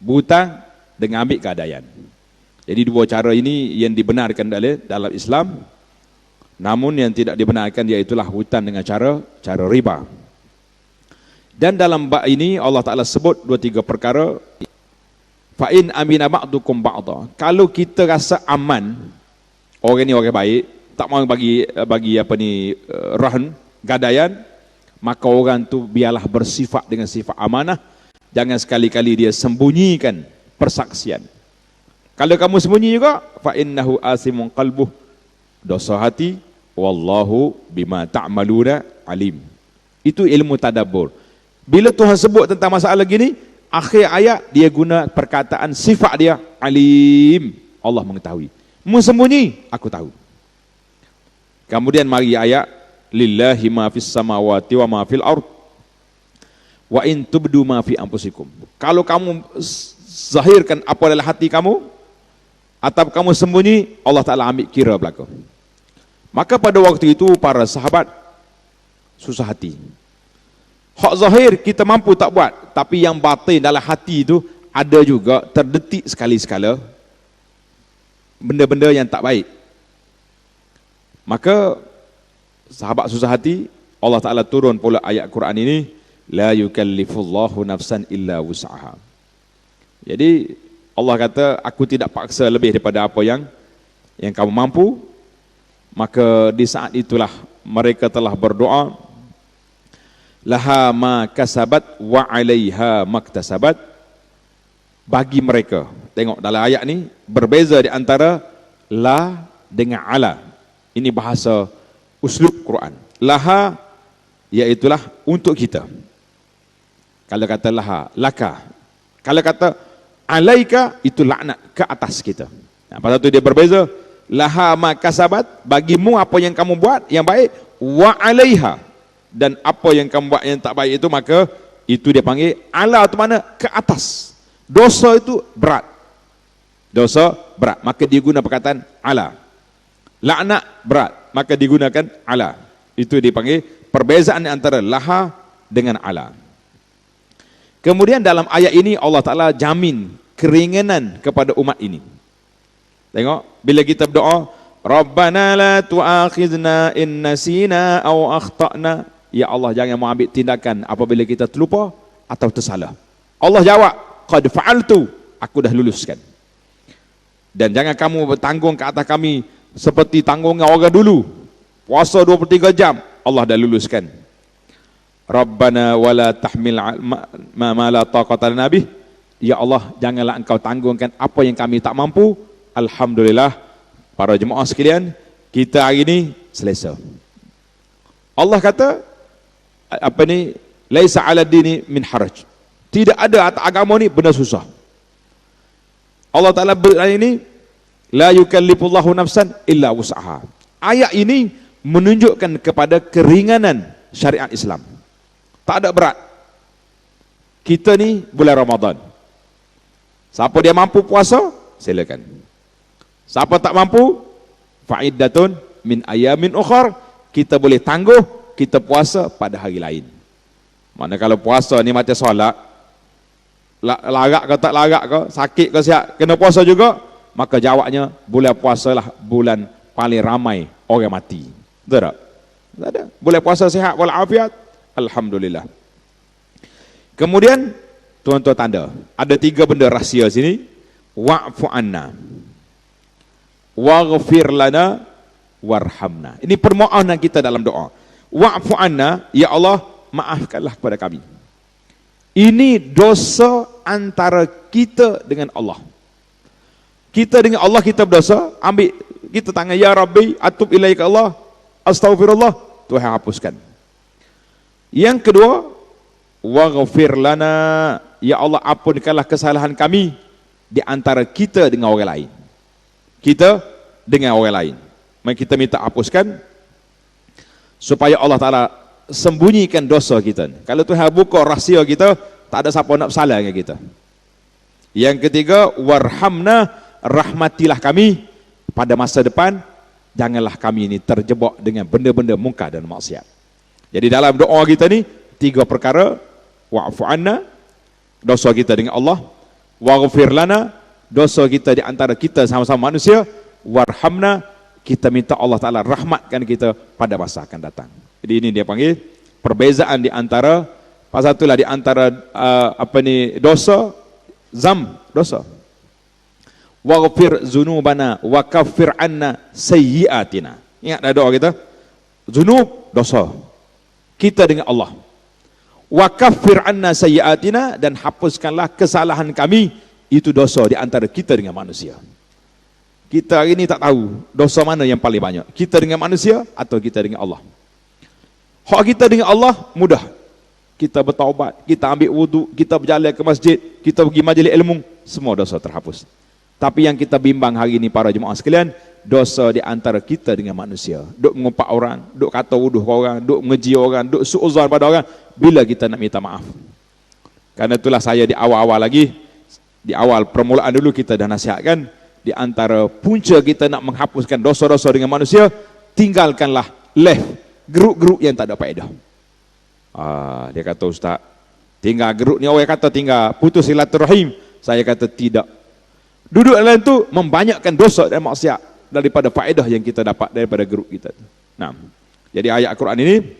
Berhutang dengan ambil gadaian. Jadi dua cara ini yang dibenarkan dalam Islam. Namun yang tidak dibenarkan iaitulah hutang dengan cara riba. Dan dalam bab ini Allah Ta'ala sebut dua tiga perkara. Fa'in amina ba'dukum ba'da. Kalau kita rasa aman, orang ni orang baik, tak mahu bagi rahn, gadaian, maka orang tu biarlah bersifat dengan sifat amanah. Jangan sekali-kali dia sembunyikan persaksian. Kalau kamu sembunyi juga, fa'innahu asimun qalbuh, dosa hati, wallahu bima ta'maluna alim. Itu ilmu tadabbur. Bila Tuhan sebut tentang masalah gini, akhir ayat dia guna perkataan sifat dia alim. Allah mengetahui. Sembunyi, aku tahu. Kemudian mari ayat lillahi ma fis samawati wa ma fil ard wa in tubdu ma fi anfusikum. Kalau kamu zahirkan apa dalam hati kamu atau kamu sembunyi, Allah Ta'ala ambil kira belaka. Maka pada waktu itu para sahabat susah hati. Hak zahir kita mampu tak buat, tapi yang batin dalam hati itu ada juga terdetik sekali-sekala benda-benda yang tak baik. Maka sahabat susah hati, Allah Ta'ala turun pula ayat Quran ini, la yukallifullahu nafsan illa wus'aha. Jadi Allah kata, aku tidak paksa lebih daripada apa yang kamu mampu. Maka di saat itulah mereka telah berdoa, laha ma kasabat wa 'alaiha maktasabat. Bagi mereka, tengok dalam ayat ni berbeza di antara la dengan ala. Ini bahasa uslub Quran. Laha iaitulah untuk kita. Kalau kata laha, laka. Kalau kata alaika, itu laknat ke atas kita. Nah, pada itu dia berbeza. Laha ma kasabat, bagimu apa yang kamu buat yang baik, wa 'alaiha, dan apa yang kamu buat yang tak baik itu, maka itu dia panggil ala, itu mana? Ke atas. Dosa itu berat. Dosa berat, maka digunakan perkataan ala. Laknat berat, maka digunakan ala. Itu dipanggil perbezaan antara laha dengan ala. Kemudian dalam ayat ini Allah Ta'ala jamin keringanan kepada umat ini. Tengok, bila kita berdoa, Rabbana la tu'akhidna in nasina aw akhtana. Ya Allah, jangan mengambil tindakan apabila kita terlupa atau tersalah. Allah jawab, qad fa'altu, aku dah luluskan. Dan jangan kamu bertanggung ke atas kami seperti tanggung orang dulu. Puasa 23 jam, Allah dah luluskan. Rabbana wala tahmil ma la taqata lana bih. Ya Allah, janganlah engkau tanggungkan apa yang kami tak mampu. Alhamdulillah, para jemaah sekalian, kita hari ini selesa. Allah kata, apa ni, laisa ala dini min haraj. Tidak ada atas agama ni benda susah. Allah Ta'ala berayat ini, la yukallifullahu nafsan illa wus'aha. Ayat ini menunjukkan kepada keringanan syariat Islam. Tak ada berat. Kita ni bulan Ramadan. Siapa dia mampu puasa, silakan. Siapa tak mampu, fa'iddatun min ayamin ukhar, kita boleh tangguh, kita puasa pada hari lain. Mana kalau puasa ni macam solat, larak ke tak larak ke, sakit ke sihat, kena puasa juga, maka jawabnya bulan puasa lah bulan paling ramai orang mati. Betul tak? Tak ada. Bulan puasa sihat walafiat, alhamdulillah. Kemudian tuan-tuan tanda, ada 3 benda rahsia sini. Wa'fu anna, waghfir lana, warhamna. Ini permohonan kita dalam doa. Wa'fu anna, ya Allah, maafkanlah kepada kami. Ini dosa antara kita dengan Allah. Kita dengan Allah kita berdosa, ambil kita tangan, ya Rabbi, atub ilaika Allah, astaghfirullah, Tuhan hapuskan. Yang kedua, waghfir lana, ya Allah, ampunkanlah kesalahan kami di antara kita dengan orang lain. Kita dengan orang lain. Maka kita minta hapuskan supaya Allah Ta'ala sembunyikan dosa kita. Kalau Tuhan buka rahsia kita, tak ada siapa nak bersalah dengan kita. Yang ketiga, warhamna, rahmatilah kami pada masa depan, janganlah kami ini terjebak dengan benda-benda mungkar dan maksiat. Jadi dalam doa kita ni 3 perkara. Wa'fu anna, dosa kita dengan Allah. Waghfir lana, dosa kita di antara kita sama-sama manusia. Warhamna, kita minta Allah Ta'ala rahmatkan kita pada masa akan datang. Jadi ini dia panggil perbezaan di antara, pasal itulah di antara dosa, dosa. Waghfir zunubana wa kaffir anna sayyiatina. Ingat dah doa kita? Zunub, dosa kita dengan Allah. Wa kaffir anna sayyiatina, dan hapuskanlah kesalahan kami, itu dosa di antara kita dengan manusia. Kita hari ini tak tahu dosa mana yang paling banyak, kita dengan manusia atau kita dengan Allah. Hak kita dengan Allah mudah. Kita bertaubat, kita ambil wuduk, kita berjalan ke masjid, kita pergi majlis ilmu, semua dosa terhapus. Tapi yang kita bimbang hari ini para jemaah sekalian, dosa di antara kita dengan manusia. Duk mengumpat orang, duk kata wuduh ke orang, duk mengeji orang, duk suuzon pada orang, bila kita nak minta maaf. Karena itulah saya di awal-awal lagi, di awal permulaan dulu kita dah nasihatkan, di antara punca kita nak menghapuskan dosa-dosa dengan manusia, tinggalkanlah geruk-geruk yang tak ada faedah. Dia kata, Ustaz, tinggal geruk ni, orang kata tinggal putus silaturahim. Saya kata tidak. Duduk dalam tu membanyakkan dosa dan maksiat daripada faedah yang kita dapat daripada geruk kita. Nah, jadi ayat Al-Quran ini,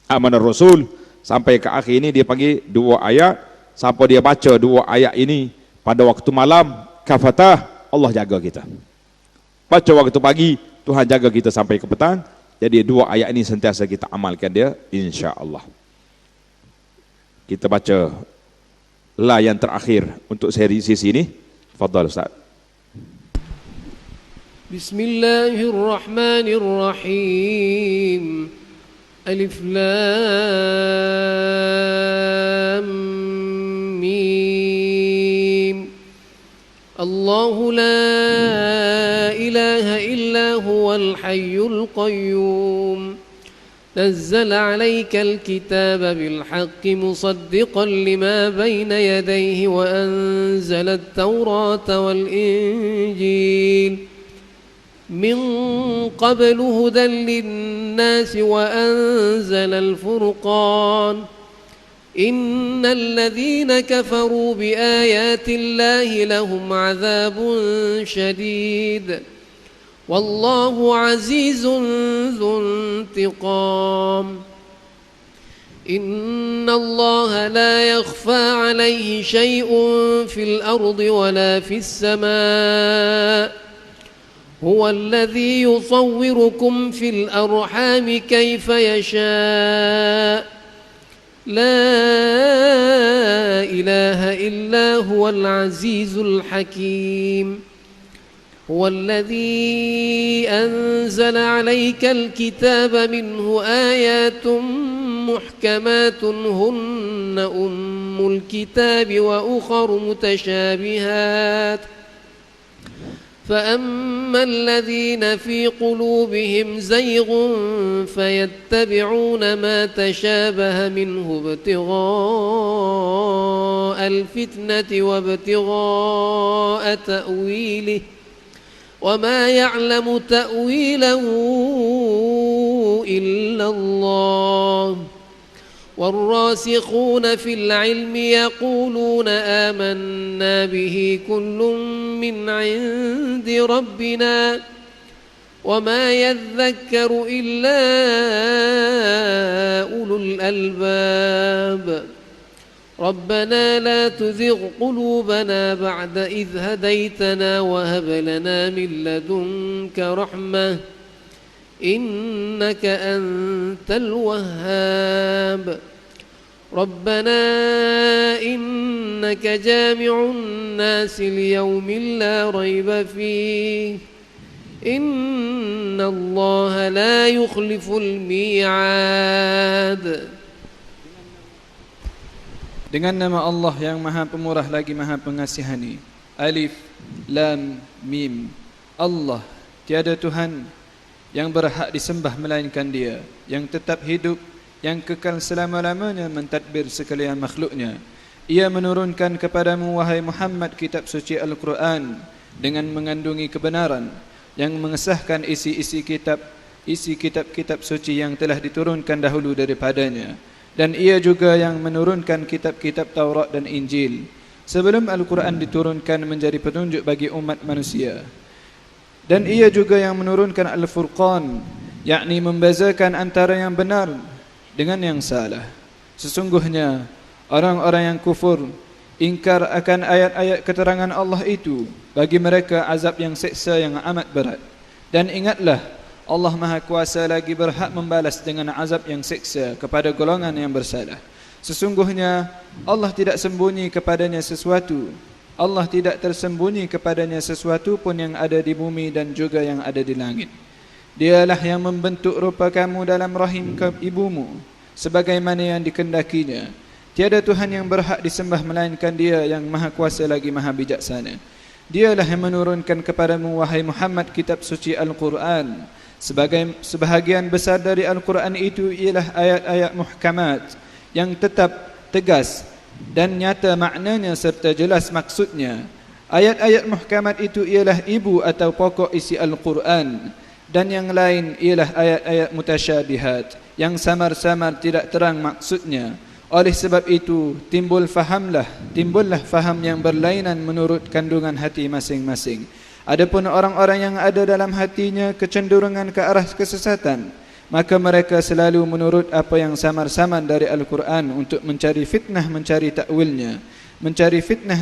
Amanah Rasul, sampai ke akhir ini dia panggil 2 ayat. Siapa dia baca 2 ayat ini pada waktu malam, kafatah, Allah jaga kita. Baca waktu pagi, Tuhan jaga kita sampai ke petang. Jadi 2 ayat ini sentiasa kita amalkan dia, insya-Allah. Kita baca la yang terakhir untuk sesi ini. Fadhal Ustaz. Bismillahirrahmanirrahim. Alif Lam Mim. Allahu la ilaha illa huwal hayyul qayyum. نزل عليك الكتاب بالحق مصدقا لما بين يديه وأنزل التوراة والإنجيل من قبل هدى للناس وأنزل الفرقان إن الذين كفروا بآيات الله لهم عذاب شديد والله عزيز ذو انتقام إن الله لا يخفى عليه شيء في الأرض ولا في السماء هو الذي يصوركم في الأرحام كيف يشاء لا إله إلا هو العزيز الحكيم هو الذي أنزل عليك الكتاب منه آيات محكمات هن أم الكتاب وأخر متشابهات فأما الذين في قلوبهم زيغ فيتبعون ما تشابه منه ابتغاء الفتنة وابتغاء تأويله وما يعلم تأويله إلا الله والراسخون في العلم يقولون آمنا به كل من عند ربنا وما يذكر إلا أولو الألباب ربنا لا تزغ قلوبنا بعد إذ هديتنا وهب لنا من لدنك رحمة إنك أنت الوهاب ربنا إنك جامع الناس ليوم لا ريب فيه إن الله لا يخلف الميعاد. Dengan nama Allah yang Maha Pemurah lagi Maha Pengasihani. Alif, Lam, Mim. Allah, tiada Tuhan yang berhak disembah melainkan Dia, yang tetap hidup, yang kekal selama-lamanya mentadbir sekalian makhluknya. Ia menurunkan kepadamu wahai Muhammad kitab suci Al-Quran dengan mengandungi kebenaran, yang mengesahkan isi kitab-kitab suci yang telah diturunkan dahulu daripadanya. Dan ia juga yang menurunkan kitab-kitab Taurat dan Injil sebelum Al-Quran diturunkan menjadi petunjuk bagi umat manusia. Dan ia juga yang menurunkan Al-Furqan, yakni membezakan antara yang benar dengan yang salah. Sesungguhnya orang-orang yang kufur ingkar akan ayat-ayat keterangan Allah itu, bagi mereka azab yang seksa yang amat berat. Dan ingatlah, Allah Maha Kuasa lagi berhak membalas dengan azab yang seksa kepada golongan yang bersalah. Sesungguhnya Allah tidak sembunyi kepadanya sesuatu. Allah tidak tersembunyi kepadanya sesuatu pun yang ada di bumi dan juga yang ada di langit. Dialah yang membentuk rupa kamu dalam rahim ibumu sebagaimana yang dikendakinya. Tiada Tuhan yang berhak disembah melainkan Dia yang Maha Kuasa lagi Maha Bijaksana. Dialah yang menurunkan kepadamu wahai Muhammad kitab suci Al-Quran. Sebahagian besar dari Al-Quran itu ialah ayat-ayat muhkamat yang tetap, tegas dan nyata maknanya serta jelas maksudnya. Ayat-ayat muhkamat itu ialah ibu atau pokok isi Al-Quran, dan yang lain ialah ayat-ayat mutasyabihat yang samar-samar tidak terang maksudnya. Oleh sebab itu timbullah faham yang berlainan menurut kandungan hati masing-masing. Adapun orang-orang yang ada dalam hatinya kecenderungan ke arah kesesatan, maka mereka selalu menurut apa yang samar-samar dari Al-Quran untuk mencari fitnah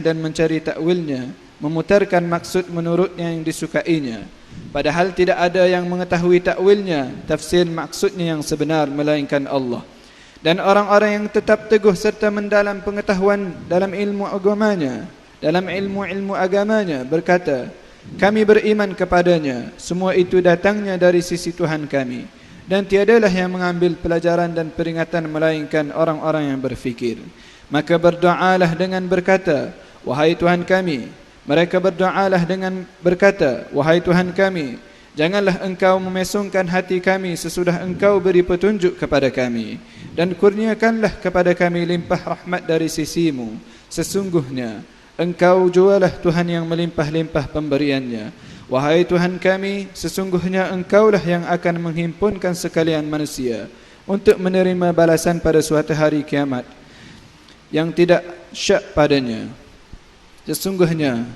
dan mencari takwilnya, memutarkan maksud menurutnya yang disukainya. Padahal tidak ada yang mengetahui takwilnya, tafsir maksudnya yang sebenar melainkan Allah. Dan orang-orang yang tetap teguh serta mendalam pengetahuan dalam ilmu agamanya berkata, kami beriman kepadanya, semua itu datangnya dari sisi Tuhan kami, dan tiadalah yang mengambil pelajaran dan peringatan melainkan orang-orang yang berfikir. Maka berdoalah dengan berkata, wahai Tuhan kami. Mereka berdoalah dengan berkata, wahai Tuhan kami, Janganlah engkau memesongkan hati kami sesudah engkau beri petunjuk kepada kami, dan kurniakanlah kepada kami limpah rahmat dari sisimu. Sesungguhnya engkau jualah Tuhan yang melimpah-limpah pemberiannya. Wahai Tuhan kami, sesungguhnya engkaulah yang akan menghimpunkan sekalian manusia untuk menerima balasan pada suatu hari kiamat yang tidak syak padanya. Sesungguhnya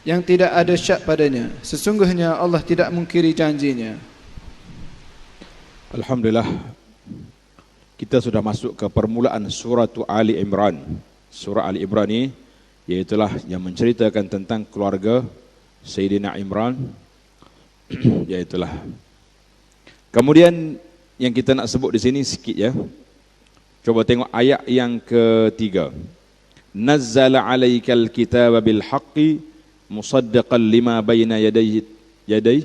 yang tidak ada syak padanya. Sesungguhnya Allah tidak mungkiri janjinya. Alhamdulillah, kita sudah masuk ke permulaan surah Ali Imran. Surah Ali Imran ini iaitulah yang menceritakan tentang keluarga Sayyidina Imran. Iaitulah. Kemudian yang kita nak sebut di sini sikit ya. Coba tengok ayat yang ketiga. Nazzala 'alaikal kitaba bil haqqi musaddiqan lima bayna yadayhi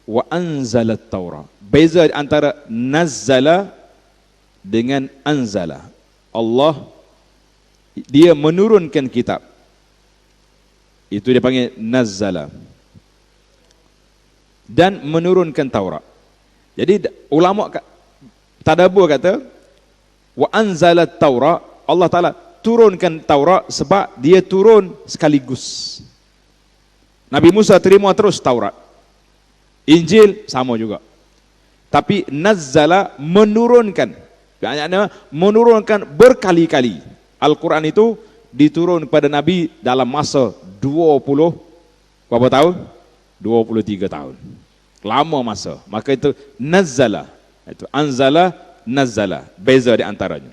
wa anzala at-Taurat. Beza antara nazzala dengan anzala. Allah dia menurunkan kitab. Itu dia panggil nazzala. Dan menurunkan Taurat. Jadi ulama tadabbur kata wa anzala at-Taurat, Allah Taala turunkan Taurat sebab dia turun sekaligus. Nabi Musa terima terus Taurat. Injil sama juga. Tapi nazzala menurunkan. Maknanya menurunkan berkali-kali. Al-Quran itu diturun kepada Nabi dalam masa 20 berapa tahun? 23 tahun. Lama masa. Maka itu nazzala. Itu anzala, nazzala. Beza di antaranya.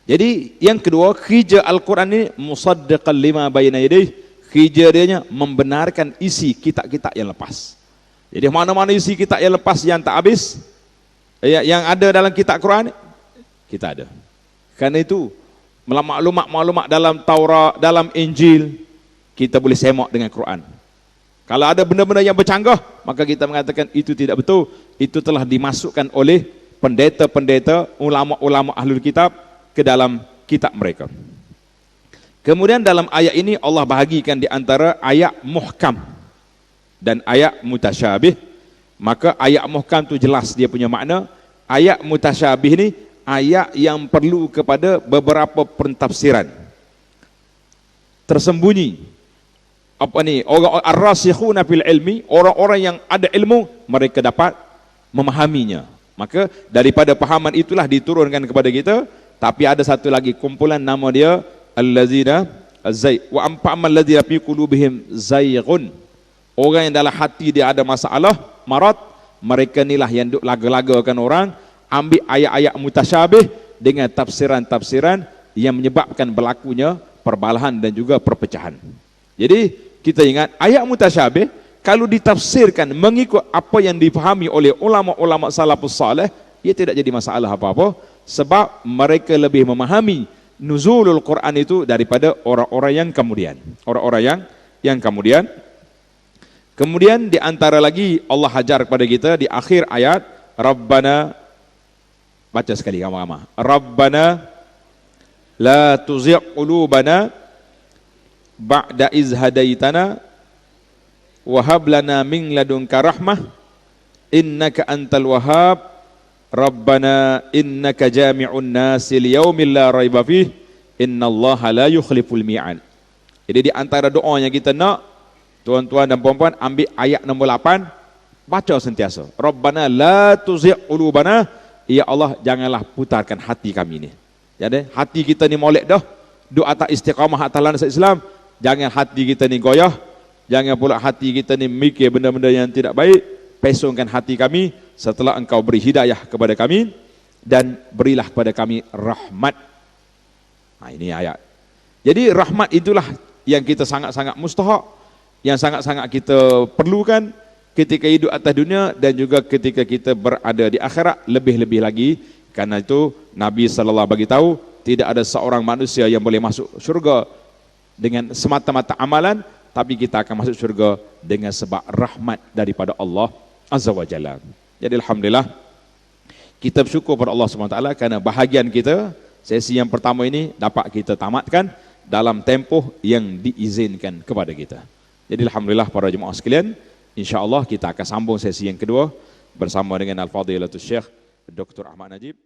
Jadi yang kedua, khija Al-Quran ini musaddiqan lima bayna yadayhi. Khijarianya membenarkan isi kitab-kitab yang lepas. Jadi mana-mana isi kitab yang lepas yang tak habis, yang ada dalam kitab Quran, kita ada. Karena itu maklumat-maklumat dalam Taurat, dalam Injil, kita boleh semak dengan Quran. Kalau ada benda-benda yang bercanggah, maka kita mengatakan itu tidak betul. Itu telah dimasukkan oleh pendeta-pendeta, ulama-ulama ahlul kitab ke dalam kitab mereka. Kemudian dalam ayat ini Allah bahagikan di antara ayat muhkam dan ayat mutasyabih. Maka ayat muhkam itu jelas dia punya makna. Ayat mutasyabih ini ayat yang perlu kepada beberapa pentafsiran. Tersembunyi. Apa ni? Orang ar-rasikhuna fil ilmi, orang-orang yang ada ilmu, mereka dapat memahaminya. Maka daripada pahaman itulah diturunkan kepada kita. Tapi ada satu lagi kumpulan nama dia allazina az-zayg wa ampa'amal ladzina fi qulubihim zayghun. Orang yang dalam hati dia ada masalah, marat, mereka inilah yang duk laga-lagakan orang, ambil ayat-ayat mutasyabih dengan tafsiran-tafsiran yang menyebabkan berlakunya perbalahan dan juga perpecahan. Jadi kita ingat ayat mutasyabih kalau ditafsirkan mengikut apa yang dipahami oleh ulama-ulama salafus saleh, ia tidak jadi masalah apa-apa sebab mereka lebih memahami nuzulul Quran itu daripada orang-orang yang kemudian. Orang-orang yang kemudian. Kemudian di antara lagi Allah hajar kepada kita di akhir ayat, Rabbana, baca sekali sama-sama. Rabbana la tuzigh qulubana ba'da iz hadaitana wa hab lana min ladunka rahmah innaka antal wahhab. Rabbana innaka jami'un nasi liyaumil la raiba fih innallaha la yukhliful mi'ad. Jadi di antara doa yang kita nak, tuan-tuan dan puan-puan, ambil ayat nombor 8, baca sentiasa. Rabbana la tuzigh qulubana, ya Allah janganlah putarkan hati kami ni. Jadi hati kita ni molek dah, duk atas istiqamah atas landas Islam, jangan hati kita ni goyah, jangan pula hati kita ni mikir benda-benda yang tidak baik. Pesongkan hati kami setelah engkau beri hidayah kepada kami dan berilah kepada kami rahmat. Nah, ini ayat. Jadi rahmat itulah yang kita sangat-sangat mustahak, yang sangat-sangat kita perlukan ketika hidup atas dunia dan juga ketika kita berada di akhirat, lebih-lebih lagi. Karena itu Nabi sallallahu bagi tahu tidak ada seorang manusia yang boleh masuk syurga dengan semata-mata amalan, tapi kita akan masuk syurga dengan sebab rahmat daripada Allah Azza wa Jalla. Jadi alhamdulillah kita bersyukur pada Allah SWT kerana bahagian kita sesi yang pertama ini dapat kita tamatkan dalam tempoh yang diizinkan kepada kita. Jadi alhamdulillah para jemaah sekalian, InsyaAllah kita akan sambung sesi yang kedua bersama dengan Al-Fadilatul Syekh Dr. Ahmad Najib.